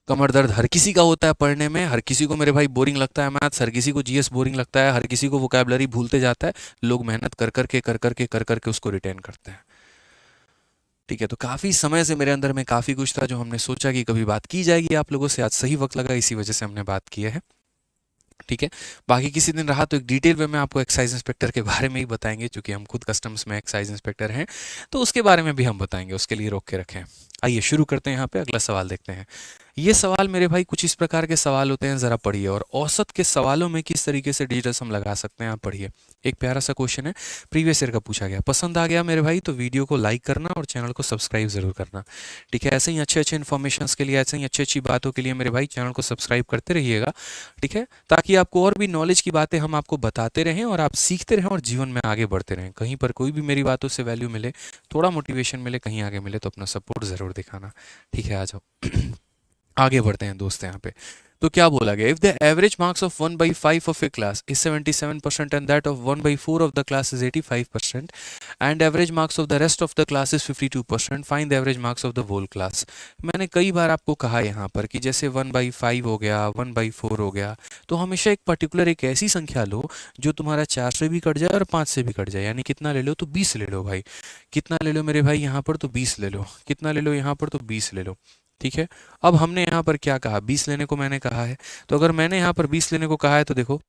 कमर दर्द हर किसी का होता है पढ़ने में, हर किसी को मेरे भाई बोरिंग लगता है मैथ्स, हर किसी को जीएस बोरिंग लगता है, हर किसी को वोकैबलरी भूलते जाता है। लोग मेहनत कर करके कर करके कर करके उसको रिटेन करते हैं। ठीक है, तो काफ़ी समय से मेरे अंदर में काफ़ी कुछ था जो हमने सोचा कि कभी बात की जाएगी आप लोगों से, आज सही वक्त लगा, इसी वजह से हमने बात की है। ठीक है, बाकी किसी दिन रहा तो एक डिटेल में मैं आपको एक्साइज इंस्पेक्टर के बारे में ही बताएंगे, क्योंकि हम खुद कस्टम्स में एक्साइज इंस्पेक्टर हैं, तो उसके बारे में भी हम बताएंगे, उसके लिए रोक के रखें। आइए शुरू करते हैं, यहाँ पे अगला सवाल देखते हैं। ये सवाल मेरे भाई कुछ इस प्रकार के सवाल होते हैं, ज़रा पढ़िए। और औसत के सवालों में किस तरीके से डिजिटल सम लगा सकते हैं, आप पढ़िए। एक प्यारा सा क्वेश्चन है, प्रीवियस ईयर का पूछा गया। पसंद आ गया मेरे भाई तो वीडियो को लाइक करना और चैनल को सब्सक्राइब ज़रूर करना, ठीक है। ऐसे ही अच्छे अच्छे इन्फॉर्मेशन के लिए, ऐसे ही अच्छी अच्छी बातों के लिए मेरे भाई चैनल को सब्सक्राइब करते रहिएगा, ठीक है, ताकि आपको और भी नॉलेज की बातें हम आपको बताते रहें और आप सीखते रहें और जीवन में आगे बढ़ते रहें। कहीं पर कोई भी मेरी बातों से वैल्यू मिले, थोड़ा मोटिवेशन मिले, कहीं आगे मिले तो अपना सपोर्ट ज़रूर दिखाना, ठीक है। आ जाओ आगे बढ़ते हैं दोस्त यहाँ पे। तो क्या बोला गया, if the average marks of 1/5 of a class is 77% and that of 1/4 of the class is 85% and average marks of the rest of the class is 52%, find the average marks of the whole class. मैंने कई बार आपको कहा यहाँ पर कि जैसे 1/5 हो गया, 1/4 हो गया, तो हमेशा एक पर्टिकुलर एक ऐसी संख्या लो जो तुम्हारा 4 से भी कट जाए और 5 से भी कट जाए, यानी कितना ले लो तो 20 ले लो भाई। कितना ले लो मेरे भाई यहाँ पर तो 20 ले लो, कितना ले लो यहाँ पर तो 20 ले लो, ठीक है। अब हमने यहाँ पर क्या कहा, 20 लेने को मैंने कहा है, तो अगर मैंने यहाँ पर 20 लेने को कहा है तो देखो,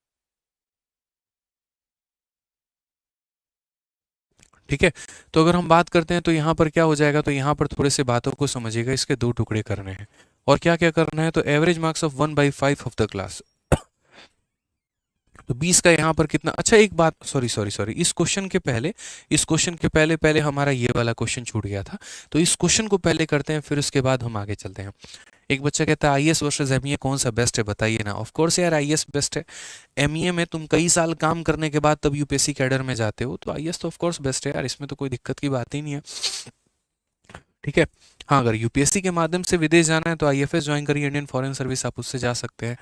ठीक है। तो अगर हम बात करते हैं तो यहाँ पर क्या हो जाएगा, तो यहाँ पर थोड़े से बातों को समझिएगा, इसके दो टुकड़े करने हैं और क्या क्या करना है। तो average marks of 1/5 of the class, तो 20 का यहाँ पर कितना। अच्छा एक बात, सॉरी सॉरी सॉरी, इस क्वेश्चन के पहले, इस क्वेश्चन के पहले पहले हमारा ये वाला क्वेश्चन छूट गया था, तो इस क्वेश्चन को पहले करते हैं, फिर उसके बाद हम आगे चलते हैं। एक बच्चा कहता है आईएएस वर्सेस एमईए कौन सा बेस्ट है, बताइए ना। ऑफ कोर्स यार आईएएस बेस्ट है। एमईए में तुम कई साल काम करने के बाद तब यूपीएससी कैडर में जाते हो, तो आईएएस तो ऑफ कोर्स बेस्ट है यार, इसमें तो कोई दिक्कत की बात ही नहीं है, ठीक है। हाँ, अगर यूपीएससी के माध्यम से विदेश जाना है तो आईएफएस ज्वाइन करिए, इंडियन फॉरेन सर्विस, आप उससे जा सकते हैं।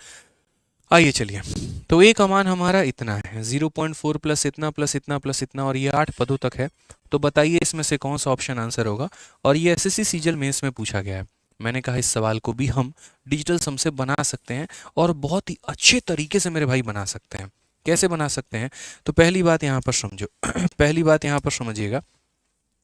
आइए चलिए, तो ए का मान हमारा इतना है, 0.4 प्लस इतना प्लस इतना प्लस इतना, और ये 8 पदों तक है। तो बताइए इसमें से कौन सा ऑप्शन आंसर होगा। और ये एसएससी सीजीएल मेंस में पूछा गया है। मैंने कहा इस सवाल को भी हम डिजिटल सम से बना सकते हैं और बहुत ही अच्छे तरीके से मेरे भाई बना सकते हैं। कैसे बना सकते हैं, तो पहली बात यहाँ पर समझो पहली बात यहाँ पर समझिएगा,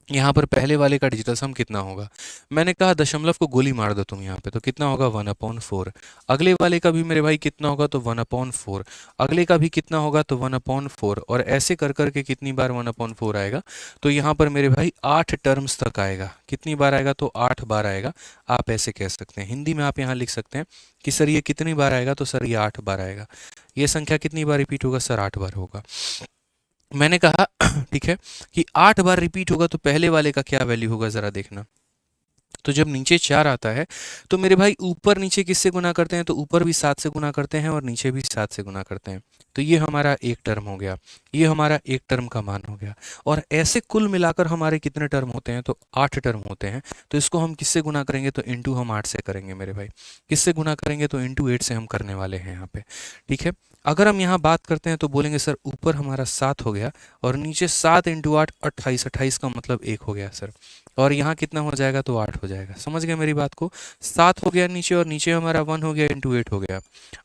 यहाँ पर पहले वाले का डिजिटल सम कितना होगा। मैंने कहा दशमलव को गोली मार दो तुम यहाँ पे, तो कितना होगा 1/4। अगले वाले का भी मेरे भाई कितना होगा, तो 1/4। अगले का भी कितना होगा, तो 1/4। और ऐसे कर कर के कितनी बार 1/4 आएगा, तो यहाँ पर मेरे भाई 8 टर्म्स तक आएगा। कितनी बार आएगा, तो 8 बार आएगा। आप ऐसे कह सकते हैं, हिंदी में आप यहाँ लिख सकते हैं कि सर ये कितनी बार आएगा, तो सर ये 8 बार आएगा। ये संख्या कितनी बार रिपीट होगा, सर 8 बार होगा। मैंने कहा ठीक है कि 8 बार रिपीट होगा, तो पहले वाले का क्या वैल्यू होगा, ज़रा देखना। तो जब नीचे 4 आता है तो मेरे भाई ऊपर नीचे किससे गुना करते हैं, तो ऊपर भी 7 से गुना करते हैं और नीचे भी 7 से गुना करते हैं। तो ये हमारा एक टर्म हो गया, ये हमारा एक टर्म का मान हो गया। और ऐसे कुल मिलाकर हमारे कितने टर्म होते हैं, तो 8 टर्म होते हैं। तो इसको हम किससे गुना करेंगे, तो इंटू हम 8 से करेंगे मेरे भाई। किससे गुना करेंगे, तो इंटू 8 से हम करने वाले हैं यहाँ पे, ठीक है। अगर हम यहाँ बात करते हैं तो बोलेंगे सर ऊपर हमारा 7 हो गया और नीचे 7 इंटू 8 28, 28 का मतलब 1 हो गया सर। और यहाँ कितना हो जाएगा, तो 8 हो जाएगा। समझ गए मेरी बात को। 7 हो गया नीचे और नीचे हमारा 1 हो गया इंटू 8 हो गया।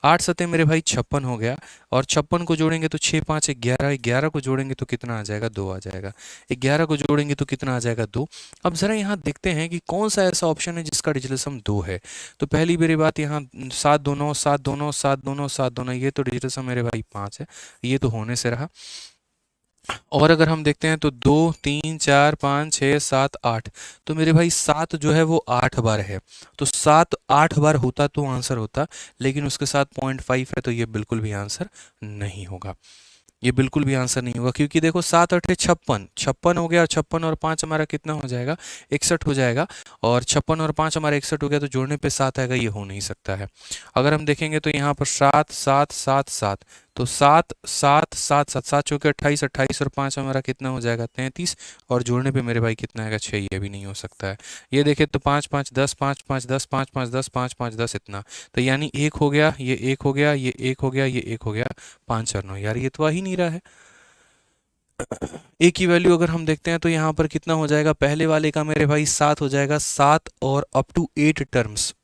8 सते मेरे भाई 56 हो गया। और 56 को जोड़ेंगे तो 6 5 11, 11 को जोड़ेंगे तो कितना आ जाएगा, 2 आ जाएगा। 11 को जोड़ेंगे तो कितना आ जाएगा, 2। अब ज़रा यहाँ देखते हैं कि कौन सा ऐसा ऑप्शन है जिसका डिजिटल सम 2 है। तो पहली मेरी बात यहाँ 7 2 9 7 2 9 7 2 9 7 2 9, ये तो डिजिटल सम मेरे भाई 5 है, ये तो होने से रहा। और अगर हम देखते हैं तो 2 3 4 5 6 7 8, तो मेरे भाई 7 जो है वो 8 बार है। तो 7 8 बार होता तो आंसर होता, लेकिन उसके साथ 0.5 है, तो ये बिल्कुल भी आंसर नहीं होगा। ये बिल्कुल भी आंसर नहीं होगा, क्योंकि देखो 7 8 56, 56 हो गया और 56 और 5 हमारा कितना हो जाएगा, 61 हो जाएगा। और 56 और 5 हमारा 61 हो गया, तो जोड़ने पे 7 आएगा, ये हो नहीं सकता है। अगर हम देखेंगे तो यहाँ पर 7 7 7 7, तो 7 7 7 7 7 चौके 28, 28 और 5 हमारा कितना हो जाएगा, 33। और जोड़ने पे मेरे भाई कितना आएगा, 6। ये भी नहीं हो सकता है। ये देखे तो 5 5 10 5 5 10 5 5 10 5 5 10 इतना, तो यानी 1 हो गया, ये 1 हो गया, ये 1 हो गया, ये 1 हो गया, 5 और 9, यार ये तो आ ही नहीं रहा है। ए की वैल्यू अगर हम देखते हैं तो यहाँ पर कितना हो जाएगा, पहले वाले का मेरे भाई 7 हो जाएगा, 7 और अप टू 8 टर्म्स,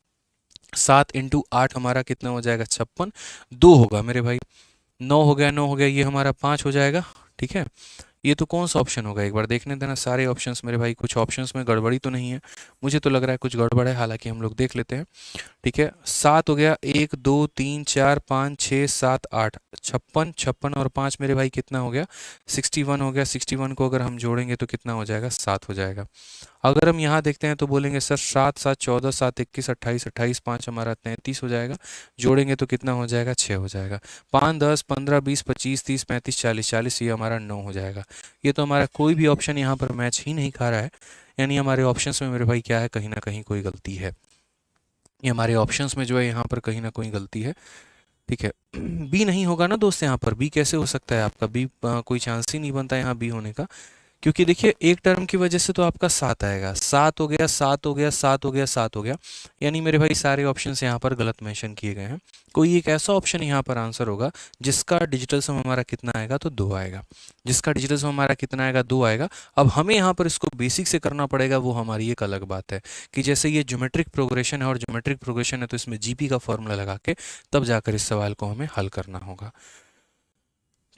7 इंटू 8 हमारा कितना हो जाएगा, 56। 2 होगा मेरे भाई, 9 हो गया, 9 हो गया, ये हमारा 5 हो जाएगा, ठीक है। ये तो कौन सा ऑप्शन होगा, एक बार देखने देना सारे ऑप्शंस मेरे भाई, कुछ ऑप्शंस में गड़बड़ी तो नहीं है, मुझे तो लग रहा है कुछ गड़बड़ है, हालांकि हम लोग देख लेते हैं। ठीक है, 7 हो गया, 1 2 3 4 5 6 7 8, 56, 56 और 5 मेरे भाई कितना हो गया, 61 हो गया। 61 को अगर हम जोड़ेंगे तो कितना हो जाएगा, 7 हो जाएगा। अगर हम यहाँ देखते हैं तो बोलेंगे सर 7 7 14, 7 21 28, 28 5 हमारा 33 हो जाएगा, जोड़ेंगे तो कितना हो जाएगा, 6 हो जाएगा। 5 10 15 20 25 30 35 40, 40 ये हमारा 9 हो जाएगा। ये तो हमारा कोई भी ऑप्शन यहाँ पर मैच ही नहीं खा रहा है, यानी हमारे ऑप्शंस में मेरे भाई क्या है, कहीं ना कहीं कोई गलती है। ये हमारे ऑप्शंस में जो है यहाँ पर कहीं ना कोई गलती है। ठीक है, बी नहीं होगा ना दोस्त, यहाँ पर बी कैसे हो सकता है आपका, बी कोई चांस ही नहीं बनता यहाँ बी होने का, क्योंकि देखिए एक टर्म की वजह से तो आपका 7 आएगा, 7 हो गया, 7 हो गया, 7 हो गया, 7 हो गया, यानी मेरे भाई सारे ऑप्शंस यहाँ पर गलत मेंशन किए गए हैं। कोई एक ऐसा ऑप्शन यहाँ पर आंसर होगा जिसका डिजिटल सम हमारा कितना आएगा, तो 2 आएगा, जिसका डिजिटल सम हमारा कितना आएगा, 2 आएगा। अब हमें यहाँ पर इसको बेसिक से करना पड़ेगा, वो हमारी एक अलग बात है कि जैसे ये ज्योमेट्रिक प्रोग्रेशन है, और ज्योमेट्रिक प्रोग्रेशन है तो इसमें जीपी का फॉर्मूला लगा के तब जाकर इस सवाल को हमें हल करना होगा।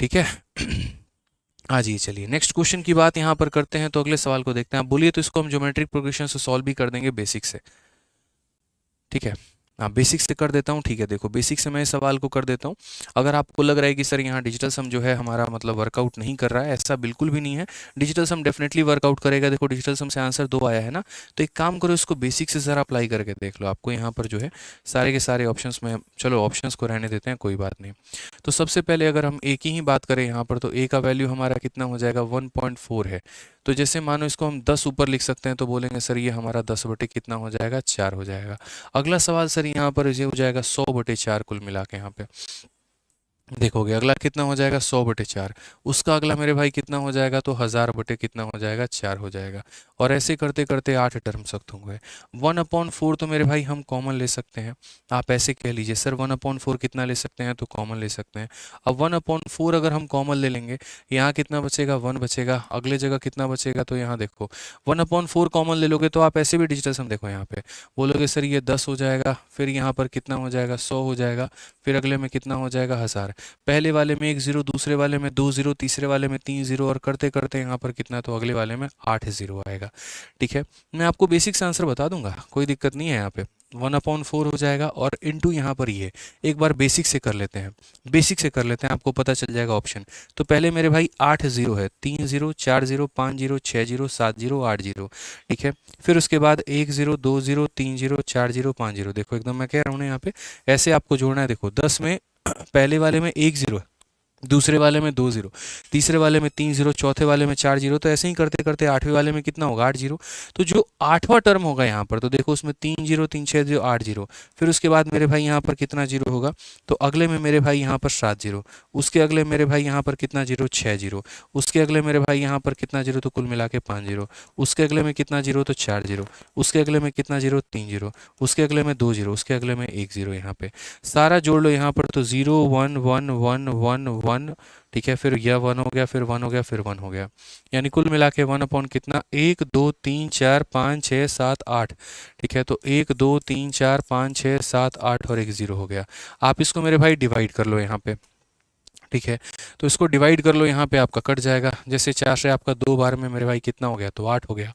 ठीक है, हाँ जी, चलिए नेक्स्ट क्वेश्चन की बात यहाँ पर करते हैं, तो अगले सवाल को देखते हैं। आप बोलिए तो इसको हम ज्योमेट्रिक प्रोग्रेशन से सॉल्व भी कर देंगे बेसिक से। ठीक है, हाँ बेसिक से कर देता हूँ। ठीक है, देखो बेसिक से मैं इस सवाल को कर देता हूँ। अगर आपको लग रहा है कि सर यहाँ डिजिटल सम जो है हमारा मतलब वर्कआउट नहीं कर रहा है, ऐसा बिल्कुल भी नहीं है, डिजिटल सम डेफिनेटली वर्कआउट करेगा। देखो डिजिटल सम से आंसर 2 आया है ना, तो एक काम करो, इसको बेसिक से ज़रा अप्लाई करके देख लो, आपको यहाँ पर जो है सारे के सारे ऑप्शंस में, चलो ऑप्शंस को रहने देते हैं, कोई बात नहीं। तो सबसे पहले अगर हम ए की ही बात करें यहाँ पर, तो ए का वैल्यू हमारा कितना हो जाएगा, 1.4 है। तो जैसे मानो इसको हम 10 ऊपर लिख सकते हैं, तो बोलेंगे सर ये हमारा 10 बटे कितना हो जाएगा, 4 हो जाएगा। अगला सवाल सर यहाँ पर ये हो जाएगा 100 बटे 4 कुल मिला के, यहाँ पे देखोगे अगला कितना हो जाएगा, 100 बटे 4। उसका अगला मेरे भाई कितना हो जाएगा, तो 1000 बटे कितना हो जाएगा, 4 हो जाएगा। और ऐसे करते करते 8 टर्म तक होंगे। 1/4 तो मेरे भाई हम कॉमन ले सकते हैं, आप ऐसे कह लीजिए सर 1/4 कितना ले सकते हैं, तो कॉमन ले सकते हैं। अब 1/4 अगर हम कॉमन ले लेंगे, यहाँ कितना बचेगा, 1 बचेगा, अगले जगह कितना बचेगा, तो यहाँ देखो 1/4 कॉमन ले लोगे तो आप ऐसे भी डिजिटल सम देखो, यहाँ पे बोलोगे सर ये 10 हो जाएगा, फिर यहाँ पर कितना हो जाएगा, 100 हो जाएगा, फिर अगले में कितना हो जाएगा, 1000। पहले वाले में 1 0, दूसरे वाले में 2 0, तीसरे वाले में 3 0, और करते करते यहाँ पर कितना, तो अगले वाले में 8 0 आएगा। ठीक है, मैं आपको बेसिक से आंसर बता दूंगा, कोई दिक्कत नहीं है। यहाँ पे 1/4 हो जाएगा, और इनटू यहाँ पर ये एक बार बेसिक से कर लेते हैं, बेसिक से कर लेते हैं, आपको पता चल जाएगा ऑप्शन। तो पहले मेरे भाई 8 0 है, 3 0 4 0 5 0 6 0 7 0 8 0। ठीक है, फिर उसके बाद 1 0 2 0 3 0 4 0 5 0। देखो एकदम मैं कह रहा हूँ ना, यहाँ पे ऐसे आपको जोड़ना है। देखो 10 में पहले वाले में 1 0 है, दूसरे वाले में 2 0, तीसरे वाले में 3 0, चौथे वाले में 4 0, तो ऐसे ही करते करते 8वें वाले में कितना होगा, 8 0। तो जो 8वां टर्म होगा यहाँ पर, तो देखो उसमें 3 0 3 6 0 8 0। फिर उसके बाद मेरे भाई यहाँ पर कितना जीरो होगा, तो अगले में मेरे भाई यहाँ पर 7 0, उसके अगले मेरे भाई यहाँ पर कितना जीरो, 6 0, उसके अगले मेरे भाई यहाँ पर कितना जीरो, तो कुल मिला के 5 0, उसके अगले में कितना जीरो, तो 4 0, उसके अगले में कितना जीरो, 3 0, उसके अगले में 2 0, उसके अगले में 1 0। यहाँ पे सारा जोड़ लो यहाँ पर, तो 0 1 1 1 1 1। ठीक है, फिर यह 1 हो गया, फिर 1 हो गया, फिर 1 हो गया, यानी कुल मिला के 1 कितना, 1 2 3 4 5 6 7 8। ठीक है, तो 1 2 3 4 5 6 7 8 और 1 0 हो गया। आप इसको मेरे भाई डिवाइड कर लो यहाँ पे। ठीक है, तो इसको डिवाइड कर लो, यहाँ पे आपका कट जाएगा। जैसे 4 से आपका 2 बार में मेरे भाई कितना हो गया, तो 8 हो गया।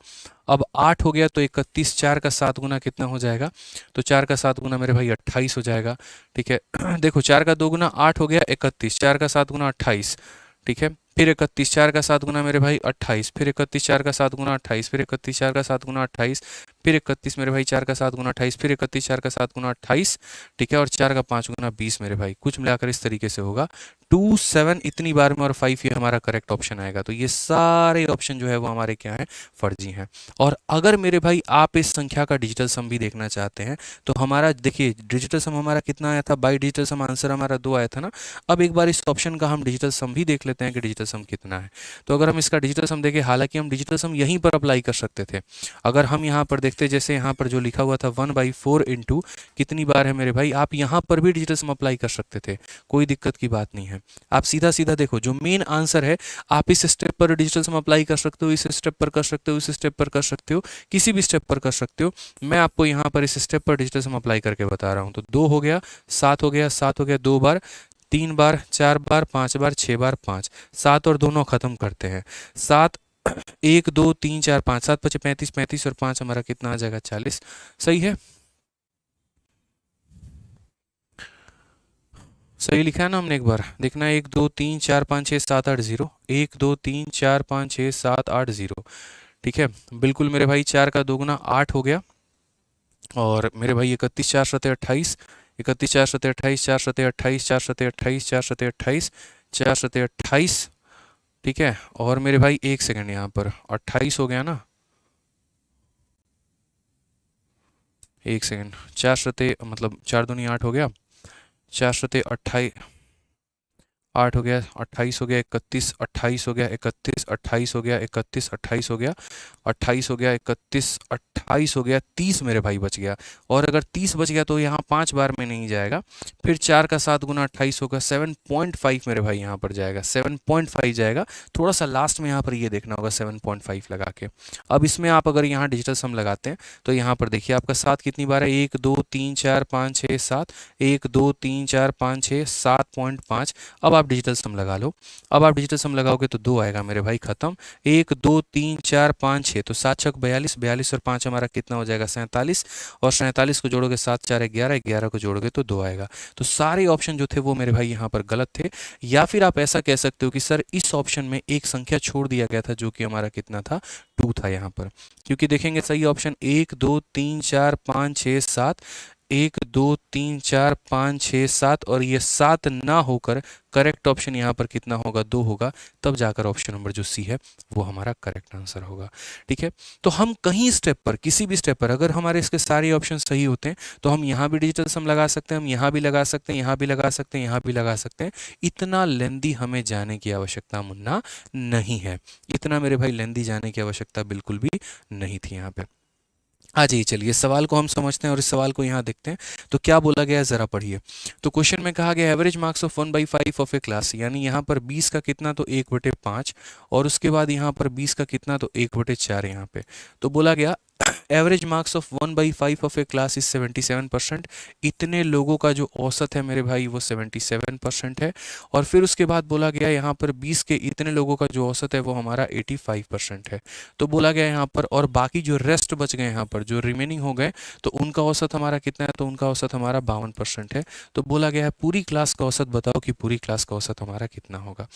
अब 8 हो गया तो 31, 4 का 7 गुना कितना हो जाएगा, तो 4 का 7 गुना मेरे भाई 28 हो जाएगा। ठीक है, देखो 4 का 2 गुना 8 हो गया 31, 4 का 7 गुना 28। ठीक है, फिर 31, 4 का 7 गुना मेरे भाई 28, फिर 31, 4 का 7 गुना 28, फिर 31, 4 का 7 गुना 28, फिर 31 मेरे भाई 4 का 7 गुना 28, फिर 31, 4 का 7 गुना 28। ठीक है, और 4 का 5 गुना 20 मेरे भाई, कुछ मिलाकर इस तरीके से होगा 2 7 इतनी बार में, और 5 ये हमारा करेक्ट ऑप्शन आएगा। तो ये सारे ऑप्शन जो है वो हमारे क्या हैं, फर्जी हैं। और अगर मेरे भाई आप इस संख्या का डिजिटल सम भी देखना चाहते हैं, तो हमारा देखिए डिजिटल सम हमारा कितना आया था, बाई डिजिटल सम आंसर हमारा 2 आया था ना। अब एक बार इस ऑप्शन का हम डिजिटल सम भी देख लेते हैं कि डिजिटल सम कितना है। तो अगर हम इसका डिजिटल सम देखें, हालांकि हम डिजिटल सम यहीं पर अप्लाई कर सकते थे, अगर हम यहाँ पर देखते, जैसे यहाँ पर जो लिखा हुआ था 1/4 इंटू कितनी बार है मेरे भाई, आप यहाँ पर भी डिजिटल सम अप्लाई कर सकते थे, कोई दिक्कत की बात नहीं है। आप सीधा सीधा देखो जो मेन आंसर है, आप इस स्टेप पर डिजिटल सम अप्लाई कर सकते हो, इस स्टेप पर कर सकते हो, इस स्टेप पर कर सकते हो, किसी भी स्टेप पर कर सकते हो। मैं आपको यहाँ पर इस स्टेप पर डिजिटल सम अप्लाई करके बता रहा हूँ। तो 2 हो गया, 7 हो गया, 7 हो गया 2 बार, 3 बार, 4 बार, 5 बार, 6 बार, 5, 7 और दोनों खत्म करते हैं। 7, 1 2 3 4 5, 7 5 35, 35 और 5 हमारा कितना आ जाएगा 40। सही है, सही लिखा है ना हमने? एक बार देखना, 1 2 3 4 5 6 7 8 0, 1 2 3 4 5 6 7 8 0। ठीक है, बिल्कुल मेरे भाई, 4 का दोगुना 8 हो गया। और मेरे भाई 31 4 सतह 28, 31 4 सतह 28, 4 सतह 28, 4 सतह 28, 4 सतह 28, 4 सतह 28। ठीक है, और मेरे भाई एक सेकंड, यहाँ पर 28 हो गया ना, एक सेकंड, 4 सतह मतलब 4 दूनी 8 हो गया, 4 सतह 28, 8 हो गया, 28 हो गया, 31 28 हो गया, 31 28 हो गया, 31 28 हो गया, 28 हो गया, 31 28 हो गया, 30 मेरे भाई बच गया। और अगर 30 बच गया तो यहाँ 5 बार में नहीं जाएगा, फिर 4 का 7 गुना 28 होगा, 7.5 मेरे भाई यहाँ पर जाएगा, 7.5 जाएगा। थोड़ा सा लास्ट में यहाँ पर ये देखना होगा 7.5 लगा के। अब इसमें आप अगर यहाँ डिजिटल सम लगाते हैं तो यहाँ पर देखिए आपका 7 कितनी बार है, 1 2 3 4 5 6 7, 1 2 3 4 5 6 7.5। अब आप डिजिटल सम लगा लो, अब आप डिजिटल सम लगाओगे तो 2 आएगा मेरे भाई, खत्म। 1 2 3 4 5 6, तो 7 छक 42, 42 और 5 हमारा कितना हो जाएगा 47, और 47 को जोड़ोगे 7 4 11, 11 को जोड़ोगे तो 2 आएगा। तो सारे ऑप्शन जो थे वो मेरे भाई यहाँ पर गलत थे। या फिर आप ऐसा कह सकते हो कि सर इस ऑप्शन में एक संख्या छोड़ दिया गया था जो कि हमारा कितना था, 2 था यहाँ पर। क्योंकि देखेंगे सही ऑप्शन 1 2 3 4 5 6 7, 1 2 3 4 5 6 7, और ये 7 ना होकर करेक्ट ऑप्शन यहाँ पर कितना होगा, 2 होगा। तब जाकर ऑप्शन नंबर जो सी है वो हमारा करेक्ट आंसर होगा। ठीक है, तो हम कहीं स्टेप पर, किसी भी स्टेप पर अगर हमारे इसके सारे ऑप्शन सही होते हैं तो हम यहाँ भी डिजिटल सम लगा सकते हैं, हम यहाँ भी लगा सकते हैं, यहाँ भी लगा सकते हैं, यहाँ भी लगा सकते हैं। इतना लेंदी हमें जाने की आवश्यकता मुन्ना नहीं है, इतना मेरे भाई लेंदी जाने की आवश्यकता बिल्कुल भी नहीं थी यहाँ पे। आ जाइए, चलिए सवाल को हम समझते हैं और इस सवाल को यहाँ देखते हैं। तो क्या बोला गया है ज़रा पढ़िए। तो क्वेश्चन में कहा गया average marks of 1/5 of a class, यानी यहाँ पर 20 का कितना, तो 1/5, और उसके बाद यहाँ पर 20 का कितना, तो 1/4 यहाँ पे। तो बोला गया average marks of 1/5 of a class is 77%। इतने लोगों का जो औसत है मेरे भाई वो 77% है। और फिर उसके बाद बोला गया यहाँ पर 20 के इतने लोगों का जो औसत है वो हमारा 85% है। तो बोला गया यहाँ पर, और बाकी जो रेस्ट बच गए यहाँ पर जो रिमेनिंग हो गए तो उनका औसत हमारा कितना है, तो उनका औसत हमारा 52% है। तो बोला गया है पूरी क्लास का औसत बताओ कि पूरी क्लास का औसत हमारा कितना होगा।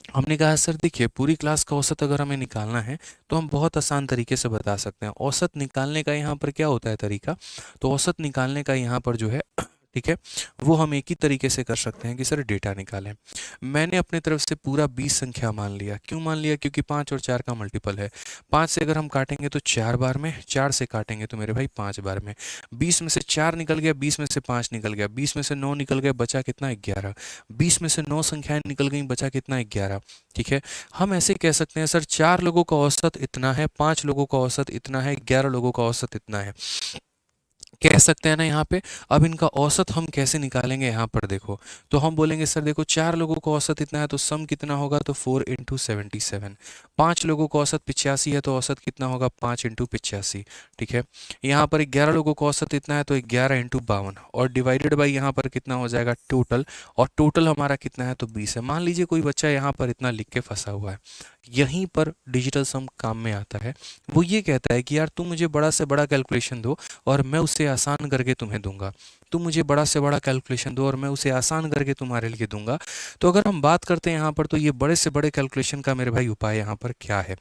हमने कहा सर देखिए पूरी क्लास का औसत अगर हमें निकालना है तो हम बहुत आसान तरीके से बता सकते हैं। औसत निकालने का यहाँ पर क्या होता है तरीका, तो औसत निकालने का यहाँ पर जो है ठीक है वो हम एक ही तरीके से कर सकते हैं कि सर डेटा निकालें। मैंने अपने तरफ से पूरा 20 संख्या मान लिया। क्यों मान लिया, क्योंकि 5 और 4 का मल्टीपल है। 5 से अगर हम काटेंगे तो 4 बार में, 4 से काटेंगे तो मेरे भाई 5 बार में। 20 में से 4 निकल गया, 20 में से 5 निकल गया, 20 में से 9 निकल गया, बचा कितना 11। 20 में से 9 संख्याएं निकल गई, बचा कितना 11। ठीक है, हम ऐसे कह सकते हैं सर 4 लोगों का औसत इतना है, 5 लोगों का औसत इतना है, 11 लोगों का औसत इतना है, कह सकते हैं ना यहाँ पे। अब इनका औसत हम कैसे निकालेंगे यहाँ पर देखो, तो हम बोलेंगे सर देखो 4 लोगों का औसत इतना है तो सम कितना होगा, तो 4 इंटू 77। 5 लोगों का औसत 85 है तो औसत कितना होगा, 5 इंटू 85। ठीक है, यहाँ पर 11 लोगों का औसत इतना है तो 11 इंटू 52, और डिवाइडेड बाई यहाँ पर कितना हो जाएगा टोटल, और टोटल हमारा कितना है तो 20 है। मान लीजिए कोई बच्चा यहाँ पर इतना लिख के फंसा हुआ है, यहीं पर डिजिटल सम काम में आता है। वो ये कहता है कि यार तुम मुझे बड़ा से बड़ा कैलकुलेशन दो और मैं उसे आसान करके तुम्हें दूंगा। तुम मुझे बड़ा से बड़ा कैलकुलेशन दो और मैं उसे आसान करके तुम्हारे लिए दूंगा। तो अगर हम बात करते हैं यहाँ पर, तो ये बड़े से बड़े कैलकुलेशन का मेरे भाई उपाय यहाँ पर क्या है,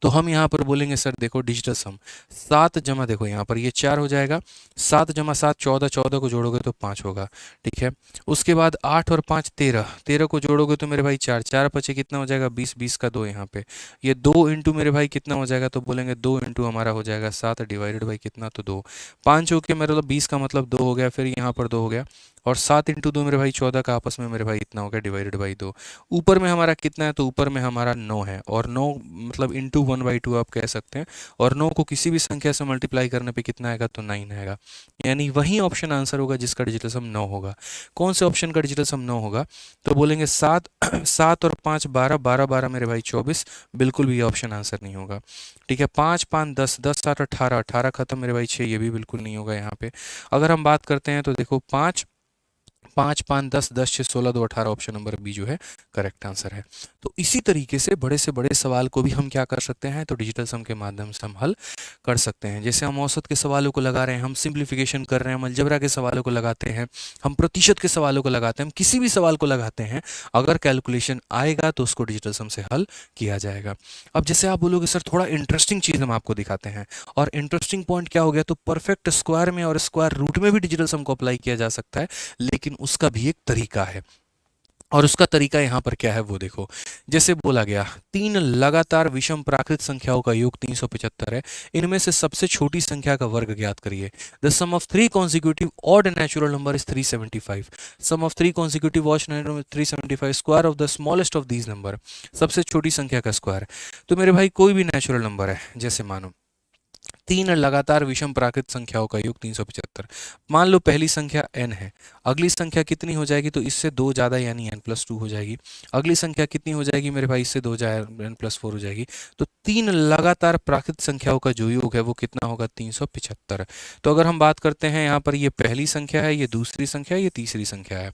तो हम यहाँ पर बोलेंगे सर देखो डिजिटल सम 7 जमा, देखो यहाँ पर ये 4 हो जाएगा, 7 जमा 7 14, 14 को जोड़ोगे तो 5 होगा। ठीक है, उसके बाद 8 और 5 13, 13 को जोड़ोगे तो मेरे भाई 4, 4 पचे कितना हो जाएगा 20, 20 का 2 यहाँ पे, ये 2 इंटू मेरे भाई कितना हो जाएगा, तो बोलेंगे 2 इंटू हमारा हो जाएगा 7 डिवाइडेड बाई कितना, तो 2। 5 हो के मेरे मतलब 20 का मतलब 2 हो गया, फिर यहाँ पर 2 हो गया, और 7 इंटू 2 मेरे भाई 14 का आपस में मेरे भाई इतना हो गया डिवाइडेड बाई 2। ऊपर में हमारा कितना है, तो ऊपर में हमारा 9 है, और 9 मतलब इंटू 1/2 आप कह सकते हैं, और 9 को किसी भी संख्या से मल्टीप्लाई करने पे कितना आएगा, तो 9 आएगा। यानी वही ऑप्शन आंसर होगा जिसका डिजिटल सम 9 होगा। कौन से ऑप्शन का डिजिटल सम 9 होगा, तो बोलेंगे 7 7 और 5 12, 12 12 मेरे भाई 24, बिल्कुल भी ये ऑप्शन आंसर नहीं होगा। ठीक है, 5 5 10, 10 7 18, 18 खत्म मेरे भाई 6, ये भी बिल्कुल नहीं होगा यहाँ पे। अगर हम बात करते हैं तो देखो 5 पाँच पाँच 10 10 6 16 2 18 ऑप्शन नंबर बी जो है करेक्ट आंसर है। तो इसी तरीके से बड़े सवाल को भी हम क्या कर सकते हैं, तो डिजिटल सम के माध्यम से हम हल कर सकते हैं। जैसे हम औसत के सवालों को लगा रहे हैं, हम सिंप्लीफिकेशन कर रहे हैं, हम अलजेब्रा के सवालों को लगाते हैं, हम प्रतिशत के सवालों को लगाते हैं, हम किसी भी सवाल को लगाते हैं, अगर कैलकुलेशन आएगा तो उसको डिजिटल सम से हल किया जाएगा। अब जैसे आप बोलोगे सर थोड़ा इंटरेस्टिंग चीज़ हम आपको दिखाते हैं, और इंटरेस्टिंग पॉइंट क्या हो गया, तो परफेक्ट स्क्वायर में और स्क्वायर रूट में भी डिजिटल सम को अप्लाई किया जा सकता है, लेकिन उसका भी एक तरीका है। और उसका तरीका यहाँ पर क्या है वो देखो। जैसे बोला गया, तीन लगातार विषम प्राकृत संख्याओं का योग 375 है, इनमें से सबसे छोटी संख्या का वर्ग ज्ञात करिए। The sum of three consecutive odd natural number is 375। Sum of three consecutive odd number 375, square of the smallest of these number, सबसे छोटी संख्या का स्क्वायर। तो मेरे भाई कोई भी नेचुरल नंबर है, जैसे मानो तीन लगातार विषम प्राकृत संख्याओं का योग 375। मान लो पहली संख्या n है, अगली संख्या कितनी हो जाएगी, तो इससे दो ज्यादा यानी n+2 हो जाएगी। अगली संख्या कितनी हो जाएगी मेरे भाई, इससे दो ज्यादा n+4 हो जाएगी। तो तीन लगातार प्राकृत संख्याओं का जो योग है वो कितना होगा, 375। तो अगर हम बात करते हैं यहाँ पर, ये पहली संख्या है, ये दूसरी संख्या है, ये तीसरी संख्या है।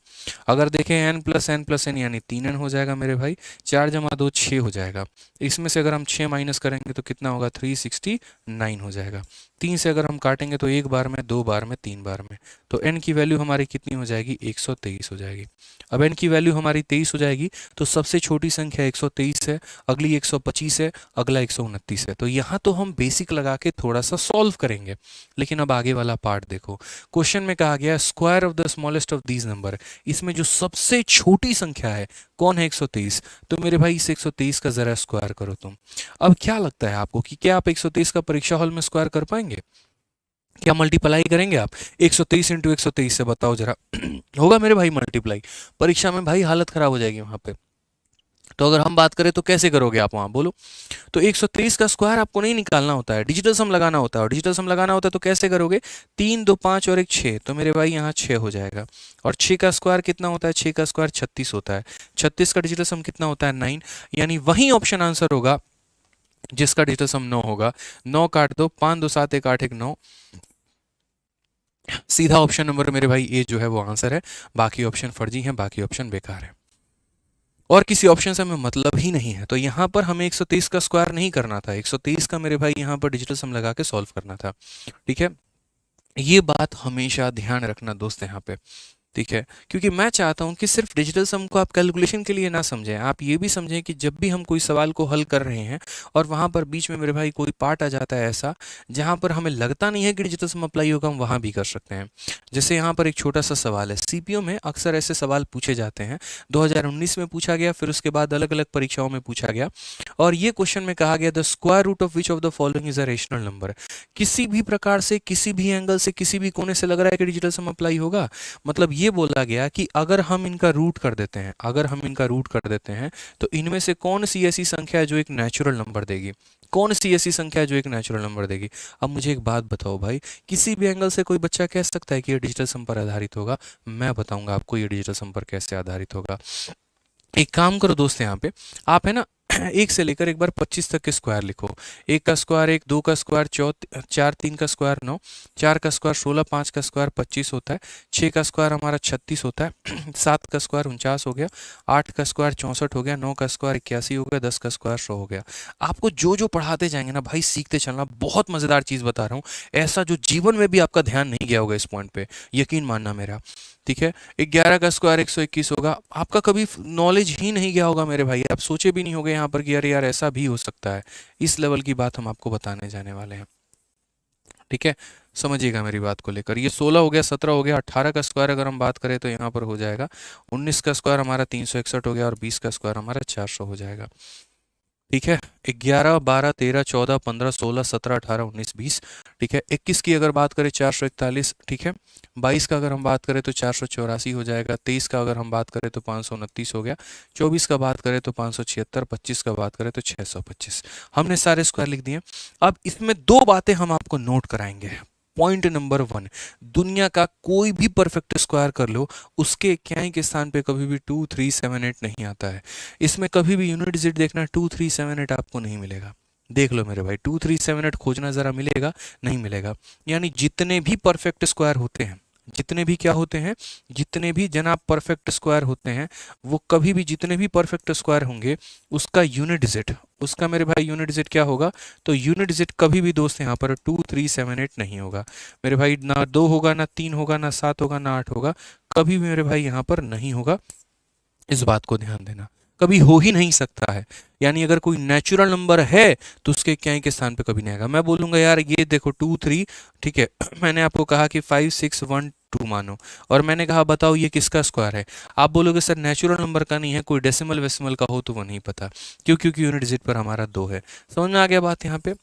अगर देखें n+n+n यानी 3n हो जाएगा मेरे भाई, 4 जमा 2 6 हो जाएगा। इसमें से अगर हम 6 माइनस करेंगे तो कितना होगा, 369 हो जाएगा। 3 से अगर हम काटेंगे तो एक बार में, दो बार में, तीन बार में, तो n की वैल्यू हमारी कितनी हो जाएगी, 123 हो जाएगी। अब n की वैल्यू हमारी 23 हो जाएगी, तो सबसे छोटी संख्या 123 है, अगली 125 है, अगला 129 है। तो यहाँ तो हम बेसिक लगा के थोड़ा सा सॉल्व करेंगे, लेकिन अब आगे वाला पार्ट देखो। क्वेश्चन में कहा गया square of the smallest of these number, इसमें जो सबसे छोटी संख्या है कौन है, 123। तो मेरे भाई इस 123 का जरा स्क्वायर करो तुम। अब क्या लगता है आपको कि क्या आप 123 का परीक्षा हॉल में स्क्वायर कर पाएंगे, क्या मल्टीप्लाई करेंगे आप 123 इंटू 123 से, बताओ जरा होगा मेरे भाई मल्टीप्लाई? परीक्षा में भाई हालत खराब हो जाएगी वहां पे। तो अगर हम बात करें तो कैसे करोगे आप वहां, बोलो? तो 123 का स्क्वायर आपको नहीं निकालना होता है, डिजिटल सम लगाना होता है। और डिजिटल सम लगाना होता है तो कैसे करोगे, 3 2 5 और एक 6, तो मेरे भाई यहाँ 6 हो जाएगा। और 6 का स्क्वायर कितना होता है, 6 का स्क्वायर 36 होता है। 36 का डिजिटल सम कितना होता है, 9। यानी वही ऑप्शन आंसर होगा जिसका डिजिटल सम 9 होगा। 9 काट दो, 5 2 7 1 8 1 9, सीधा ऑप्शन नंबर मेरे भाई ए जो है वो आंसर है। बाकी ऑप्शन फर्जी हैं, बाकी ऑप्शन बेकार है, और किसी ऑप्शन से हमें मतलब ही नहीं है। तो यहाँ पर हमें 123 का स्क्वायर नहीं करना था, 123 का मेरे भाई यहाँ पर डिजिटल सम लगा के सॉल्व करना था। ठीक है, ये बात हमेशा ध्यान रखना दोस्त यहाँ पे। ठीक है, क्योंकि मैं चाहता हूं कि सिर्फ डिजिटल सम को आप कैलकुलेशन के लिए ना समझें, आप ये भी समझें कि जब भी हम कोई सवाल को हल कर रहे हैं और वहां पर बीच में मेरे भाई कोई पार्ट आ जाता है ऐसा जहां पर हमें लगता नहीं है कि डिजिटल सम अप्लाई होगा, हम वहां भी कर सकते हैं। जैसे यहाँ पर एक छोटा सा सवाल है, सीपीओ में अक्सर ऐसे सवाल पूछे जाते हैं। 2019 में पूछा गया, फिर उसके बाद अलग अलग परीक्षाओं में पूछा गया, और ये क्वेश्चन में कहा गया the square root of which of the following is a rational number. किसी भी प्रकार से, किसी भी एंगल से, किसी भी कोने से लग रहा है कि डिजिटल सम अप्लाई होगा। मतलब ये बोला गया कि अगर हम इनका रूट कर देते हैं, अगर हम इनका रूट कर देते हैं, तो इनमें से कौन सी ऐसी संख्या है जो एक नेचुरल नंबर देगी, कौन सी ऐसी संख्या है जो एक नेचुरल नंबर देगी। अब मुझे एक बात बताओ भाई, किसी भी एंगल से कोई बच्चा कह सकता है कि ये डिजिटल सम पर आधारित होगा? मैं बताऊंगा आपको ये डिजिटल सम पर कैसे आधारित होगा। एक काम करो दोस्त, यहाँ पे आप है ना एक से लेकर एक बार 25 तक के स्क्वायर लिखो। एक का स्क्वायर 1, दो का स्क्वायर 4, 3 का स्क्वायर 9, 4 का स्क्वायर 16, 5 का स्क्वायर 25 होता है, 6 का स्क्वायर हमारा 36 होता है, 7 का स्क्वायर 49 हो गया, 8 का स्क्वायर 64 हो गया, 9 का स्क्वायर 81 हो गया, 10 का स्क्वायर 100 हो गया। आपको जो जो पढ़ाते जाएंगे ना भाई, सीखते चलना। बहुत मजेदार चीज बता रहा हूँ, ऐसा जो जीवन में भी आपका ध्यान नहीं गया होगा इस पॉइंट पे, यकीन मानना मेरा। ठीक है, 11 का स्क्वायर 121 होगा, आपका कभी नॉलेज ही नहीं गया होगा मेरे भाई, आप सोचे भी नहीं होगे यहाँ पर कि अरे यार ऐसा भी हो सकता है। इस लेवल की बात हम आपको बताने जाने वाले हैं। ठीक है, समझिएगा मेरी बात को लेकर। ये 16 हो गया, 17 हो गया, 18 का स्क्वायर अगर हम बात करें तो यहाँ पर हो जाएगा 19 का स्क्वायर हमारा 361 हो गया, और 20 का स्क्वायर हमारा 400 हो जाएगा। ठीक है, 11 12 13 14 15 16 17 18 19 20। ठीक है, 21 की अगर बात करें 441। ठीक है, 22 का अगर हम बात करें तो 484 हो जाएगा, 23 का अगर हम बात करें तो 529 हो गया, 24 का बात करें तो 576, 25 का बात करें तो 625। हमने सारे स्क्वायर लिख दिए। अब इसमें दो बातें हम आपको नोट कराएंगे। पॉइंट नंबर 1, दुनिया का कोई भी परफेक्ट स्क्वायर कर लो, उसके इक्याई के स्थान पे कभी भी 2378 नहीं आता है। इसमें कभी भी यूनिट डिजिट देखना, 2378 आपको नहीं मिलेगा। देख लो मेरे भाई, 2378 खोजना जरा, मिलेगा? नहीं मिलेगा। यानी जितने भी परफेक्ट स्क्वायर होते हैं, जितने भी क्या होते हैं, जितने भी जनाब परफेक्ट स्क्वायर होते हैं, वो कभी भी, जितने भी परफेक्ट स्क्वायर होंगे उसका यूनिट डिजिट, उसका मेरे भाई यूनिट डिजिट क्या होगा, तो यूनिट डिजिट कभी भी दोस्त यहाँ पर 2 3 7 8 नहीं होगा मेरे भाई, ना 2 होगा, ना 3 होगा, ना 7 होगा, ना 8 होगा, कभी भी मेरे भाई यहाँ पर नहीं होगा। इस बात को ध्यान देना, कभी हो ही नहीं सकता है। यानी अगर कोई नेचुरल नंबर है तो उसके क्या के स्थान पे कभी नहीं आएगा। मैं बोलूंगा यार ये देखो 2 3, ठीक है मैंने आपको कहा कि 5 6 1 2 मानो, और मैंने कहा बताओ ये किसका स्क्वायर है। आप बोलोगे सर नेचुरल नंबर का नहीं है, कोई डेसिमल वेसिमल का हो तो वो नहीं पता, क्यों, क्योंकि यूनिट डिजिट पर हमारा 2 है। समझ में आ गया बात यहाँ पे,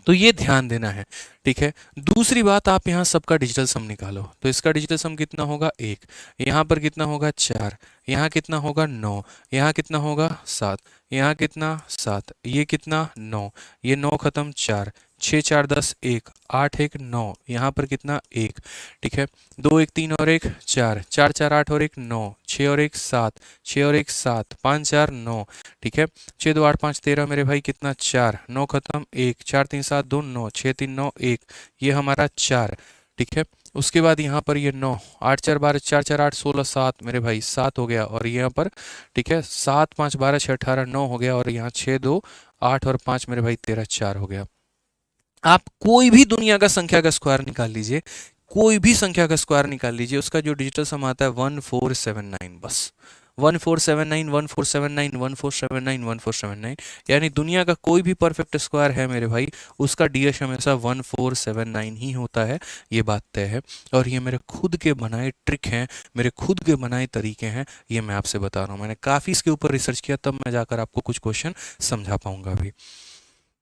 तो ये ध्यान देना है, ठीक है। दूसरी बात, आप यहाँ सबका डिजिटल सम निकालो, तो इसका डिजिटल सम कितना होगा 1, यहाँ पर कितना होगा 4, यहाँ कितना होगा 9, यहाँ कितना होगा 7, यहाँ कितना 7, ये कितना 9, ये 9 खत्म 4, 6 4 10 1, 8 1 9, यहाँ पर कितना 1, ठीक है। 2 1 3 और 1 4, 4 4 8 और 1 9, 6 और 1 7, 6 और 1 7, 5 4 9, ठीक है। 6 2 8 5 13 मेरे भाई कितना 4, 9 खत्म 1, 4 3 7 2 9, 6 3 9 1, ये हमारा 4, ठीक है। उसके बाद यहाँ पर ये 9, 8 4 12, 4 4 8 16 7 मेरे भाई 7 हो गया, और यहाँ पर ठीक है 7 5 12 6 18 9 हो गया, और यहाँ 6 2 8 और 5 मेरे भाई 13 4 हो गया। आप कोई भी दुनिया का संख्या का स्क्वायर निकाल लीजिए, कोई भी संख्या का स्क्वायर निकाल लीजिए, उसका जो डिजिटल सम आता है 1479, बस 1479 1479 1479 1479, यानी दुनिया का कोई भी परफेक्ट स्क्वायर है मेरे भाई, उसका डीएस हमेशा 1479 ही होता है, ये बात तय है। और ये मेरे खुद के बनाए ट्रिक हैं, मेरे खुद के बनाए तरीके हैं, ये मैं आपसे बता रहा हूँ। मैंने काफ़ी इसके ऊपर रिसर्च किया, तब मैं जाकर आपको कुछ क्वेश्चन समझा पाऊंगा अभी,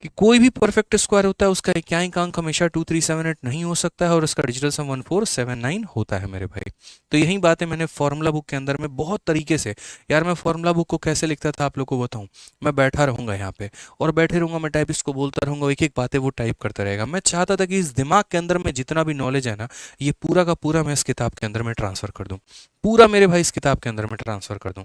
कि कोई भी परफेक्ट स्क्वायर होता है उसका इक्याइक अंक हमेशा 2378 नहीं हो सकता है, और उसका डिजिटल सम 1479 होता है मेरे भाई। तो यही बातें मैंने फॉर्मूला बुक के अंदर में बहुत तरीके से, यार मैं फॉर्मूला बुक को कैसे लिखता था आप लोग को बताऊं, मैं बैठा रहूंगा यहाँ पे और बैठे रहूंगा, मैं टाइपिस्ट को बोलता रहूंगा, एक एक बातें वो टाइप करता रहेगा। मैं चाहता था कि इस दिमाग के अंदर में जितना भी नॉलेज है ना, ये पूरा का पूरा मैं इस किताब के अंदर में ट्रांसफर कर दूं, पूरा मेरे भाई इस किताब के अंदर में ट्रांसफर कर दूं,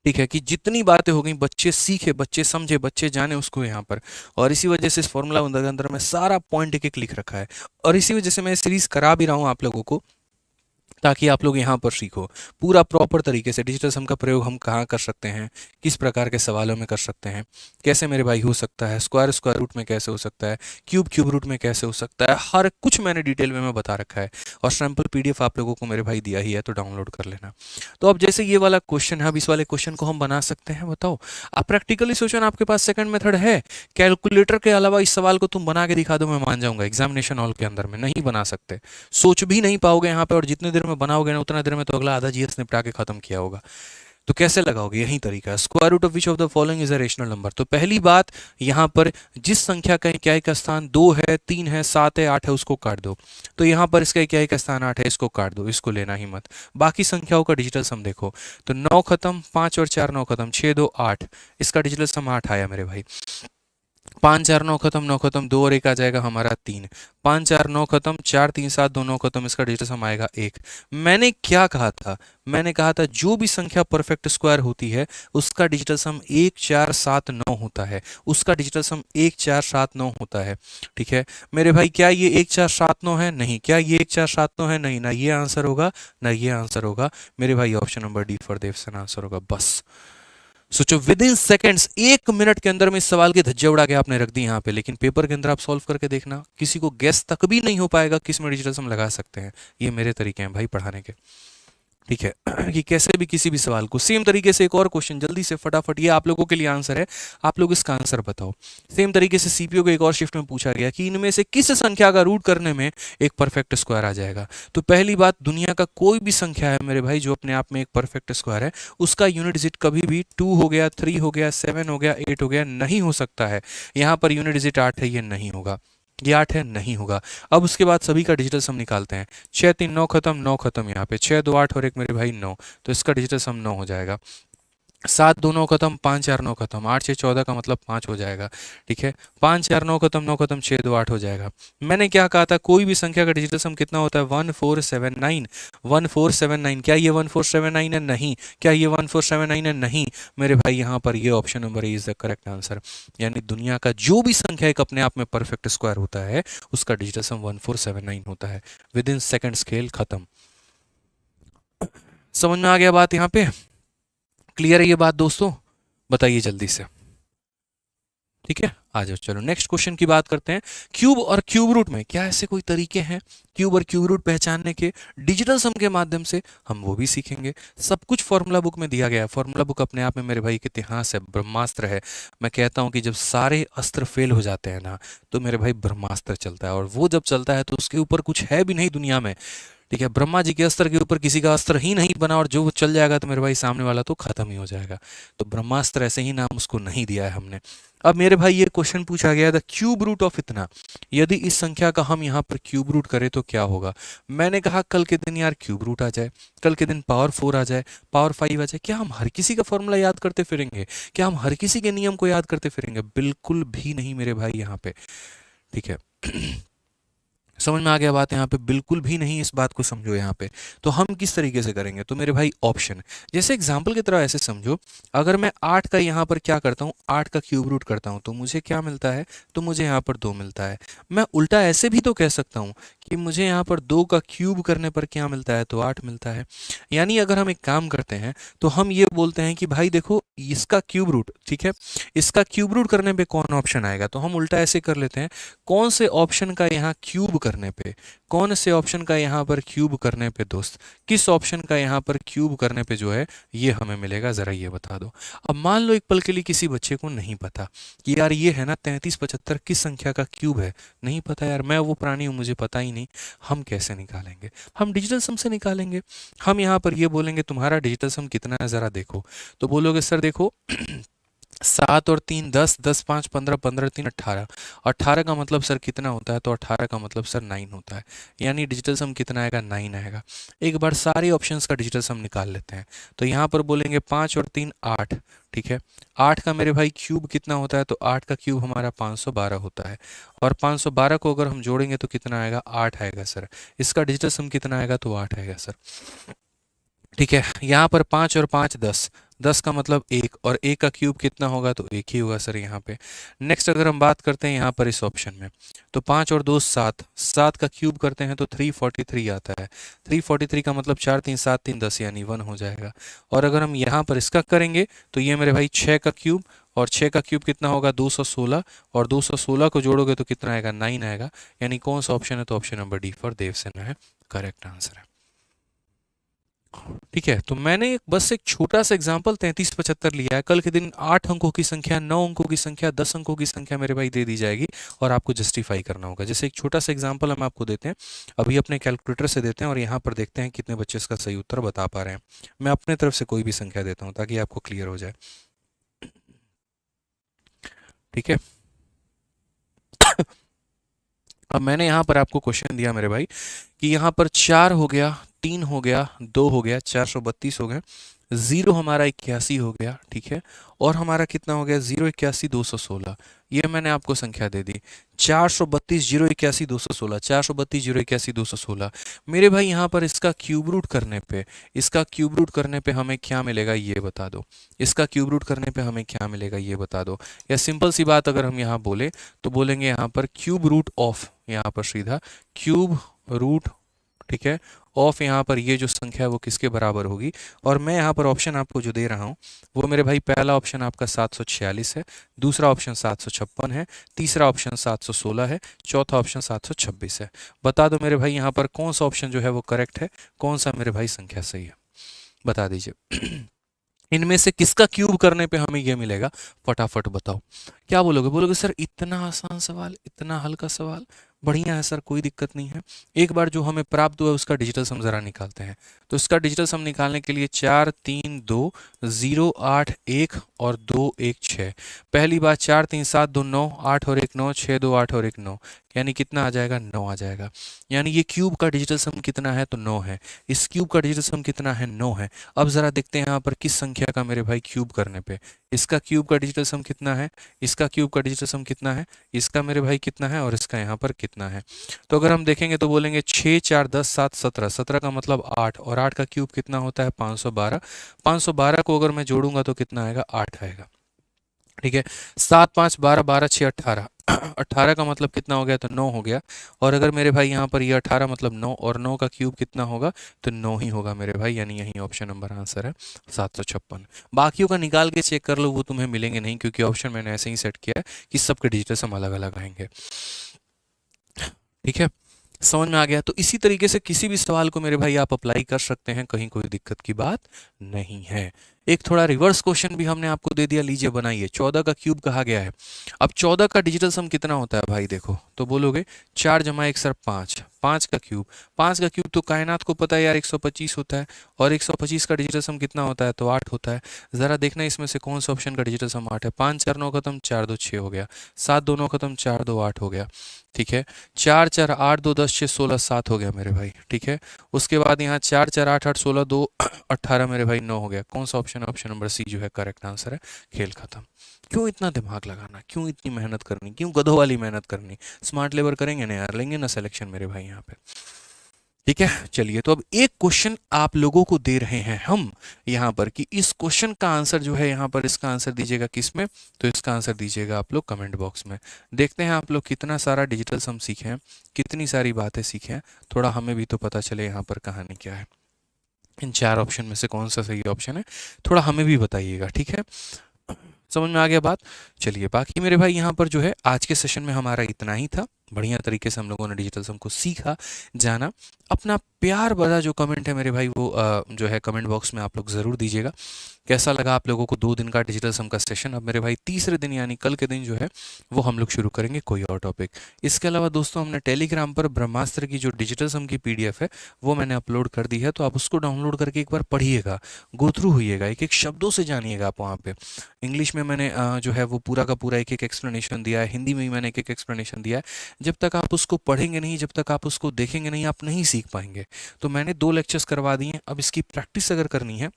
ठीक है। कि जितनी बातें हो गई बच्चे सीखे, बच्चे समझे, बच्चे जाने उसको यहाँ पर, और इसी वजह से इस फॉर्मूला के अंदर में सारा पॉइंट एक एक लिख रखा है, और इसी वजह से मैं सीरीज करा भी रहा हूँ आप लोगों को, ताकि आप लोग यहाँ पर सीखो पूरा प्रॉपर तरीके से डिजिटल सम का प्रयोग हम कहाँ कर सकते हैं, किस प्रकार के सवालों में कर सकते हैं, कैसे मेरे भाई हो सकता है, स्क्वायर स्क्वायर रूट में कैसे हो सकता है, क्यूब क्यूब रूट में कैसे हो सकता है, हर कुछ मैंने डिटेल में मैं बता रखा है, और सैम्पल पीडीएफ आप लोगों को मेरे भाई दिया ही है, तो डाउनलोड कर लेना। तो अब जैसे ये वाला क्वेश्चन है, अब इस वाले क्वेश्चन को हम बना सकते हैं, बताओ आप प्रैक्टिकली सोचो ना, आपके पास सेकंड मेथड है, कैलकुलेटर के अलावा इस सवाल को तुम बना के दिखा दो, मैं मान जाऊंगा। एग्जामिनेशन हॉल के अंदर में नहीं बना सकते, सोच भी नहीं पाओगे यहाँ पे, और जितने देर में बनाओगे ना उतना देर में तो अगला आधा जीएस निपटा के खत्म किया होगा। तो कैसे लगाओगे, यही तरीका है। Square root of which of the following is a rational number. तो पहली बात यहाँ पर जिस संख्या का इक्याई का स्थान 2 है, 3 है, 7 है, 8 है, उसको काट दो। तो यहाँ पर इसका इक्याई का स्थान 8 है, इसको काट दो, इसको लेना ही मत। बाकी संख्याओं का डिजिटल सम देखो, तो 9 खत्म, 5 और 4 9 खत्म, 6 2 8, इसका डिजिटल सम 8 आया मेरे भाई। 5 4 9 खत्म, 9 खत्म, 2 और 1 आ जाएगा हमारा 3, 5 4 9 खत्म, 4 3 7 2 9 खत्म, इसका डिजिटल सम आएगा 1। मैंने क्या कहा था, मैंने कहा था जो भी संख्या परफेक्ट स्क्वायर होती है उसका डिजिटल सम 1 4 7 9 होता है, उसका डिजिटल सम 1 4 7 9 होता है, ठीक है मेरे भाई। क्या ये 1 4 7 9 है? नहीं। क्या ये 1 4 7 9 है? नहीं। ना ये आंसर होगा, ना ये आंसर होगा मेरे भाई। ऑप्शन नंबर डी फॉर देवसन आंसर होगा। बस सोचो, विद इन सेकेंड्स, 1 मिनट के अंदर में इस सवाल के धज्जे उड़ा के आपने रख दी यहाँ पे, लेकिन पेपर के अंदर आप सॉल्व करके देखना, किसी को गेस तक भी नहीं हो पाएगा किस में डिजिटल सम लगा सकते हैं। ये मेरे तरीके हैं भाई पढ़ाने के, ठीक है कि कैसे भी किसी भी सवाल को सेम तरीके से। एक और क्वेश्चन जल्दी से फटाफट, ये आप लोगों के लिए आंसर है, आप लोग इसका आंसर बताओ। सेम तरीके से सीपीओ को एक और शिफ्ट में पूछा गया कि इनमें से किस संख्या का रूट करने में एक परफेक्ट स्क्वायर आ जाएगा। तो पहली बात, दुनिया का कोई भी संख्या है मेरे भाई जो अपने आप में एक परफेक्ट स्क्वायर है, उसका यूनिट डिजिट कभी भी 2 हो गया, 3 हो गया, 7 हो गया, 8 हो गया नहीं हो सकता है। यहाँ पर यूनिट डिजिट 8 है, ये नहीं होगा, ये 8 है, नहीं होगा। अब उसके बाद सभी का डिजिटल सम निकालते हैं। 6 3 9 खत्म, 9 खत्म, यहाँ पे 6 2 8 और एक मेरे भाई 9, तो इसका डिजिटल सम 9 हो जाएगा। सात दो नौ खत्म, पाँच चार नौ खत्म, आठ छः 14 का मतलब 5 हो जाएगा। ठीक है, पाँच चार नौ खत्म, छः दो 8 हो जाएगा। मैंने क्या कहा था, कोई भी संख्या का डिजिटल सम कितना होता है, 1479। 1479, क्या ये 1479 है, नहीं। क्या ये 1479 है, नहीं। मेरे भाई यहाँ पर ये option number is the correct answer. यानी दुनिया का जो भी संख्या एक अपने आप में परफेक्ट स्क्वायर होता है उसका डिजिटल सम 1479 होता है। विद इन सेकेंड स्केल खत्म। समझ में आ गया बात यहाँ पे? क्लियर है ये बात दोस्तों? बताइए जल्दी से। ठीक है, आ जाओ, चलो नेक्स्ट क्वेश्चन की बात करते हैं। क्यूब और क्यूब रूट में क्या ऐसे कोई तरीके हैं क्यूब और क्यूब रूट पहचानने के डिजिटल सम के माध्यम से? हम वो भी सीखेंगे। सब कुछ फॉर्मूला बुक में दिया गया है। फॉर्मूला बुक अपने आप में मेरे भाई एक इतिहास है, ब्रह्मास्त्र है। मैं कहता हूं कि जब सारे अस्त्र फेल हो जाते हैं ना, तो मेरे भाई ब्रह्मास्त्र चलता है, और वो जब चलता है तो उसके ऊपर कुछ है भी नहीं दुनिया में। ठीक है, ब्रह्मा जी के अस्त्र के ऊपर किसी का अस्त्र ही नहीं बना, और जो वो चल जाएगा तो मेरे भाई सामने वाला तो खत्म ही हो जाएगा। तो ब्रह्मास्त्र ऐसे ही नाम उसको नहीं दिया है हमने। अब मेरे भाई ये क्वेश्चन पूछा गया था, क्यूब रूट ऑफ इतना, यदि इस संख्या का हम यहाँ पर क्यूब रूट करें तो क्या होगा? मैंने कहा कल के दिन यार क्यूब रूट आ जाए, कल के दिन पावर 4 आ जाए, पावर 5 आ जाए। क्या हम हर किसी का फॉर्मूला याद करते फिरेंगे? क्या हम हर किसी के नियम को याद करते फिरेंगे? बिल्कुल भी नहीं मेरे भाई यहाँ पे। ठीक है, समझ में आ गया बात यहाँ पे? बिल्कुल भी नहीं, इस बात को समझो यहाँ पे। तो हम किस तरीके से करेंगे? तो मेरे भाई ऑप्शन, जैसे एग्जाम्पल की तरह ऐसे समझो, अगर मैं 8 का यहाँ पर क्या करता हूँ, 8 का क्यूब रूट करता हूँ तो मुझे क्या मिलता है? तो मुझे यहाँ पर 2 मिलता है। मैं उल्टा ऐसे भी तो कह सकता हूँ कि मुझे यहाँ पर 2 का क्यूब करने पर क्या मिलता है? तो 8 मिलता है। यानी अगर हम एक काम करते हैं तो हम ये बोलते हैं कि भाई देखो इसका क्यूब रूट, ठीक है, इसका क्यूब रूट करने पे कौन ऑप्शन आएगा? तो हम उल्टा ऐसे कर लेते हैं, कौन से ऑप्शन का यहाँ क्यूब करने पे, कौन से ऑप्शन का यहाँ पर क्यूब करने पे दोस्त, किस ऑप्शन का यहाँ पर क्यूब करने पे जो है ये हमें मिलेगा, जरा ये बता दो। अब मान लो एक पल के लिए किसी बच्चे को नहीं पता कि यार ये है ना 3375 किस संख्या का क्यूब है, नहीं पता यार, मैं वो प्राणी हूँ मुझे पता ही नहीं। हम कैसे निकालेंगे? हम डिजिटल सम से निकालेंगे। हम यहाँ पर ये बोलेंगे तुम्हारा डिजिटल सम कितना है जरा देखो, तो बोलोगे सर देखो 7 और 3 10, 10 5 15, 15 3 18, 18 का मतलब सर कितना होता है? तो 18 का मतलब सर 9 होता है। यानी डिजिटल सम कितना आएगा? 9 आएगा। एक बार सारे ऑप्शंस का डिजिटल सम निकाल लेते हैं। तो यहाँ पर बोलेंगे 5 और 3 8। ठीक है, 8 का मेरे भाई क्यूब कितना होता है? तो 8 का क्यूब हमारा 512 होता है, और 512 को अगर हम जोड़ेंगे तो कितना आएगा? 8 आएगा सर। इसका डिजिटल सम कितना आएगा? तो 8 आएगा सर। ठीक है, यहाँ पर 5 और 5 10, 10 का मतलब 1, और 1 का क्यूब कितना होगा? तो 1 ही होगा सर यहाँ पे। नेक्स्ट अगर हम बात करते हैं यहाँ पर इस ऑप्शन में, तो 5 और 2 7, 7 का क्यूब करते हैं तो 343 आता है। 343 का मतलब 4 3 7 3 10, यानी 1 हो जाएगा। और अगर हम यहाँ पर इसका करेंगे तो ये मेरे भाई 6 का क्यूब, और 6 का क्यूब कितना होगा? 216, और 216 को जोड़ोगे तो कितना आएगा? 9 आएगा। यानी कौन सा ऑप्शन है? तो option number D for Devsena है, करेक्ट आंसर है। ठीक है, तो मैंने बस एक छोटा सा एग्जांपल 3375 लिया है। कल के दिन 8 अंकों की संख्या, 9 अंकों की संख्या, 10 अंकों की संख्या मेरे भाई दे दी जाएगी, और आपको जस्टिफाई करना होगा। जैसे एक छोटा सा एग्जांपल हम आपको देते हैं, अभी अपने कैलकुलेटर से देते हैं, और यहाँ पर देखते हैं कितने बच्चे इसका सही उत्तर बता पा रहे हैं। मैं अपने तरफ से कोई भी संख्या देता हूँ ताकि आपको क्लियर हो जाए। ठीक है, अब मैंने यहाँ पर आपको क्वेश्चन दिया मेरे भाई कि यहाँ पर 4 हो गया, 3 हो गया, 2 हो गया, 432 हो गए, 0 हमारा 81 हो गया। ठीक है, और हमारा कितना हो गया? 0 81 216। ये मैंने आपको संख्या दे दी, 432 0 81 216, 432 0 81 216। मेरे भाई यहाँ पर इसका क्यूब रूट करने पे, इसका क्यूब रूट करने पे हमें क्या मिलेगा ये बता दो। इसका क्यूब रूट करने पे हमें क्या मिलेगा ये बता दो। या सिंपल सी बात अगर हम यहाँ बोले तो बोलेंगे यहाँ पर क्यूब रूट ऑफ, यहाँ पर सीधा क्यूब रूट, ठीक है, ऑफ यहाँ पर ये जो संख्या है वो किसके बराबर होगी? और मैं यहाँ पर ऑप्शन आपको जो दे रहा हूँ वो मेरे भाई, पहला ऑप्शन आपका 746 है, दूसरा ऑप्शन 756 है, तीसरा ऑप्शन 716 है, चौथा ऑप्शन 726 है। बता दो मेरे भाई यहाँ पर कौन सा ऑप्शन जो है वो करेक्ट है, कौन सा मेरे भाई संख्या सही है, बता दीजिए। इनमें से किसका क्यूब करने पे हमें ये मिलेगा? फटाफट बताओ। क्या बोलोगे? बोलोगे सर इतना आसान सवाल, इतना हल्का सवाल? बढ़िया है सर, कोई दिक्कत नहीं है। एक बार जो हमें प्राप्त हुआ है उसका डिजिटल सम ज़रा निकालते हैं। तो इसका डिजिटल सम निकालने के लिए 4 3 2 0 8 1 और 2 1 6। पहली बात 4 3 7 2 9, 8 और 1 9, 6 2 8 और 1 9, यानी कितना आ जाएगा, 9 आ जाएगा। यानी ये क्यूब का डिजिटल सम कितना है, तो 9 है। इस क्यूब का डिजिटल सम कितना है, 9 है। अब ज़रा देखते हैं यहाँ पर किस संख्या का मेरे भाई क्यूब करने पे। इसका क्यूब का डिजिटल सम कितना है, इसका क्यूब का डिजिटल सम कितना है, इसका मेरे भाई कितना है, और इसका यहाँ पर कितना है। तो अगर हम देखेंगे तो बोलेंगे 6 4 10 7 17, 17 का मतलब 8, और 8 का क्यूब कितना होता है, 512। 512 को अगर मैं जोड़ूंगा तो कितना आएगा, 8 आएगा। ठीक है, 7 5 12, 12 6 18। 18 का मतलब कितना हो गया, तो 9 हो गया। और अगर मेरे भाई यहाँ पर ये 18 मतलब 9, और 9 का क्यूब कितना होगा, तो 9 ही होगा मेरे भाई, यानी यही ऑप्शन नंबर आंसर है 756। बाकियों का निकाल के चेक कर लो, वो तुम्हें मिलेंगे नहीं, क्योंकि ऑप्शन मैंने ऐसे ही सेट किया है कि सबके डिजिटल सम अलग अलग आएंगे। ठीक है, समझ में आ गया। तो इसी तरीके से किसी भी सवाल को मेरे भाई आप अप्लाई कर सकते हैं, कहीं कोई दिक्कत की बात नहीं है। एक थोड़ा रिवर्स क्वेश्चन भी हमने आपको दे दिया, लीजिए बनाइए। 14 का क्यूब कहा गया है। अब 14 का डिजिटल सम कितना होता है भाई, देखो तो बोलोगे 4 जमा 1 सर 5, 5 का क्यूब। 5 का क्यूब तो कायनात को पता है यार 125 होता है, और 125 का डिजिटल सम कितना होता है, तो 8 होता है। ज़रा देखना इसमें से कौन सा ऑप्शन का डिजिटल सम 8 है। 5 4 9 खत्म, 4 2 6 हो गया। 7 2 9 खत्म, 4 2 8 हो गया। ठीक है, 4 4 8 2 10 6 16 7 हो गया मेरे भाई। ठीक है, उसके बाद यहाँ 4 4 8 8 16 2 18 मेरे भाई 9 हो गया। कौन सा ऑप्शन है, ऑप्शन नंबर सी जो है करेक्ट आंसर है। खेल खत्म। क्यों इतना दिमाग लगाना, क्यों इतनी मेहनत करनी, क्यों गधों वाली मेहनत करनी। स्मार्ट लेबर करेंगे ना यार, लेंगे ना सिलेक्शन मेरे भाई यहाँ पे। ठीक है, चलिए तो अब एक क्वेश्चन आप लोगों को दे रहे हैं हम यहाँ पर, कि इस क्वेश्चन का आंसर जो है यहाँ पर, इसका आंसर दीजिएगा किस में, तो इसका आंसर दीजिएगा आप लोग कमेंट बॉक्स में। देखते हैं आप लोग कितना सारा डिजिटल सम सीखे हैं, कितनी सारी बातें सीखे हैं, थोड़ा हमें भी तो पता चले यहाँ पर कहानी क्या है। इन 4 ऑप्शन में से कौन सा सही ऑप्शन है, थोड़ा हमें भी बताइएगा। ठीक है, समझ में आ गया बात। चलिए बाकी मेरे भाई यहाँ पर जो है आज के सेशन में हमारा इतना ही था। बढ़िया तरीके से हम लोगों ने डिजिटल सम को सीखा, जाना। अपना प्यार भरा जो कमेंट है मेरे भाई वो जो है कमेंट बॉक्स में आप लोग ज़रूर दीजिएगा। कैसा लगा आप लोगों को 2 दिन का डिजिटल सम का सेशन। अब मेरे भाई तीसरे दिन यानी कल के दिन जो है वो हम लोग शुरू करेंगे कोई और टॉपिक। इसके अलावा दोस्तों हमने टेलीग्राम पर ब्रह्मास्त्र की जो डिजिटल सम की PDF है वो मैंने अपलोड कर दी है, तो आप उसको डाउनलोड करके एक बार पढ़िएगा, गो थ्रू होइएगा, एक एक शब्दों से जानिएगा आप वहाँ पे। इंग्लिश में मैंने जो है वो पूरा का पूरा एक एक एक्सप्लेनेशन दिया है, हिंदी में भी मैंने एक एक एक्सप्लेनेशन दिया है। जब तक आप उसको पढ़ेंगे नहीं, जब तक आप उसको देखेंगे नहीं, आप नहीं सीख पाएंगे। तो मैंने 2 लेक्चर्स करवा दिए। अब इसकी प्रैक्टिस अगर करनी है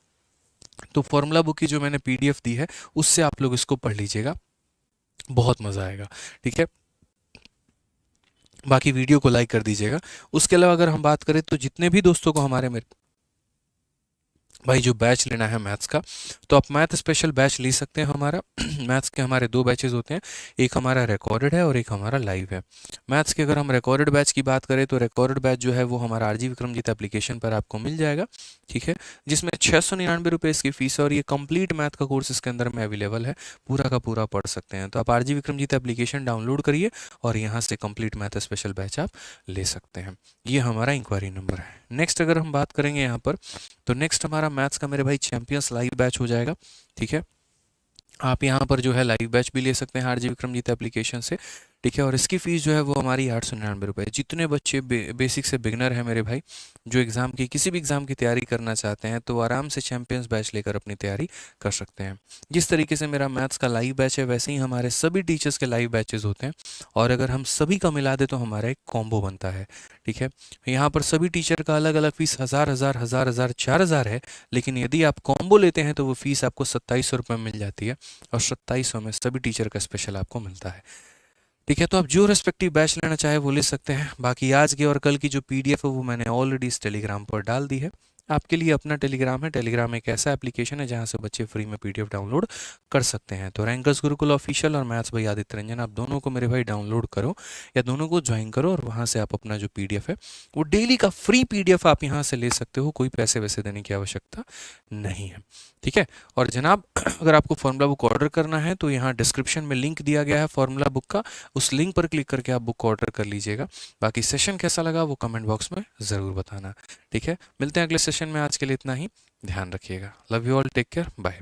तो फॉर्मूला बुक की जो मैंने PDF दी है उससे आप लोग इसको पढ़ लीजिएगा, बहुत मज़ा आएगा। ठीक है, बाकी वीडियो को लाइक कर दीजिएगा। उसके अलावा अगर हम बात करें तो जितने भी दोस्तों को हमारे मेरे भाई जो बैच लेना है मैथ्स का, तो आप मैथ स्पेशल बैच ले सकते हैं हमारा। मैथ्स के हमारे 2 बैचेस होते हैं, एक हमारा रिकॉर्डेड है और एक हमारा लाइव है। मैथ्स के अगर हम रिकॉर्डेड बैच की बात करें तो रिकॉर्डेड बैच जो है वो हमारा RG विक्रमजीत एप्लीकेशन पर आपको मिल जाएगा। ठीक है, जिसमें 699 रुपये इसकी फीस है, और ये कंप्लीट मैथ का कोर्स इसके अंदर में अवेलेबल है, पूरा का पूरा पढ़ सकते हैं। तो आप RG विक्रमजीत एप्लीकेशन डाउनलोड करिए और यहाँ से कंप्लीट मैथ स्पेशल बैच आप ले सकते हैं। ये हमारा इंक्वायरी नंबर है। नेक्स्ट अगर हम बात करेंगे यहाँ पर, तो नेक्स्ट हमारा मैथ्स का मेरे भाई चैंपियंस लाइव बैच हो जाएगा। ठीक है, आप यहाँ पर जो है लाइव बैच भी ले सकते हैं RG विक्रमजीत एप्लीकेशन से। ठीक है, और इसकी फ़ीस जो है वो हमारी 899 रुपये। जितने बच्चे बेसिक से बिगनर हैं मेरे भाई, जो एग्ज़ाम की किसी भी एग्ज़ाम की तैयारी करना चाहते हैं, तो आराम से चैंपियंस बैच लेकर अपनी तैयारी कर सकते हैं। जिस तरीके से मेरा मैथ्स का लाइव बैच है, वैसे ही हमारे सभी टीचर्स के लाइव बैचेस होते हैं, और अगर हम सभी का मिला दें तो हमारा एक कॉम्बो बनता है। ठीक है, यहाँ पर सभी टीचर का अलग अलग फ़ीस 1000 4000 है, लेकिन यदि आप कॉम्बो लेते हैं तो वो फ़ीस आपको 2700 रुपये मिल जाती है, और 2700 में सभी टीचर का स्पेशल आपको मिलता है। ठीक है, तो आप जो रेस्पेक्टिव बैच लेना चाहे वो ले सकते हैं। बाकी आज के और कल की जो PDF है वो मैंने ऑलरेडी इस टेलीग्राम पर डाल दी है। आपके लिए अपना टेलीग्राम है। टेलीग्राम एक ऐसा एप्लीकेशन है जहां से बच्चे फ्री में PDF डाउनलोड कर सकते हैं। तो रैंकर्स गुरुकुल ऑफिशियल और मैथ्स भाई आदित्य रंजन, आप दोनों को मेरे भाई डाउनलोड करो या दोनों को ज्वाइन करो, और वहां से आप अपना जो PDF है वो डेली का फ्री PDF आप यहाँ से ले सकते हो, कोई पैसे वैसे देने की आवश्यकता नहीं है। ठीक है, और जनाब अगर आपको फॉर्मूला बुक ऑर्डर करना है तो यहाँ डिस्क्रिप्शन में लिंक दिया गया है फॉर्मूला बुक का, उस लिंक पर क्लिक करके आप बुक ऑर्डर कर लीजिएगा। बाकी सेशन कैसा लगा वो कमेंट बॉक्स में ज़रूर बताना। ठीक है, मिलते हैं अगले सेशन में। आज के लिए इतना ही, ध्यान रखिएगा। Love you all, take care, bye.